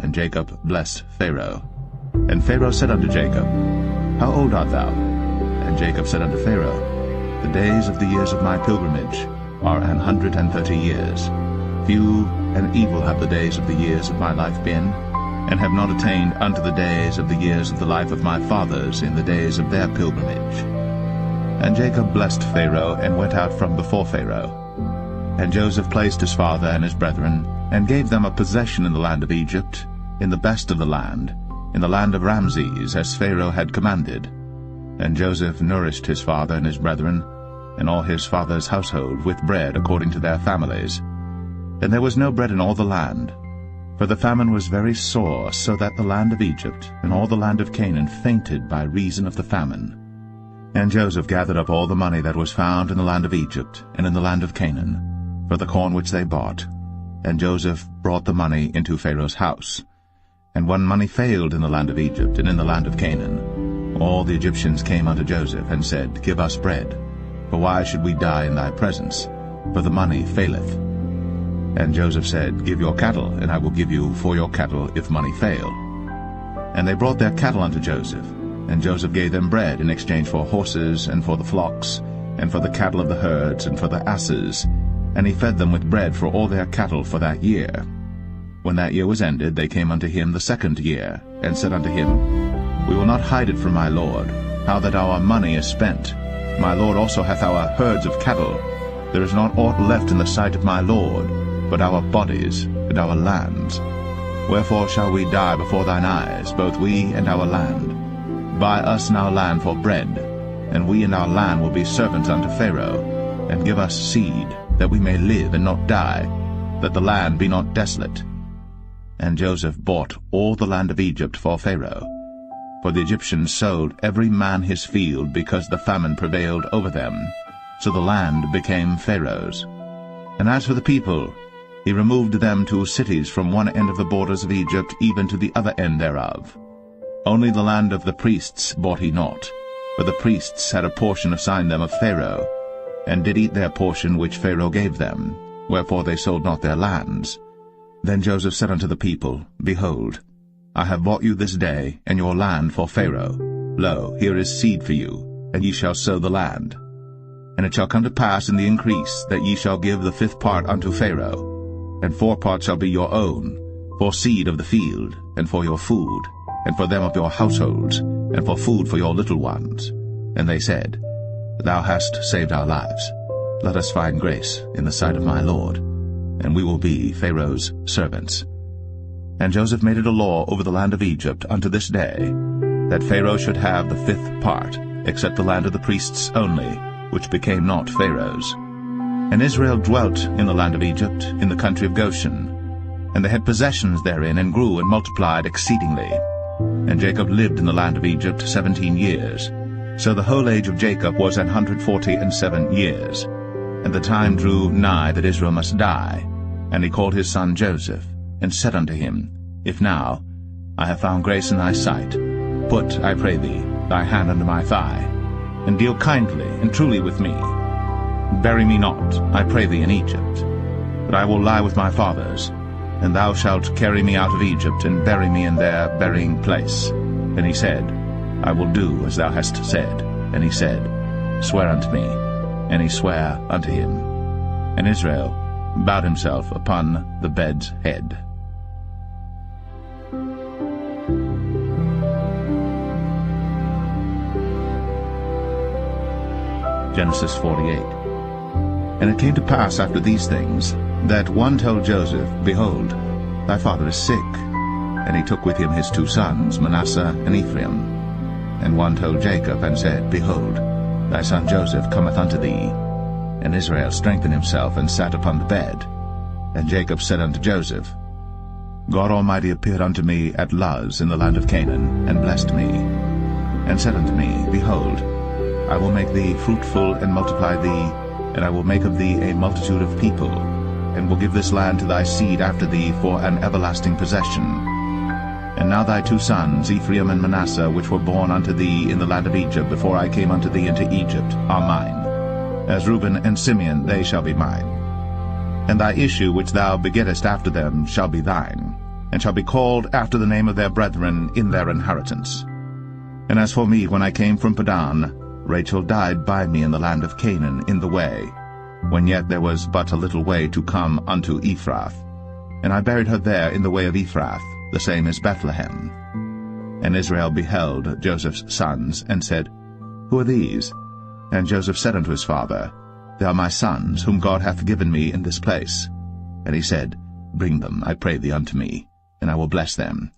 And Jacob blessed Pharaoh. And Pharaoh said unto Jacob, How old art thou? And Jacob said unto Pharaoh, The days of the years of my pilgrimage are 130 years. Few and evil have the days of the years of my life been, and have not attained unto the days of the years of the life of my fathers in the days of their pilgrimage. And Jacob blessed Pharaoh, and went out from before Pharaoh. And Joseph placed his father and his brethren, and gave them a possession in the land of Egypt, in the best of the land, in the land of Ramses, as Pharaoh had commanded. And Joseph nourished his father and his brethren, and all his father's household, with bread according to their families. And there was no bread in all the land, for the famine was very sore, so that the land of Egypt and all the land of Canaan fainted by reason of the famine. And Joseph gathered up all the money that was found in the land of Egypt and in the land of Canaan, for the corn which they bought. And Joseph brought the money into Pharaoh's house. And when money failed in the land of Egypt and in the land of Canaan, all the Egyptians came unto Joseph, and said, Give us bread, for why should we die in thy presence? For the money faileth. And Joseph said, Give your cattle, and I will give you for your cattle, if money fail. And they brought their cattle unto Joseph, and Joseph gave them bread in exchange for horses, and for the flocks, and for the cattle of the herds, and for the asses, and he fed them with bread for all their cattle for that year. When that year was ended, they came unto him the 2nd year, and said unto him, We will not hide it from my lord, how that our money is spent. My lord also hath our herds of cattle. There is not aught left in the sight of my lord, but our bodies and our lands. Wherefore shall we die before thine eyes, both we and our land? Buy us now land for bread, and we and our land will be servants unto Pharaoh, and give us seed, that we may live and not die, that the land be not desolate. And Joseph bought all the land of Egypt for Pharaoh. For the Egyptians sold every man his field, because the famine prevailed over them. So the land became Pharaoh's. And as for the people, he removed them to cities from one end of the borders of Egypt even to the other end thereof. Only the land of the priests bought he not, for the priests had a portion assigned them of Pharaoh, and did eat their portion which Pharaoh gave them, wherefore they sold not their lands. Then Joseph said unto the people, Behold, I have bought you this day and your land for Pharaoh. Lo, here is seed for you, and ye shall sow the land. And it shall come to pass in the increase that ye shall give the 5th part unto Pharaoh, and 4 parts shall be your own, for seed of the field, and for your food, and for them of your households, and for food for your little ones. And they said, Thou hast saved our lives. Let us find grace in the sight of my lord, and we will be Pharaoh's servants. And Joseph made it a law over the land of Egypt unto this day, that Pharaoh should have the 5th part, except the land of the priests only, which became not Pharaoh's. And Israel dwelt in the land of Egypt, in the country of Goshen. And they had possessions therein, and grew and multiplied exceedingly. And Jacob lived in the land of Egypt 17 years. So the whole age of Jacob was 147 years. And the time drew nigh that Israel must die. And he called his son Joseph, and said unto him, If now I have found grace in thy sight, put, I pray thee, thy hand under my thigh, and deal kindly and truly with me. Bury me not, I pray thee, in Egypt, but I will lie with my fathers, and thou shalt carry me out of Egypt, and bury me in their burying place. And he said, I will do as thou hast said. And he said, Swear unto me. And he sware unto him. And Israel bowed himself upon the bed's head. Genesis 48. And it came to pass after these things, that one told Joseph, Behold, thy father is sick. And he took with him his 2 sons, Manasseh and Ephraim. And one told Jacob, and said, Behold, thy son Joseph cometh unto thee. And Israel strengthened himself, and sat upon the bed. And Jacob said unto Joseph, God Almighty appeared unto me at Luz in the land of Canaan, and blessed me, and said unto me, Behold, I will make thee fruitful, and multiply thee, and I will make of thee a multitude of people, and will give this land to thy seed after thee for an everlasting possession. And now thy 2 sons, Ephraim and Manasseh, which were born unto thee in the land of Egypt before I came unto thee into Egypt, are mine. As Reuben and Simeon they shall be mine. And thy issue which thou begettest after them shall be thine, and shall be called after the name of their brethren in their inheritance. And as for me, when I came from Padan, Rachel died by me in the land of Canaan in the way, when yet there was but a little way to come unto Ephrath. And I buried her there in the way of Ephrath, the same as Bethlehem. And Israel beheld Joseph's sons, and said, Who are these? And Joseph said unto his father, They are my sons, whom God hath given me in this place. And he said, Bring them, I pray thee, unto me, and I will bless them.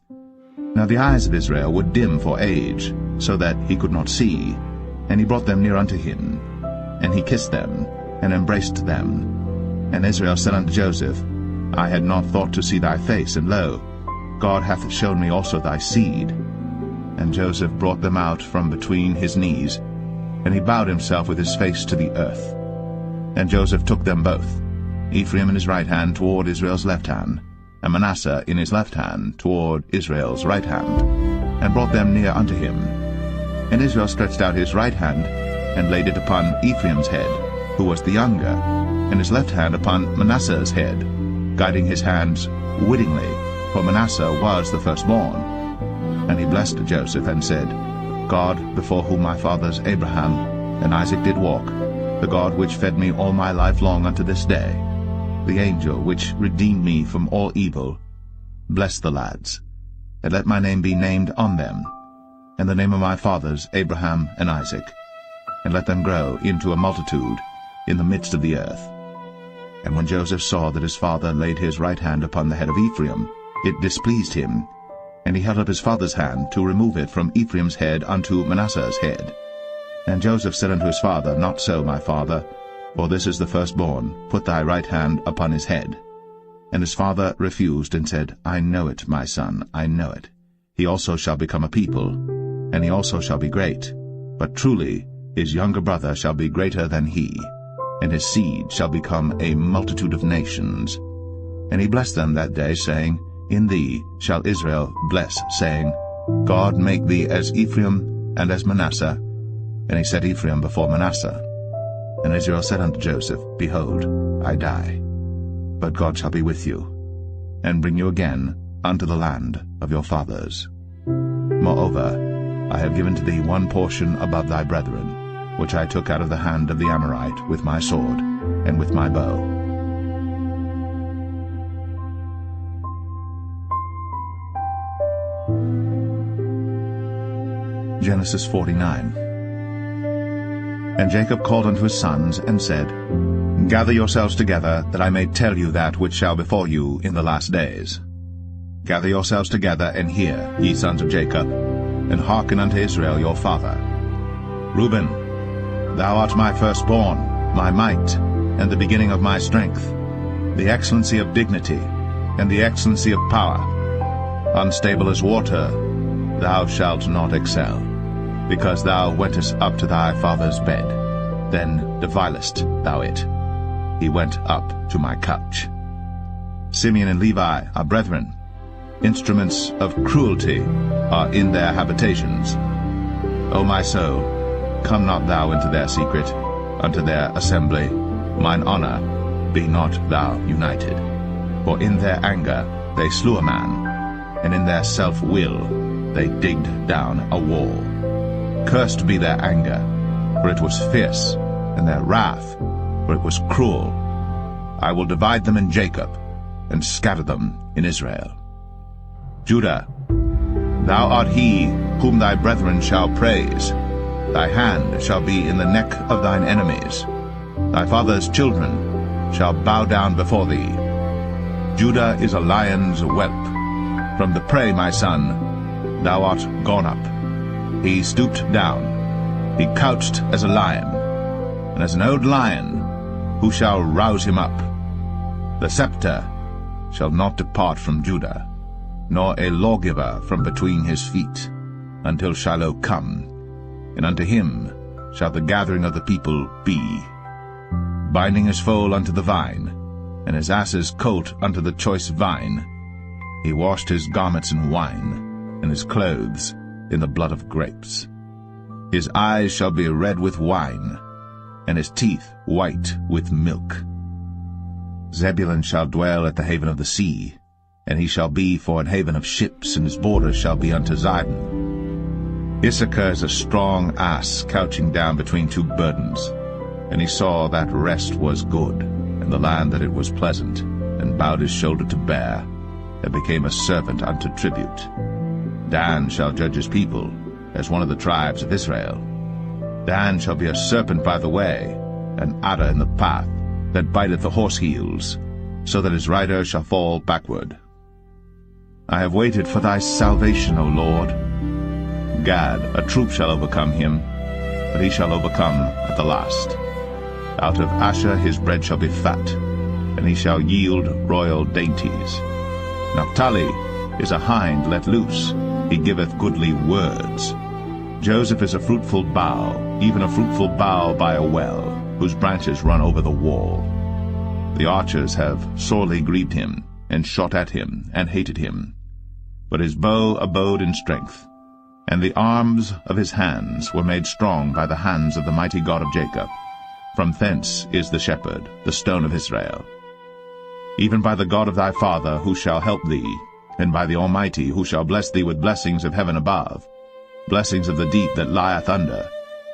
Now the eyes of Israel were dim for age, so that he could not see. And he brought them near unto him, and he kissed them, and embraced them. And Israel said unto Joseph, I had not thought to see thy face, and lo, God hath shown me also thy seed. And Joseph brought them out from between his knees, and he bowed himself with his face to the earth. And Joseph took them both, Ephraim in his right hand toward Israel's left hand, and Manasseh in his left hand toward Israel's right hand, and brought them near unto him. And Israel stretched out his right hand, and laid it upon Ephraim's head, who was the younger, and his left hand upon Manasseh's head, guiding his hands wittingly, for Manasseh was the firstborn. And he blessed Joseph, and said, God, before whom my fathers Abraham and Isaac did walk, the God which fed me all my life long unto this day, the angel which redeemed me from all evil, bless the lads, and let my name be named on them, and the name of my fathers Abraham and Isaac, and let them grow into a multitude in the midst of the earth. And when Joseph saw that his father laid his right hand upon the head of Ephraim, it displeased him, and he held up his father's hand to remove it from Ephraim's head unto Manasseh's head. And Joseph said unto his father, Not so, my father, for this is the firstborn, put thy right hand upon his head. And his father refused, and said, I know it, my son, I know it. He also shall become a people, and he also shall be great. But truly his younger brother shall be greater than he, and his seed shall become a multitude of nations. And he blessed them that day, saying, In thee shall Israel bless, saying, God make thee as Ephraim and as Manasseh. And he set Ephraim before Manasseh. And Israel said unto Joseph, Behold, I die, but God shall be with you, and bring you again unto the land of your fathers. Moreover, I have given to thee one portion above thy brethren, which I took out of the hand of the Amorite with my sword and with my bow. Genesis 49. And Jacob called unto his sons, and said, Gather yourselves together, that I may tell you that which shall befall you in the last days. Gather yourselves together, and hear, ye sons of Jacob, and hearken unto Israel your father. Reuben, thou art my firstborn, my might, and the beginning of my strength, the excellency of dignity, and the excellency of power. Unstable as water, thou shalt not excel, because thou wentest up to thy father's bed, then devilest thou it. He went up to my couch. Simeon and Levi are brethren. Instruments of cruelty are in their habitations. O my soul, come not thou into their secret. unto their assembly, mine honour, be not thou united. For in their anger they slew a man, and in their self-will they digged down a wall. Cursed be their anger, for it was fierce, and their wrath, for it was cruel. I will divide them in Jacob, and scatter them in Israel. Judah, thou art he whom thy brethren shall praise. Thy hand shall be in the neck of thine enemies. Thy father's children shall bow down before thee. Judah is a lion's whelp. From the prey, my son, thou art gone up. He stooped down. He couched as a lion, and as an old lion, who shall rouse him up? The scepter shall not depart from Judah, nor a lawgiver from between his feet, until Shiloh come, and unto him shall the gathering of the people be. Binding his foal unto the vine, and his ass's colt unto the choice vine, he washed his garments in wine, and his clothes in the blood of grapes. His eyes shall be red with wine, and his teeth white with milk. Zebulun shall dwell at the haven of the sea, and he shall be for an haven of ships, and his borders shall be unto Zidon. Issachar is a strong ass couching down between two burdens, and he saw that rest was good, and the land that it was pleasant, and bowed his shoulder to bear, and became a servant unto tribute. Dan shall judge his people, as one of the tribes of Israel. Dan shall be a serpent by the way, an adder in the path, that biteth the horse heels, so that his rider shall fall backward. I have waited for thy salvation, O Lord. Gad, a troop shall overcome him, but he shall overcome at the last. Out of Asher his bread shall be fat, and he shall yield royal dainties. Naphtali is a hind let loose, he giveth goodly words. Joseph is a fruitful bough, even a fruitful bough by a well, whose branches run over the wall. The archers have sorely grieved him, and shot at him, and hated him. But his bow abode in strength, and the arms of his hands were made strong by the hands of the mighty God of Jacob. From thence is the shepherd, the stone of Israel. Even by the God of thy father, who shall help thee, and by the Almighty, who shall bless thee with blessings of heaven above, blessings of the deep that lieth under,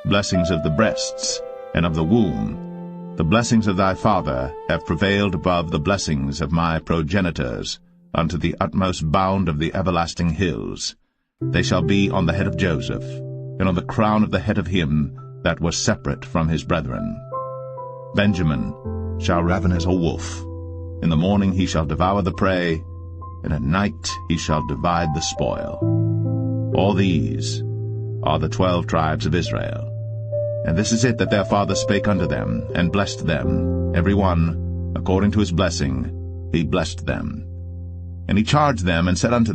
blessings of the breasts, and of the womb. The blessings of thy father have prevailed above the blessings of my progenitors, unto the utmost bound of the everlasting hills. They shall be on the head of Joseph, and on the crown of the head of him that was separate from his brethren. Benjamin shall raven as a wolf. In the morning he shall devour the prey, and at night he shall divide the spoil. All these are the 12 tribes of Israel. And this is it that their father spake unto them, and blessed them, every one according to his blessing he blessed them. And he charged them, and said unto them,